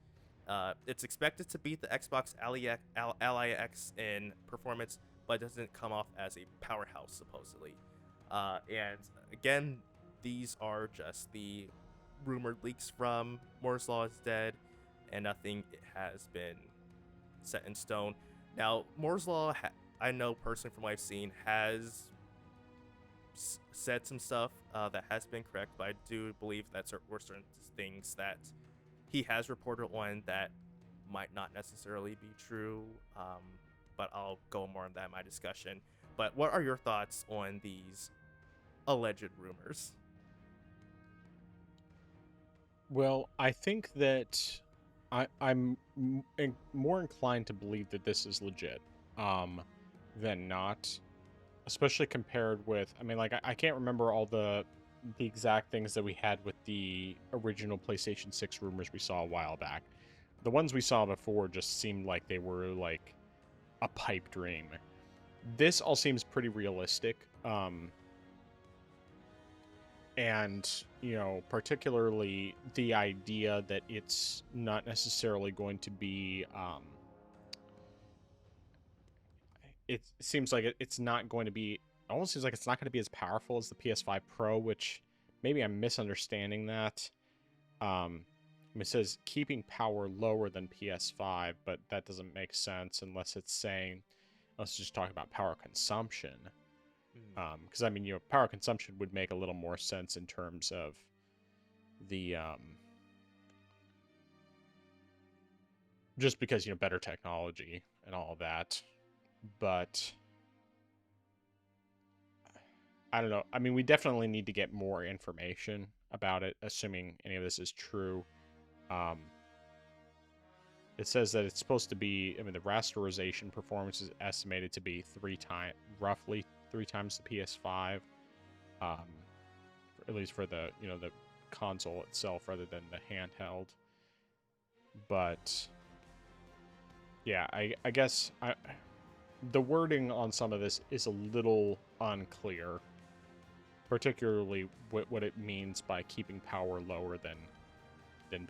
It's expected to beat the Xbox Ally X in performance, but doesn't come off as a powerhouse, supposedly. And again, these are just the rumored leaks from Moore's Law is dead, and nothing has been set in stone. Now, Moore's Law, I know personally from what I've seen, has said some stuff that has been correct, but I do believe that there were certain things that he has reported on that might not necessarily be true. But I'll go more on that in my discussion. But what are your thoughts on these alleged rumors? Well, I think that I'm more inclined to believe that this is legit than not, especially compared with, I mean, like, I can't remember all the exact things that we had with the original PlayStation 6 rumors we saw a while back. The ones we saw before just seemed like they were like a pipe dream. This all seems pretty realistic. And, you know, particularly the idea that it's not necessarily going to be, it seems like it's not going to be, it almost seems like it's not going to be as powerful as the PS5 Pro, which maybe I'm misunderstanding that. It says keeping power lower than PS5, but that doesn't make sense unless it's saying, let's just talk about power consumption. Because I mean, you know, power consumption would make a little more sense in terms of the just because, you know, better technology and all of that. But I don't know. I mean, we definitely need to get more information about it, assuming any of this is true. It says that it's supposed to be, I mean, the rasterization performance is estimated to be roughly three times the PS5, at least for the, you know, the console itself rather than the handheld. But yeah, I guess the wording on some of this is a little unclear, particularly what it means by keeping power lower than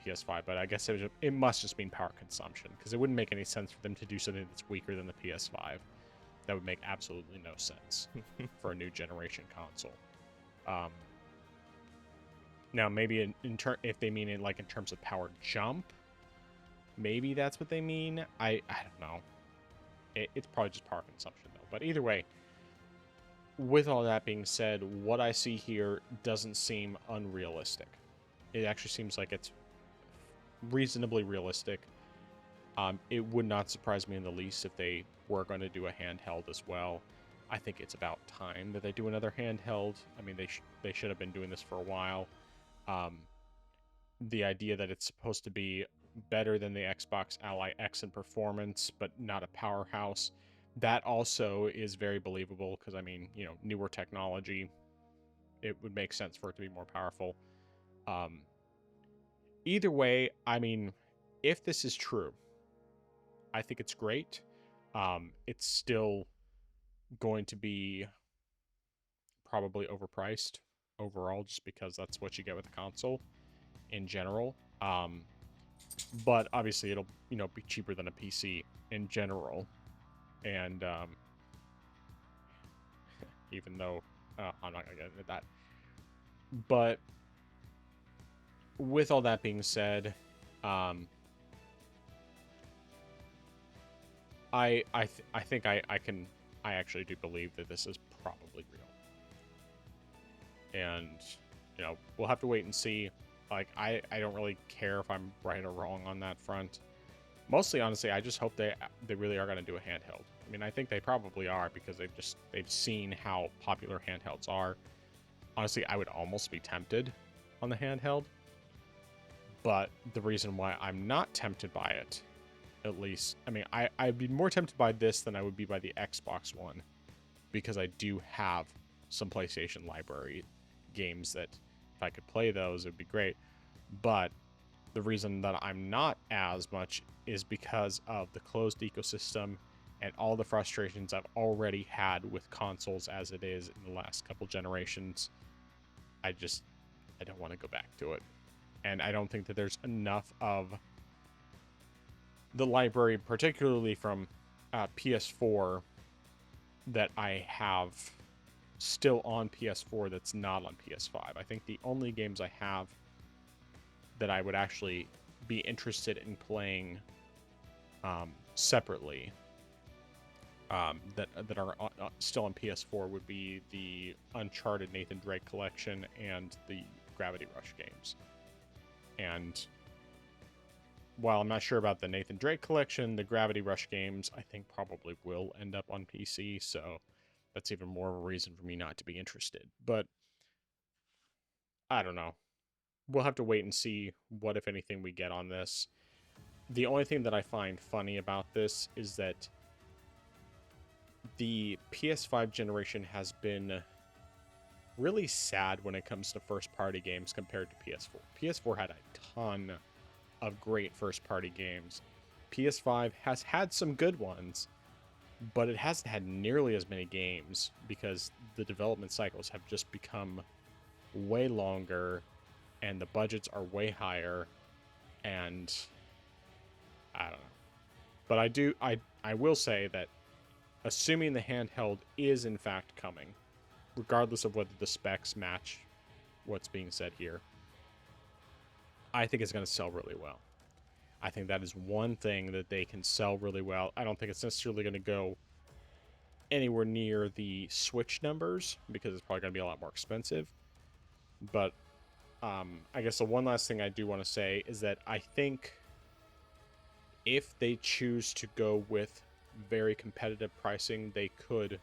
PS5, but I guess it must just mean power consumption, because it wouldn't make any sense for them to do something that's weaker than the PS5. That would make absolutely no sense for a new generation console. Now, maybe if they mean it like in terms of power jump, maybe that's what they mean. I don't know. It's probably just power consumption, though. But either way, with all that being said, what I see here doesn't seem unrealistic. It actually seems like it's reasonably realistic. It would not surprise me in the least if they were going to do a handheld as well. I think it's about time that they do another handheld. I mean, they should have been doing this for a while. The idea that it's supposed to be better than the Xbox Ally X in performance, but not a powerhouse, that also is very believable, because, I mean, you know, newer technology, it would make sense for it to be more powerful. Either way, I mean, if this is true, I think it's great. It's still going to be probably overpriced overall, just because that's what you get with the console in general. But obviously it'll, you know, be cheaper than a PC in general. And even though I'm not gonna get into that. But with all that being said, I think I actually do believe that this is probably real. And, you know, we'll have to wait and see. Like, I don't really care if I'm right or wrong on that front. Mostly, honestly, I just hope they really are going to do a handheld. I mean, I think they probably are, because they've seen how popular handhelds are. Honestly, I would almost be tempted on the handheld. But the reason why I'm not tempted by it, at least, I mean, I'd be more tempted by this than I would be by the Xbox One, because I do have some PlayStation library games that if I could play those, it would be great. But the reason that I'm not as much is because of the closed ecosystem and all the frustrations I've already had with consoles as it is in the last couple generations. I don't want to go back to it. And I don't think that there's enough of the library, particularly from PS4, that I have still on PS4 that's not on PS5. I think the only games I have that I would actually be interested in playing separately that are still on PS4 would be the Uncharted Nathan Drake collection and the Gravity Rush games. And while I'm not sure about the Nathan Drake collection, the Gravity Rush games I think probably will end up on PC, so that's even more of a reason for me not to be interested. But I don't know. We'll have to wait and see what, if anything, we get on this. The only thing that I find funny about this is that the PS5 generation has been really sad when it comes to first-party games compared to PS4. PS4 had a ton of great first-party games. PS5 has had some good ones, but it hasn't had nearly as many games because the development cycles have just become way longer and the budgets are way higher, and I don't know. But I will say that assuming the handheld is in fact coming, regardless of whether the specs match what's being said here, I think it's going to sell really well. I think that is one thing that they can sell really well. I don't think it's necessarily going to go anywhere near the Switch numbers because it's probably going to be a lot more expensive. But I guess the one last thing I do want to say is that I think if they choose to go with very competitive pricing, they could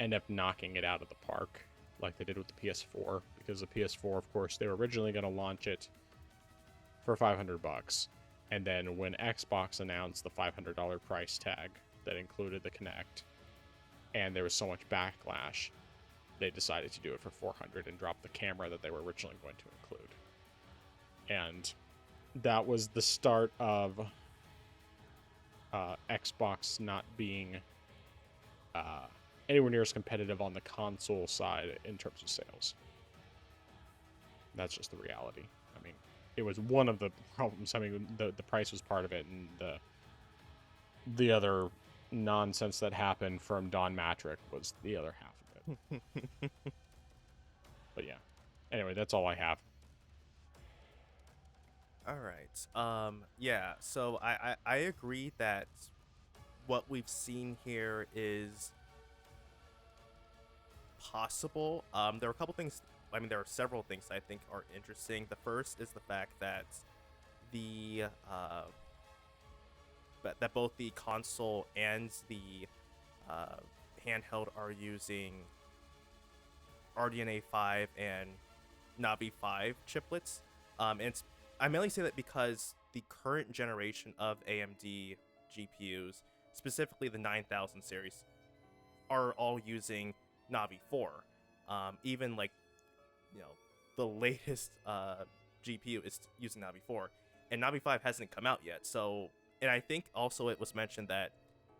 end up knocking it out of the park like they did with the PS4, because the PS4, of course, they were originally going to launch it for $500, and then when Xbox announced the $500 price tag that included the Kinect, and there was so much backlash, they decided to do it for $400 and drop the camera that they were originally going to include. And that was the start of Xbox not being anywhere near as competitive on the console side in terms of sales. That's just the reality. I mean, it was one of the problems. I mean, the price was part of it, and the other nonsense that happened from Don Matrick was the other half of it. But yeah. Anyway, that's all I have. All right. Yeah. So I agree that what we've seen here is possible. There are a couple things. I mean, there are several things I think are interesting. The first is the fact that that both the console and the handheld are using RDNA 5 and Navi 5 chiplets. And I mainly say that because the current generation of AMD GPUs, specifically the 9000 series, are all using Navi 4. Even like, the latest GPU is using Navi 4, and Navi 5 hasn't come out yet. So, and I think also it was mentioned that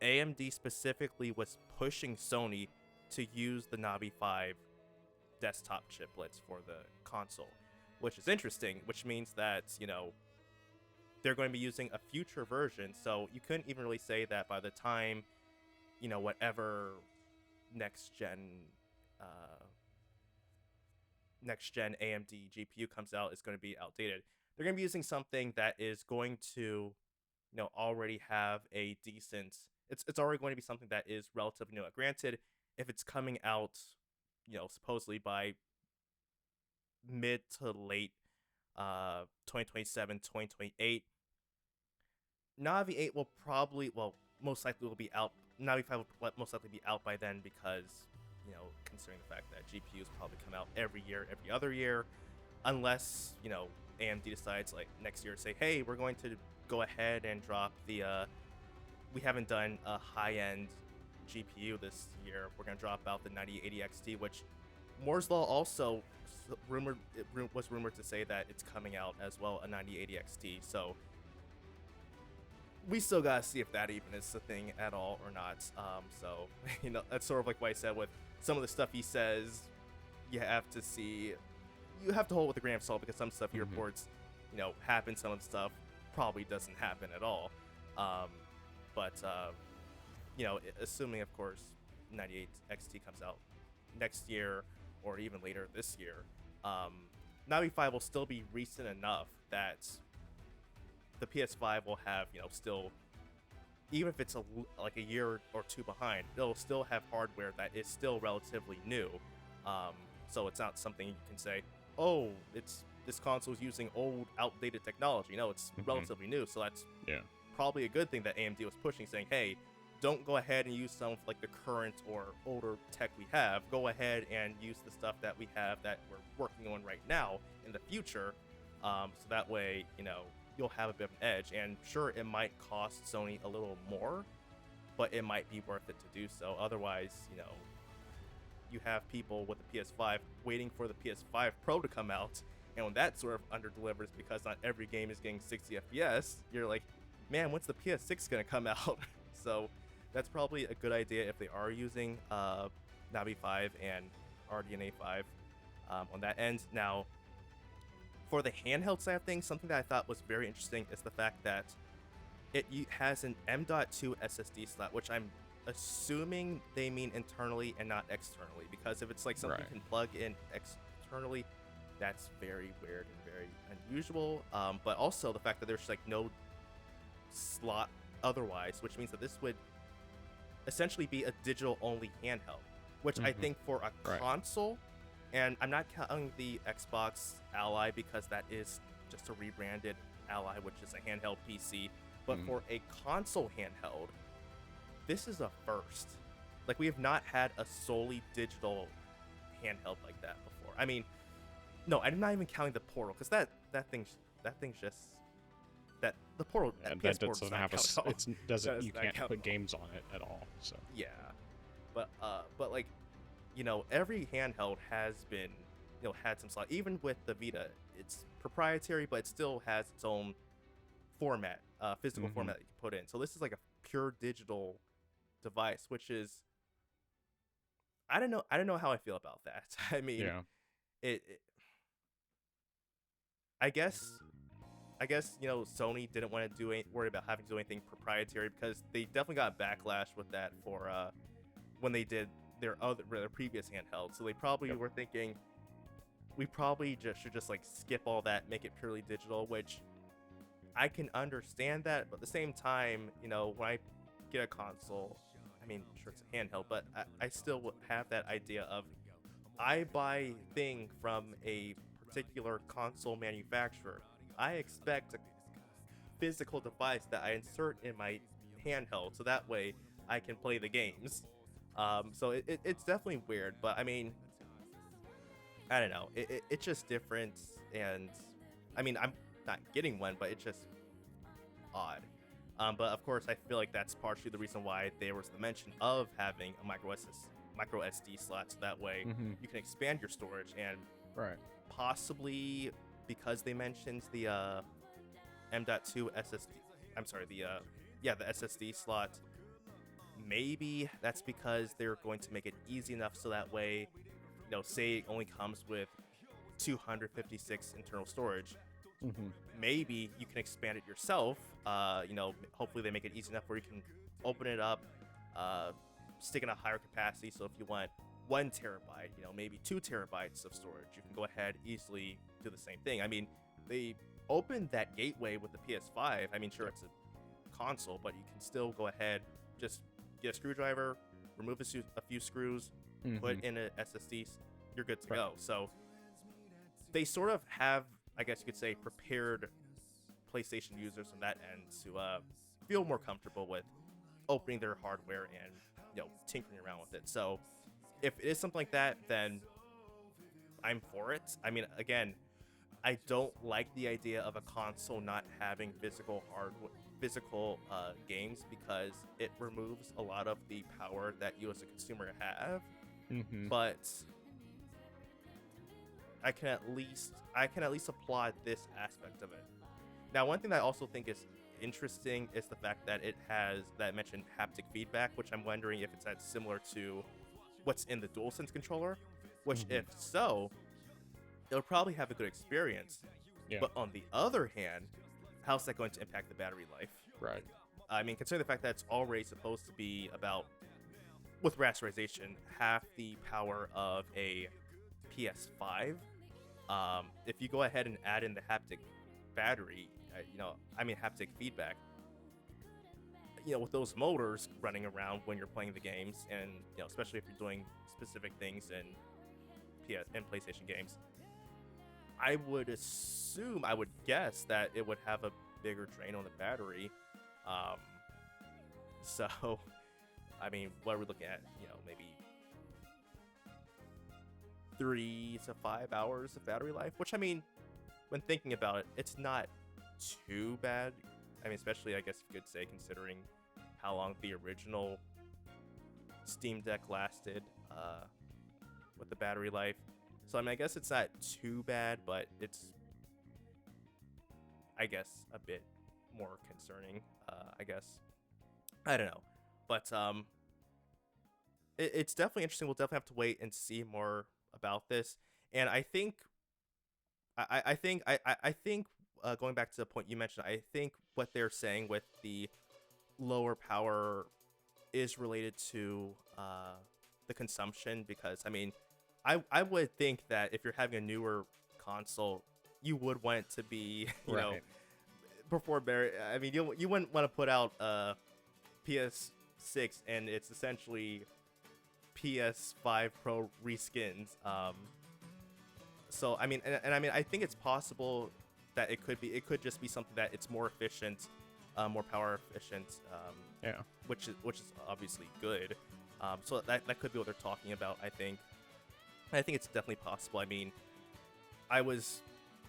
AMD specifically was pushing Sony to use the Navi 5 desktop chiplets for the console, which is interesting, which means that, they're going to be using a future version. So you couldn't even really say that by the time, whatever next gen AMD GPU comes out is going to be outdated. They're going to be using something that is going to, already have a decent. It's already going to be something that is relatively new. Granted, if it's coming out, supposedly by mid to late 2027, 2028, Navi 8 will probably, most likely will be out. Navi 5 will most likely be out by then because, considering the fact that GPUs probably come out every year, every other year, unless, AMD decides like next year to say, hey, we're going to go ahead and drop the, we haven't done a high-end GPU this year. We're gonna drop out the 9080 XT, which Moore's Law also was rumored to say that it's coming out as well, a 9080 XT. So we still gotta see if that even is a thing at all or not. So that's sort of like what I said with some of the stuff he says. You have to see, you have to hold with a grain of salt, because some stuff he reports, happens. Some of the stuff probably doesn't happen at all. But assuming, of course, 98 XT comes out next year or even later this year, Navi 5 will still be recent enough that the PS5 will have, still, even if it's like a year or two behind, it'll still have hardware that is still relatively new. So it's not something you can say, oh, this console is using old, outdated technology. No, it's relatively new. So that's probably a good thing that AMD was pushing, saying, hey, don't go ahead and use some of like the current or older tech we have. Go ahead and use the stuff that we have that we're working on right now in the future. So that way, you'll have a bit of an edge. And sure, it might cost Sony a little more, but it might be worth it to do so. Otherwise, you have people with the PS5 waiting for the PS5 Pro to come out, and when that sort of under-delivers because not every game is getting 60 FPS, you're like, man, when's the PS6 gonna come out? So that's probably a good idea if they are using Navi 5 and RDNA 5 on that end. Now, for the handheld side of things, something that I thought was very interesting is the fact that it has an M.2 SSD slot, which I'm assuming they mean internally and not externally, because if it's like something you can plug in externally, that's very weird and very unusual. But also the fact that there's like no slot otherwise, which means that this would essentially be a digital only handheld, which I think for a console, and I'm not counting the Xbox Ally because that is just a rebranded Ally, which is a handheld PC, but for a console handheld, this is a first. Like, we have not had a solely digital handheld like that before. I mean, no, I'm not even counting the Portal, because that thing's just that the Portal. And that that doesn't have you can't put games on it at all. So yeah, but like, every handheld has been had some slot. Even with the Vita, it's proprietary, but it still has its own format, physical format that you can put in. So this is like a pure digital device, which is, I don't know how I feel about that. I mean, it I guess Sony didn't want to worry about having to do anything proprietary, because they definitely got backlash with that for when they did their previous handheld. So they probably were thinking, we probably should just like skip all that, make it purely digital, which I can understand that, but at the same time, when I get a console, I mean, sure, it's a handheld, but I still would have that idea of, I buy thing from a particular console manufacturer. I expect a physical device that I insert in my handheld, so that way I can play the games. So it's definitely weird, but I mean, I don't know. It's just different, and I mean, I'm not getting one, but it's just odd. But of course, I feel like that's partially the reason why there was the mention of having a micro SD slot, so that way you can expand your storage, and possibly because they mentioned the M.2 SSD. I'm sorry, the SSD slot. Maybe that's because they're going to make it easy enough so that way, say it only comes with 256 internal storage. Maybe you can expand it yourself. Hopefully they make it easy enough where you can open it up, stick in a higher capacity. So if you want 1 terabyte, maybe 2 terabytes of storage, you can go ahead easily do the same thing. I mean, they opened that gateway with the PS5. I mean, sure, it's a console, but you can still go ahead, just get a screwdriver, remove a few screws, put in an SSD, you're good to go. So they sort of have, I guess you could say, prepared PlayStation users on that end to feel more comfortable with opening their hardware and tinkering around with it. So if it is something like that, then I'm for it. I mean, again, I don't like the idea of a console not having physical games because it removes a lot of the power that you as a consumer have. Mm-hmm. But I can at least applaud this aspect of it. Now, one thing that I also think is interesting is the fact that it mentioned haptic feedback, which I'm wondering if it's that similar to what's in the DualSense controller. Which, Mm-hmm. if so, it'll probably have a good experience. Yeah. But on the other hand, how's that going to impact the battery life? Right. I mean, considering the fact that it's already supposed to be about, with rasterization, half the power of a PS5. If you go ahead and add in the haptic battery, haptic feedback, with those motors running around when you're playing the games, and especially if you're doing specific things in PlayStation games, I would guess that it would have a bigger drain on the battery. So, I mean, what are we looking at? Maybe 3 to 5 hours of battery life, which, I mean, when thinking about it, it's not too bad. I mean, especially, I guess you could say, considering how long the original Steam Deck lasted with the battery life. So, I mean, I guess it's not too bad, but it's, I guess, a bit more concerning, I guess. I don't know. But it's definitely interesting. We'll definitely have to wait and see more about this. And I think, I think, going back to the point you mentioned, I think what they're saying with the lower power is related to the consumption, because, I mean, I would think that if you're having a newer console, you would want it to be, perform better. I mean, you wouldn't want to put out PS6 and it's essentially PS5 Pro reskins. So I mean, and I mean, I think it's possible that it could just be something that it's more efficient, more power efficient. Which is obviously good. So that could be what they're talking about. I think it's definitely possible. I mean, I was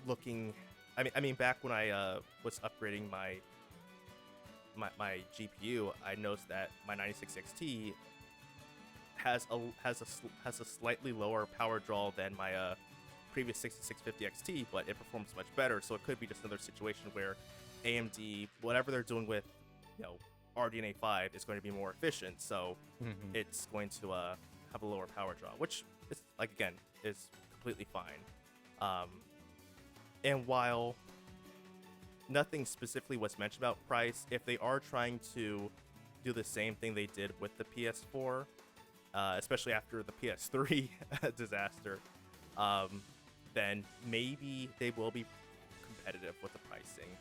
looking. I mean, back when I was upgrading my GPU, I noticed that my 96XT has a slightly lower power draw than my previous 6650 XT, but it performs much better. So it could be just another situation where AMD, whatever they're doing with RDNA 5, is going to be more efficient. So it's going to have a lower power draw, which is, like, again, is completely fine. And while nothing specifically was mentioned about price, if they are trying to do the same thing they did with the PS4, especially after the PS3 disaster, then maybe they will be competitive with the pricing.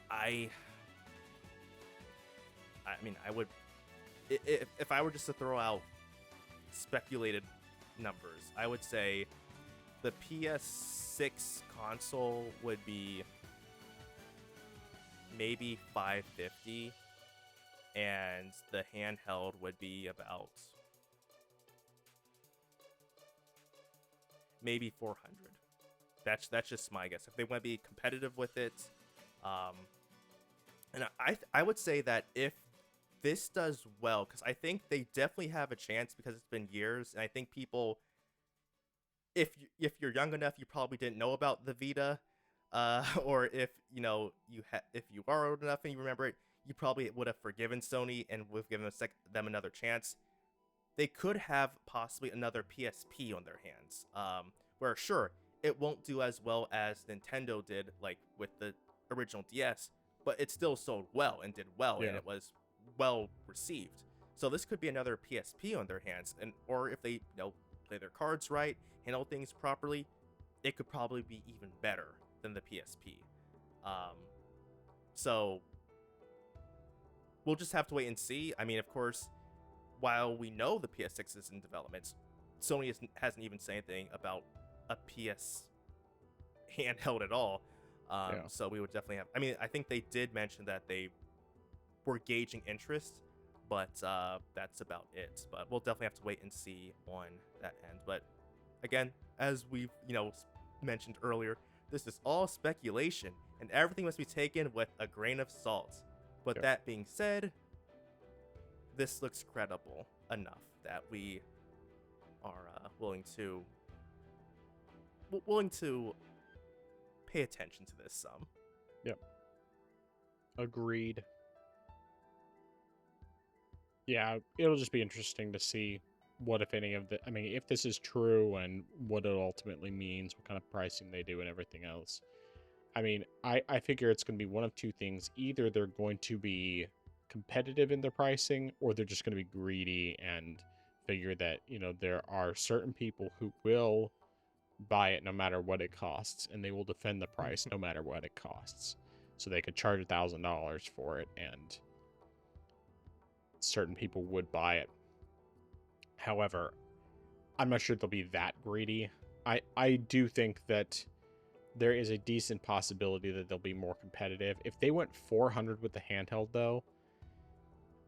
I mean, I would, if I were just to throw out speculated numbers, I would say the PS6 console would be maybe $550, and the handheld would be about maybe $400. That's just my guess. If they want to be competitive with it, and I would say that if this does well, because I think they definitely have a chance, because it's been years, and I think people, if you're young enough, you probably didn't know about the Vita, or if if you are old enough and you remember it, you probably would have forgiven Sony and would have given them another chance. They could have possibly another PSP on their hands, where, sure, it won't do as well as Nintendo did, like with the original DS, but it still sold well and did well, and it was well received. So this could be another PSP on their hands, and or if they play their cards right, handle things properly, it could probably be even better than the PSP. So we'll just have to wait and see. I mean, of course, while we know the PS6 is in development, Sony hasn't even said anything about a PS handheld at all. So we would definitely have. I mean, I think they did mention that they were gauging interest, but that's about it. But we'll definitely have to wait and see on that end. But again, as we've mentioned earlier, this is all speculation. and everything must be taken with a grain of salt. But Yep. that being said, this looks credible enough that we are willing to pay attention to this some. Yep. Agreed. Yeah, it'll just be interesting to see what, if any, of the. I mean, if this is true and what it ultimately means, what kind of pricing they do, and everything else. I mean, I figure it's going to be one of two things. Either they're going to be competitive in their pricing, or they're just going to be greedy and figure that, there are certain people who will buy it no matter what it costs, and they will defend the price no matter what it costs. So they could charge $1,000 for it, and certain people would buy it. However, I'm not sure they'll be that greedy. I do think that there is a decent possibility that they'll be more competitive. If they went 400 with the handheld, though,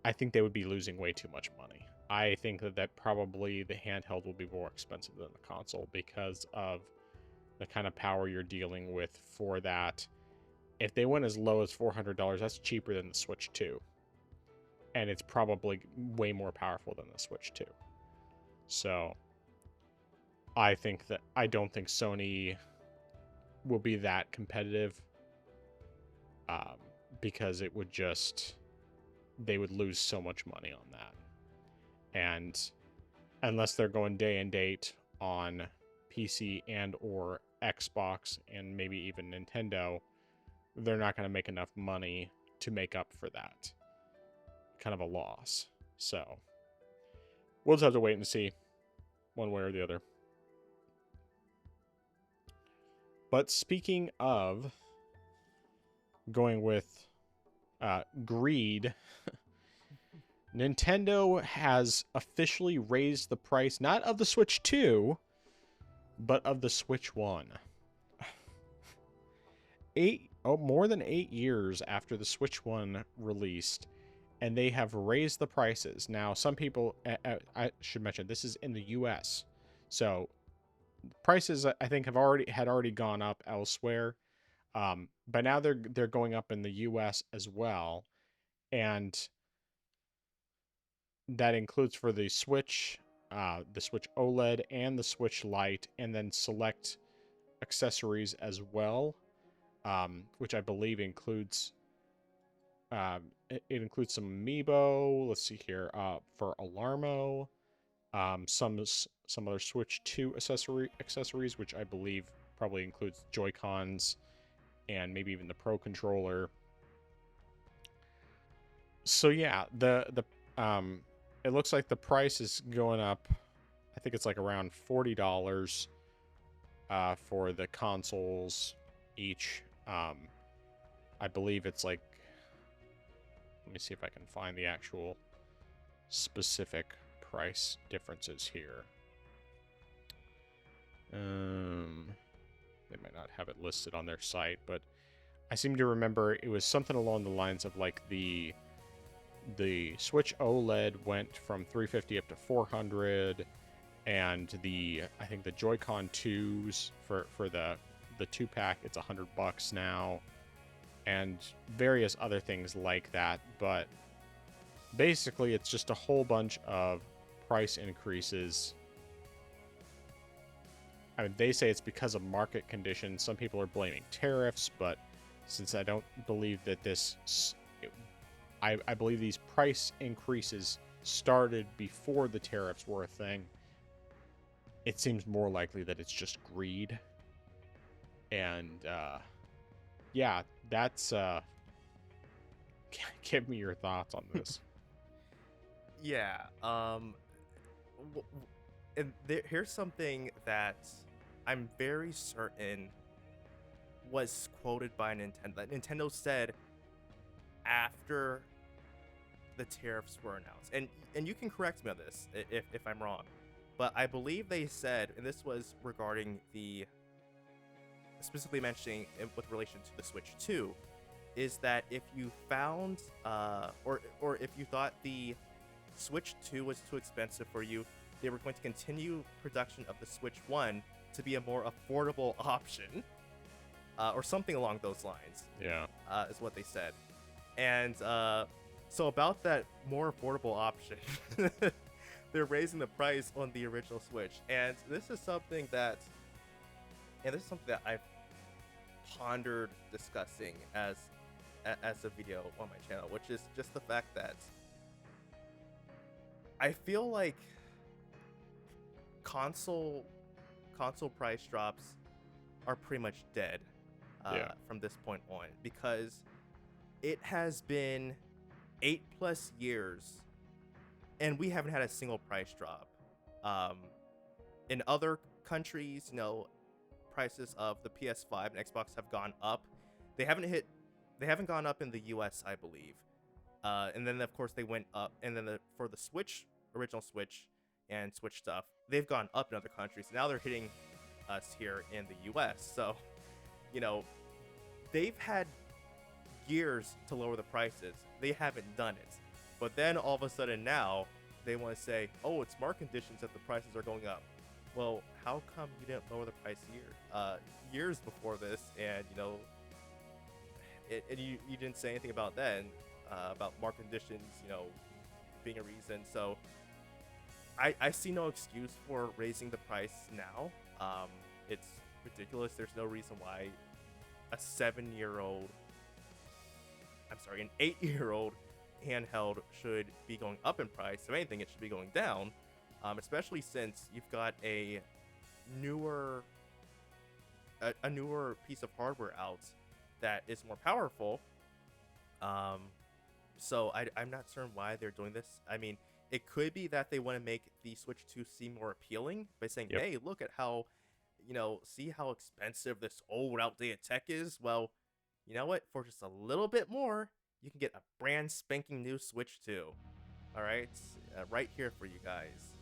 I think they would be losing way too much money. I think that probably the handheld will be more expensive than the console because of the kind of power you're dealing with for that. If they went as low as $400, that's cheaper than the Switch 2. And it's probably way more powerful than the Switch 2. So I don't think Sony will be that competitive, because it would they would lose so much money on that. And unless they're going day and date on PC and or Xbox and maybe even Nintendo, they're not going to make enough money to make up for that kind of a loss. So we'll just have to wait and see one way or the other. But speaking of going with greed, Nintendo has officially raised the price, not of the Switch 2, but of the Switch 1. More than 8 years after the Switch 1 released, and they have raised the prices. Now, some people, I should mention, this is in the US. So prices, I think, had already gone up elsewhere. But now they're going up in the US as well. And that includes for the Switch OLED and the Switch Lite, and then select accessories as well, which I believe includes it includes some amiibo. Let's see here, for Alarmo, some other Switch 2 accessories, which I believe probably includes Joy-Cons and maybe even the Pro Controller. So yeah, it looks like the price is going up. I think it's like around $40 for the consoles each. I believe it's like, let me see if I can find the actual specific price differences here. They might not have it listed on their site, but I seem to remember it was something along the lines of like the Switch OLED went from $350 up to $400, and I think the Joy-Con 2s for the 2-pack, it's $100 now, and various other things like that. But basically, it's just a whole bunch of price increases. I mean, they say it's because of market conditions. Some people are blaming tariffs, but since I don't believe that I believe these price increases started before the tariffs were a thing, it seems more likely that it's just greed. And yeah, that's give me your thoughts on this. Yeah. And here's something that I'm very certain was quoted by Nintendo. That Nintendo said after the tariffs were announced, and you can correct me on this if I'm wrong, but I believe they said, and this was regarding specifically mentioning with relation to the Switch 2, is that if you found or if you thought the Switch 2 was too expensive for you, they were going to continue production of the Switch 1 to be a more affordable option. or something along those lines. Yeah. Is what they said. And so about that more affordable option, they're raising the price on the original Switch, and this is something that I've pondered discussing as a video on my channel, which is just the fact that I feel like console price drops are pretty much dead from this point on, because it has been 8+ years and we haven't had a single price drop. In other countries, prices of the PS5 and Xbox have gone up. They haven't gone up in the US, I believe. And then of course they went up, and then for the Switch, original Switch and Switch stuff, they've gone up in other countries. Now they're hitting us here in the US. So, they've had years to lower the prices. They haven't done it. But then all of a sudden now they want to say, oh, it's market conditions that the prices are going up. Well, how come you didn't lower the price years before this? And you didn't say anything about then, about market conditions, being a reason. So I see no excuse for raising the price now. It's ridiculous. There's no reason why an 8-year-old handheld should be going up in price. If anything, it should be going down, especially since you've got a newer piece of hardware out that is more powerful. So I'm not certain why they're doing this. I mean, it could be that they want to make the Switch 2 seem more appealing by saying, hey, look at how, see how expensive this old outdated tech is. Well, you know what? For just a little bit more, you can get a brand spanking new Switch 2. All right, right here for you guys.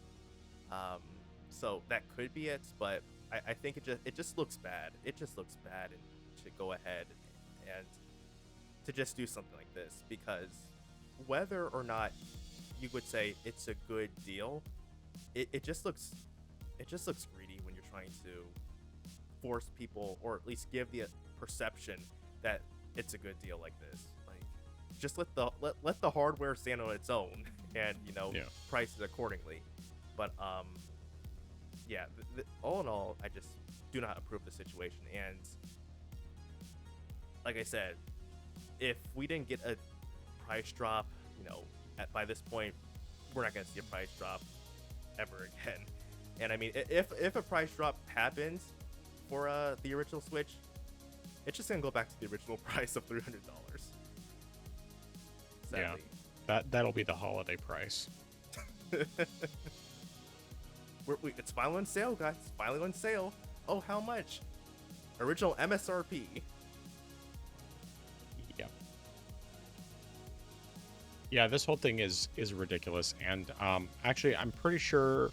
So that could be it, but I think it just looks bad. It just looks bad, and to go ahead and to just do something like this, because whether or not you would say it's a good deal, it just looks greedy when you're trying to force people, or at least give the perception that it's a good deal like this. Like, just let the hardware stand on its own, and price it accordingly. But yeah, all in all, I just do not approve the situation. And like I said, if we didn't get a price drop, by this point, we're not going to see a price drop ever again. And I mean, if a price drop happens for the original Switch, it's just going to go back to the original price of $300. Sadly. Yeah, that'll be the holiday price. It's finally on sale, guys. It's finally on sale. Oh, how much? Original MSRP. Yeah, this whole thing is ridiculous. And actually, I'm pretty sure,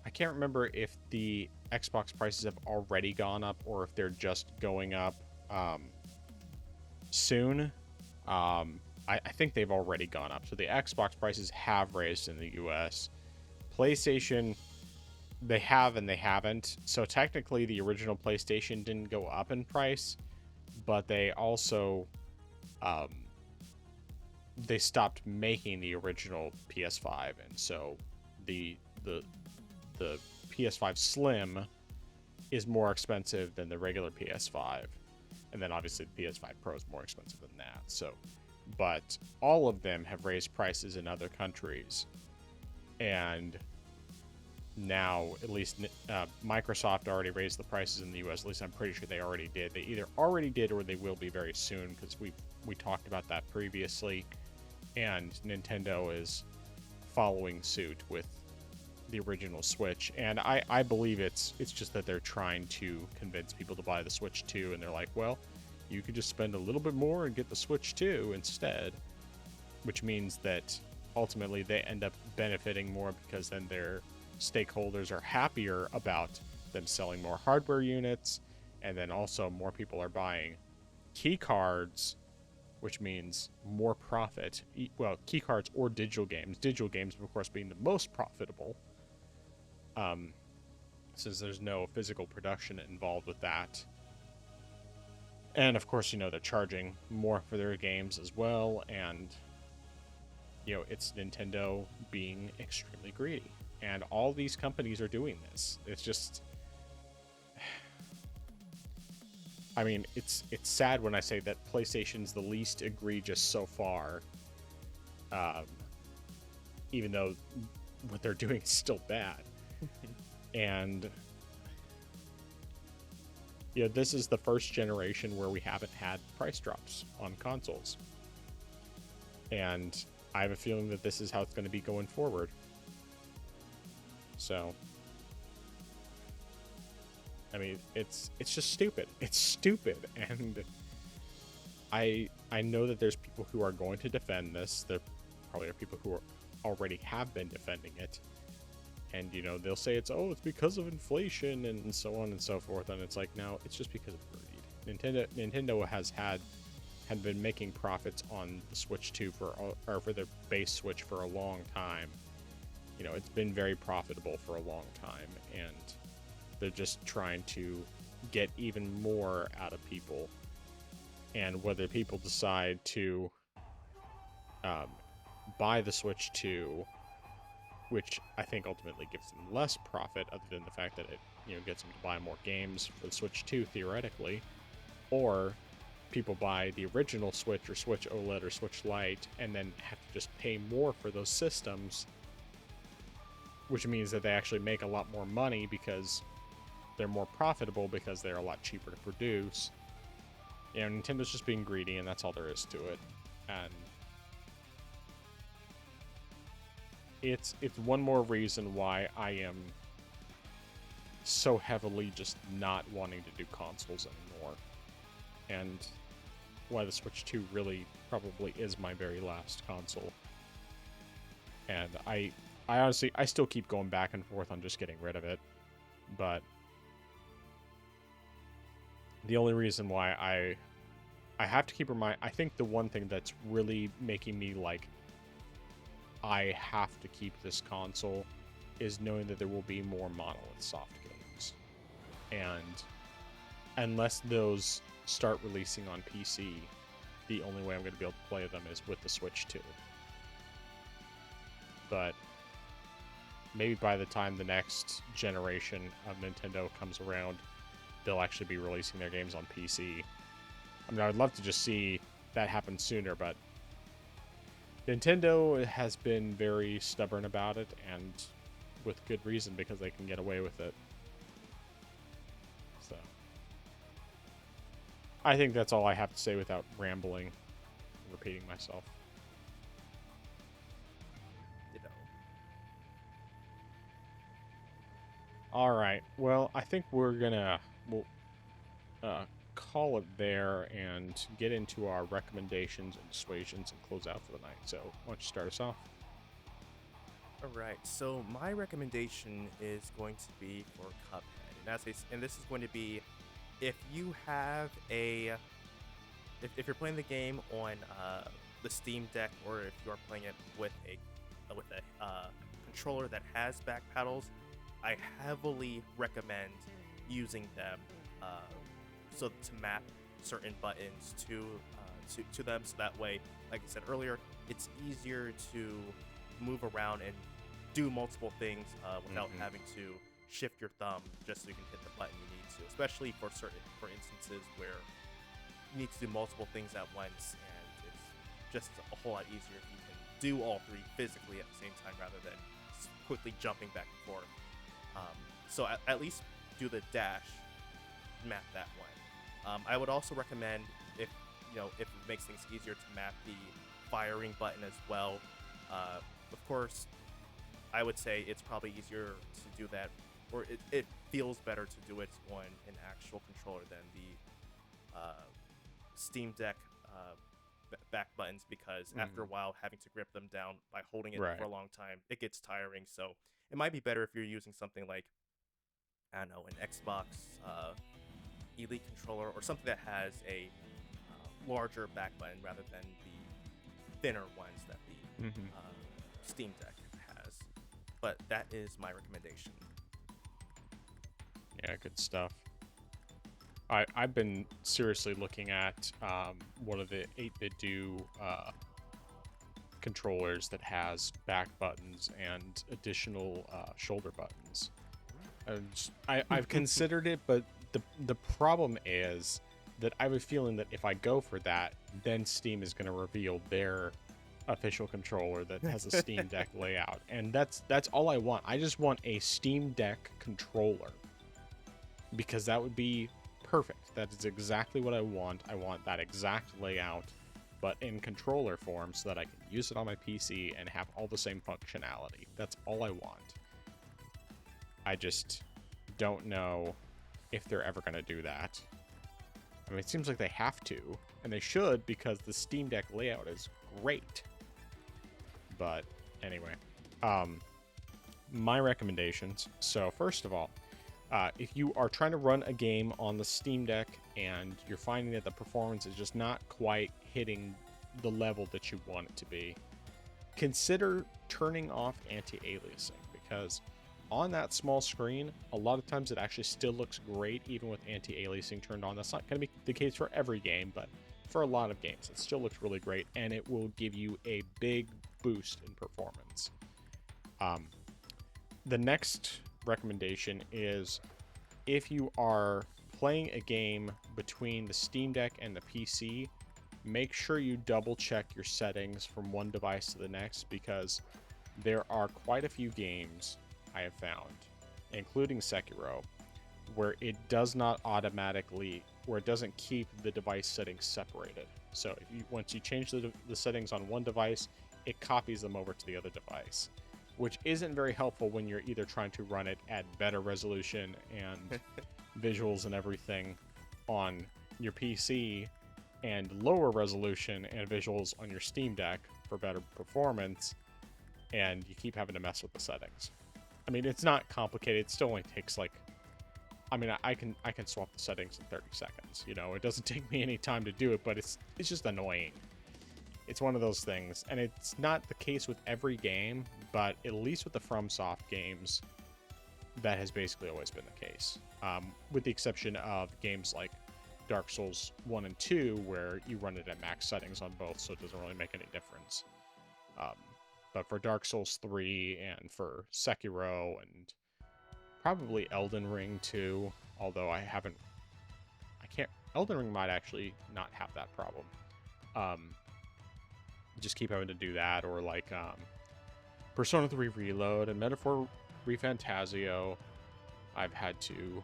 I can't remember if the Xbox prices have already gone up or if they're just going up soon. I think they've already gone up. So the Xbox prices have raised in the US. PlayStation, they have and they haven't. So technically, the original PlayStation didn't go up in price, but they also they stopped making the original PS5, and so the PS5 Slim is more expensive than the regular PS5, and then obviously the PS5 Pro is more expensive than that. So, but all of them have raised prices in other countries, and now at least Microsoft already raised the prices in the US. At least I'm pretty sure they already did. They either already did or they will be very soon, because we talked about that previously. And Nintendo is following suit with the original Switch, and I believe it's just that they're trying to convince people to buy the Switch 2, and they're like, well, you could just spend a little bit more and get the Switch 2 instead, which means that ultimately they end up benefiting more, because then their stakeholders are happier about them selling more hardware units, and then also more people are buying key cards, which means more profit. Well, key cards or digital games. Digital games, of course, being the most profitable, since there's no physical production involved with that. And of course, they're charging more for their games as well, and it's Nintendo being extremely greedy. And all these companies are doing this. It's just, I mean, it's sad when I say that PlayStation's the least egregious so far, even though what they're doing is still bad. And this is the first generation where we haven't had price drops on consoles. And I have a feeling that this is how it's going to be going forward. So, I mean, it's just stupid. It's stupid. And I know that there's people who are going to defend this. There probably are people who already have been defending it. And, they'll say it's because of inflation and so on and so forth. And it's like, no, it's just because of greed. Nintendo had been making profits on the Switch 2 for the base Switch for a long time. It's been very profitable for a long time. And they're just trying to get even more out of people. And whether people decide to buy the Switch 2, which I think ultimately gives them less profit, other than the fact that it gets them to buy more games for the Switch 2 theoretically, or people buy the original Switch or Switch OLED or Switch Lite and then have to just pay more for those systems, which means that they actually make a lot more money because they're more profitable because they're a lot cheaper to produce. Nintendo's just being greedy, and that's all there is to it. And it's one more reason why I am so heavily just not wanting to do consoles anymore. And why the Switch 2 really probably is my very last console. And I honestly, I still keep going back and forth on just getting rid of it. But the only reason why I have to keep in mind, I think the one thing that's really making me like, I have to keep this console, is knowing that there will be more Monolith Soft games. And unless those start releasing on PC, the only way I'm going to be able to play them is with the Switch 2. But maybe by the time the next generation of Nintendo comes around, they'll actually be releasing their games on PC. I mean, I would love to just see that happen sooner, but Nintendo has been very stubborn about it, and with good reason, because they can get away with it. So, I think that's all I have to say without rambling and repeating myself. All right. Well, I think we'll call it there and get into our recommendations and dissuasions and close out for the night. So, why don't you start us off? All right. So my recommendation is going to be for Cuphead, and this is going to be if you have if you're playing the game on the Steam Deck, or if you are playing it with a controller that has back paddles. I heavily recommend using them so to map certain buttons to them, so that way, like I said earlier, it's easier to move around and do multiple things without having to shift your thumb just so you can hit the button you need to, especially for instances where you need to do multiple things at once, and it's just a whole lot easier if you can do all three physically at the same time rather than quickly jumping back and forth. So at least do the dash, map that one. I would also recommend, if it makes things easier, to map the firing button as well. Of course, I would say it's probably easier to do that, or it feels better to do it on an actual controller than the Steam Deck back buttons, because after a while, having to grip them down by holding it for a long time, it gets tiring. So it might be better if you're using something like, I don't know, an Xbox Elite controller, or something that has a larger back button rather than the thinner ones that the Steam Deck has. But that is my recommendation. Yeah, good stuff. I've been seriously looking at one of the 8-bit do controllers that has back buttons and additional shoulder buttons. I've considered it, but the problem is that I have a feeling that if I go for that, then Steam is going to reveal their official controller that has a Steam Deck layout, and that's all I want. I just want a Steam Deck controller, because that would be perfect. That is exactly what I want. I want that exact layout, but in controller form, so that I can use it on my PC and have all the same functionality. That's all I want. I just don't know if they're ever going to do that. I mean, it seems like they have to, and they should, because the Steam Deck layout is great. But anyway, my recommendations. So first of all, if you are trying to run a game on the Steam Deck and you're finding that the performance is just not quite hitting the level that you want it to be, consider turning off anti-aliasing, because on that small screen, a lot of times it actually still looks great even with anti-aliasing turned on. That's not going to be the case for every game, but for a lot of games, it still looks really great, and it will give you a big boost in performance. The next recommendation is, if you are playing a game between the Steam Deck and the PC, make sure you double check your settings from one device to the next, because there are quite a few games I have found, including Sekiro, where it does not automatically, where it doesn't keep the device settings separated. So if you, once you change the settings on one device, it copies them over to the other device, which isn't very helpful when you're either trying to run it at better resolution and visuals and everything on your PC, and lower resolution and visuals on your Steam Deck for better performance, and you keep having to mess with the settings. I mean, it's not complicated. It still only takes like, I mean, I can swap the settings in 30 seconds. You know, it doesn't take me any time to do it, but it's just annoying. It's one of those things, and it's not the case with every game, but at least with the FromSoft games, that has basically always been the case. With the exception of games like Dark Souls 1 and 2, where you run it at max settings on both, so it doesn't really make any difference. But for Dark Souls 3 and for Sekiro and probably Elden Ring too, although Elden Ring might actually not have that problem. Just keep having to do that, or like Persona 3 Reload and Metaphor ReFantazio, I've had to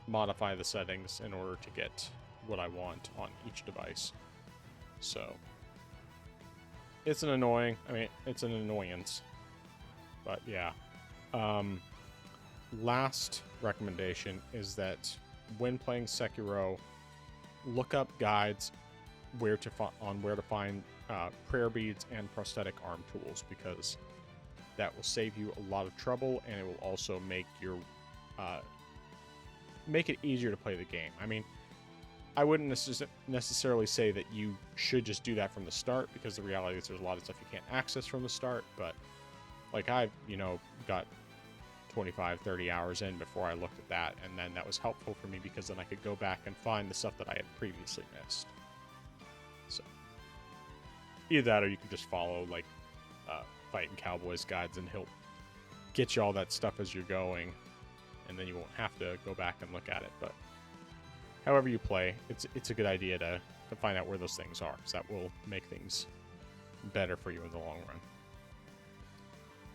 modify the settings in order to get what I want on each device. So it's an annoyance. But yeah. Last recommendation is that when playing Sekiro, look up guides on where to find prayer beads and prosthetic arm tools, because that will save you a lot of trouble, and it will also make it easier to play the game. I mean, I wouldn't necessarily say that you should just do that from the start, because the reality is there's a lot of stuff you can't access from the start, but like I've, got 25, 30 hours in before I looked at that, and then that was helpful for me because then I could go back and find the stuff that I had previously missed. So either that, or you can just follow like Fighting Cowboys guides, and he'll get you all that stuff as you're going, and then you won't have to go back and look at it. But however you play, it's a good idea to find out where those things are, because that will make things better for you in the long run.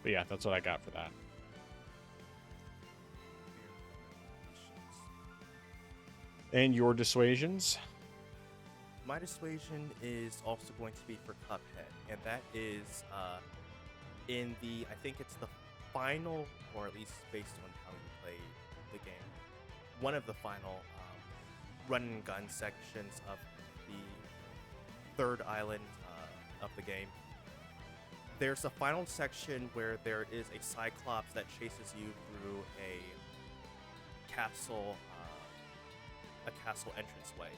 But yeah, that's what I got for that. And your dissuasions? My dissuasion is also going to be for Cuphead, and that is in I think it's the final, or at least based on how you play the game, one of the final run and gun sections of the third island of the game. There's a final section where there is a Cyclops that chases you through a castle entranceway.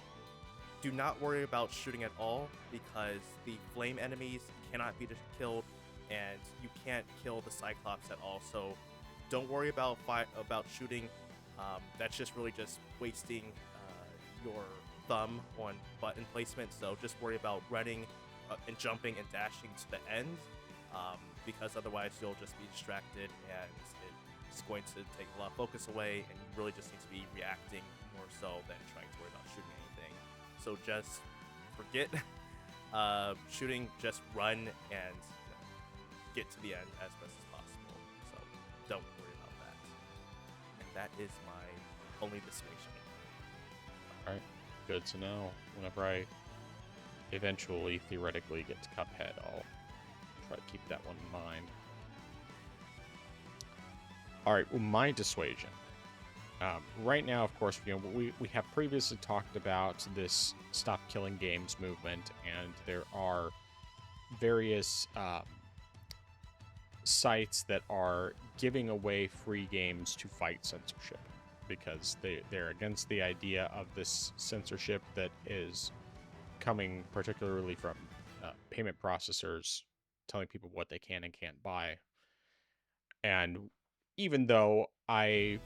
Do not worry about shooting at all, because the flame enemies cannot be killed, and you can't kill the Cyclops at all. So don't worry about shooting. That's just really just wasting your thumb on button placement. So just worry about running and jumping and dashing to the end, because otherwise you'll just be distracted and it's going to take a lot of focus away, and you really just need to be reacting more so than trying to worry about shooting anything. So just forget shooting, just run and get to the end as best as possible. So don't worry about that. And that is my only dissuasion. All right, good to know. Whenever I eventually, theoretically, get to Cuphead, I'll try to keep that one in mind. All right, well, my dissuasion. Right now, of course, we have previously talked about this Stop Killing Games movement, and there are various sites that are giving away free games to fight censorship, because they're against the idea of this censorship that is coming particularly from payment processors telling people what they can and can't buy. And even though I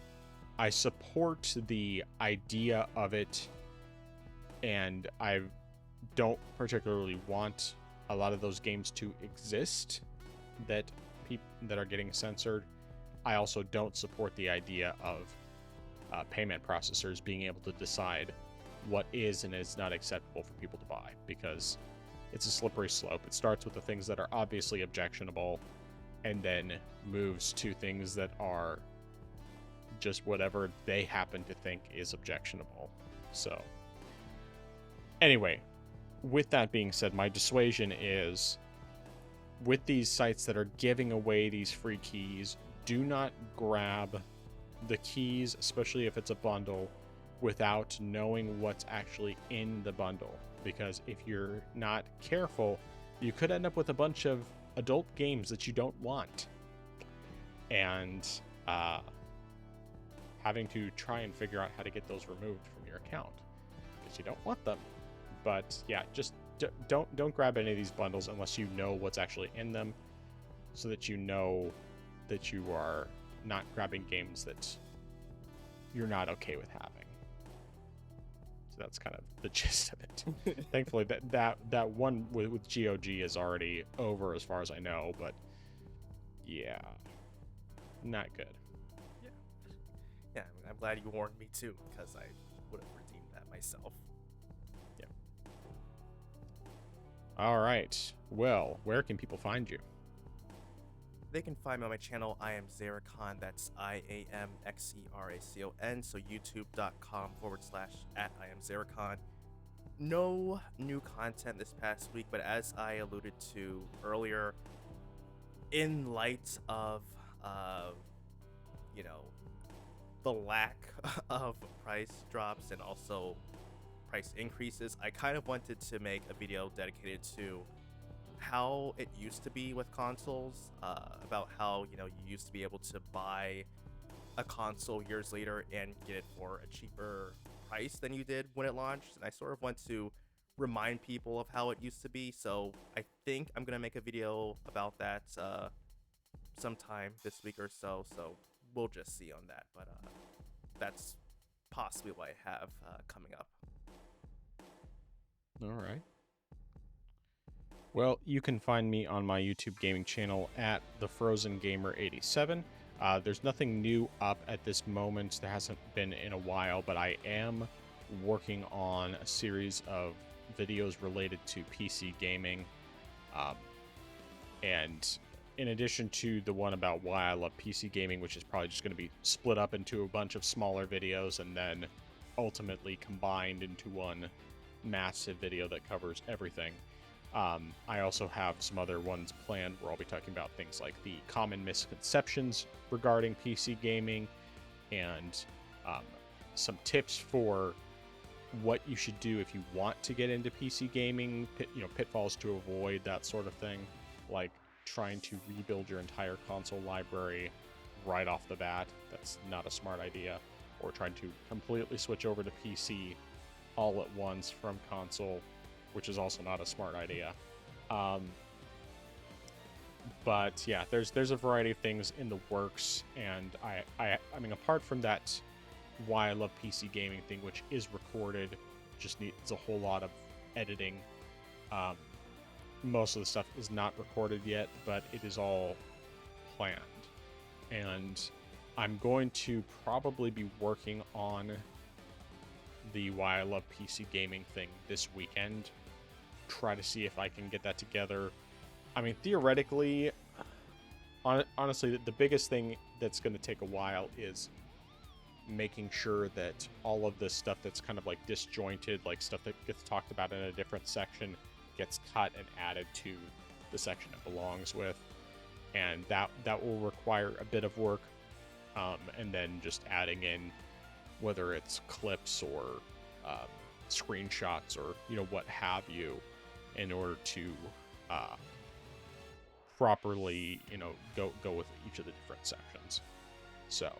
support the idea of it, and I don't particularly want a lot of those games to exist that are getting censored, I also don't support the idea of payment processors being able to decide what is and is not acceptable for people to buy, because it's a slippery slope. It starts with the things that are obviously objectionable and then moves to things that are just whatever they happen to think is objectionable. So anyway, with that being said, my dissuasion is, with these sites that are giving away these free keys, do not grab the keys, especially if it's a bundle, without knowing what's actually in the bundle. Because if you're not careful, you could end up with a bunch of adult games that you don't want, and having to try and figure out how to get those removed from your account because you don't want them. But yeah, just don't grab any of these bundles unless you know what's actually in them, so that you know that you are not grabbing games that you're not okay with having. So that's kind of the gist of it. Thankfully, that one with GOG is already over as far as I know, but yeah, not good. Yeah, I'm glad you warned me too, because I would have redeemed that myself. Yeah. All right. Well, where can people find you? They can find me on my channel. I am Xeracon. That's IAMXERACON. So youtube.com/@IamXeracon. No new content this past week, but as I alluded to earlier, in light of the lack of price drops and also price increases, I kind of wanted to make a video dedicated to how it used to be with consoles, about how you used to be able to buy a console years later and get it for a cheaper price than you did when it launched. And I sort of want to remind people of how it used to be, so I think I'm gonna make a video about that sometime this week or so we'll just see on that, but that's possibly what I have coming up. All right. Well, you can find me on my YouTube gaming channel at TheFrozenGamer87. There's nothing new up at this moment. There hasn't been in a while, but I am working on a series of videos related to PC gaming. And in addition to the one about why I love PC gaming, which is probably just going to be split up into a bunch of smaller videos and then ultimately combined into one massive video that covers everything. I also have some other ones planned where I'll be talking about things like the common misconceptions regarding PC gaming, and some tips for what you should do if you want to get into PC gaming, pitfalls to avoid, that sort of thing, like trying to rebuild your entire console library right off the bat. That's not a smart idea. Or trying to completely switch over to PC all at once from console, which is also not a smart idea. But yeah, there's a variety of things in the works, and I mean, apart from that Why I Love PC Gaming thing, which is recorded, just needs a whole lot of editing. Most of the stuff is not recorded yet, but it is all planned. And I'm going to probably be working on the Why I Love PC Gaming thing this weekend. Try to see if I can get that together. I mean, theoretically, honestly, the biggest thing that's going to take a while is making sure that all of this stuff that's kind of like disjointed, like stuff that gets talked about in a different section, gets cut and added to the section it belongs with. And that will require a bit of work. And then just adding in whether it's clips or screenshots or, what have you, in order to properly, go with each of the different sections. So,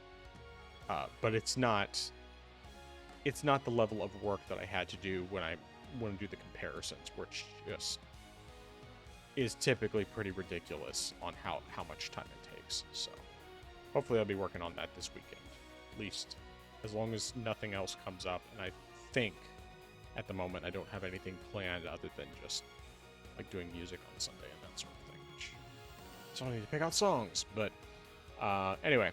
but it's not the level of work that I had to do when I want to do the comparisons, which just is typically pretty ridiculous on how much time it takes. So hopefully I'll be working on that this weekend, at least as long as nothing else comes up. And I think at the moment I don't have anything planned other than just like doing music on Sunday and that sort of thing, which so I need to pick out songs. But anyway,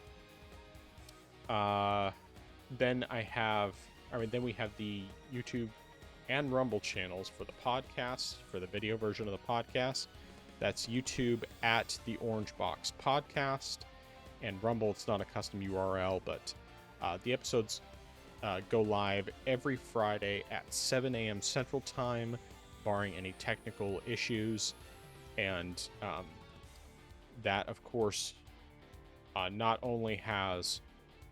then we have the YouTube and Rumble channels for the podcast, for the video version of the podcast. That's YouTube at the Orange Box Podcast, and Rumble, it's not a custom URL, but the episodes go live every Friday at 7 a.m. Central Time, barring any technical issues. And that, of course, not only has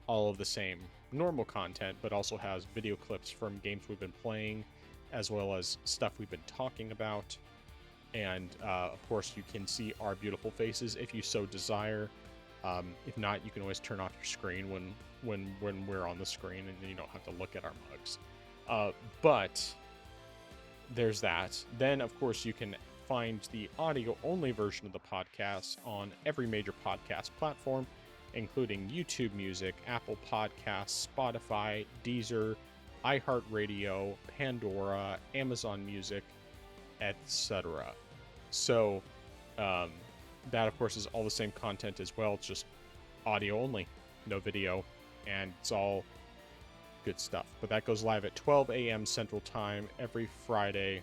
all of the same normal content, but also has video clips from games we've been playing, as well as stuff we've been talking about. And of course, you can see our beautiful faces if you so desire. If not, you can always turn off your screen when we're on the screen, and you don't have to look at our mugs. But there's that. Then, of course, you can find the audio-only version of the podcast on every major podcast platform, including YouTube Music, Apple Podcasts, Spotify, Deezer, iHeartRadio, Pandora, Amazon Music, etc. So that, of course, is all the same content as well. It's just audio only, no video, and it's all good stuff. But that goes live at 12 a.m. Central Time every Friday,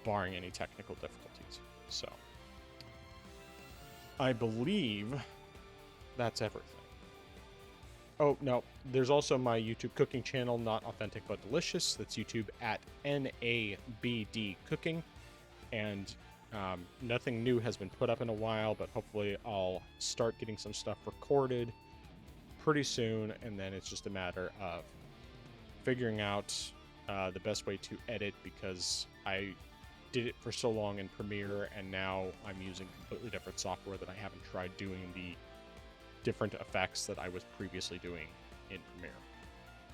barring any technical difficulties. So I believe that's everything. Oh, no, there's also my YouTube cooking channel, Not Authentic But Delicious. That's YouTube at NABD Cooking. And nothing new has been put up in a while, but hopefully I'll start getting some stuff recorded pretty soon. And then it's just a matter of figuring out the best way to edit, because I did it for so long in Premiere, and now I'm using completely different software that I haven't tried doing the different effects that I was previously doing in Premiere.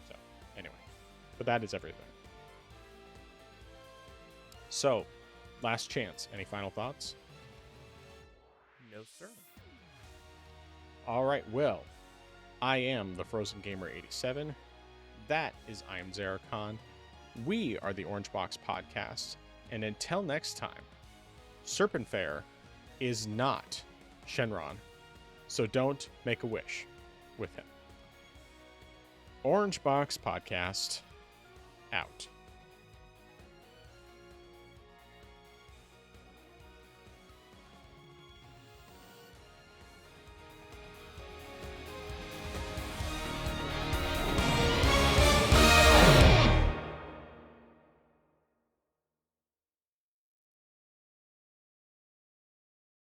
So anyway, but that is everything. So last chance, any final thoughts? No, sir. All right, well, I am the Frozen Gamer 87. That is I am Zaracon. We are the Orange Box Podcast, and until next time, Serpenshenron is not Shenron. So don't make a wish with him. Orange Box Podcast, out.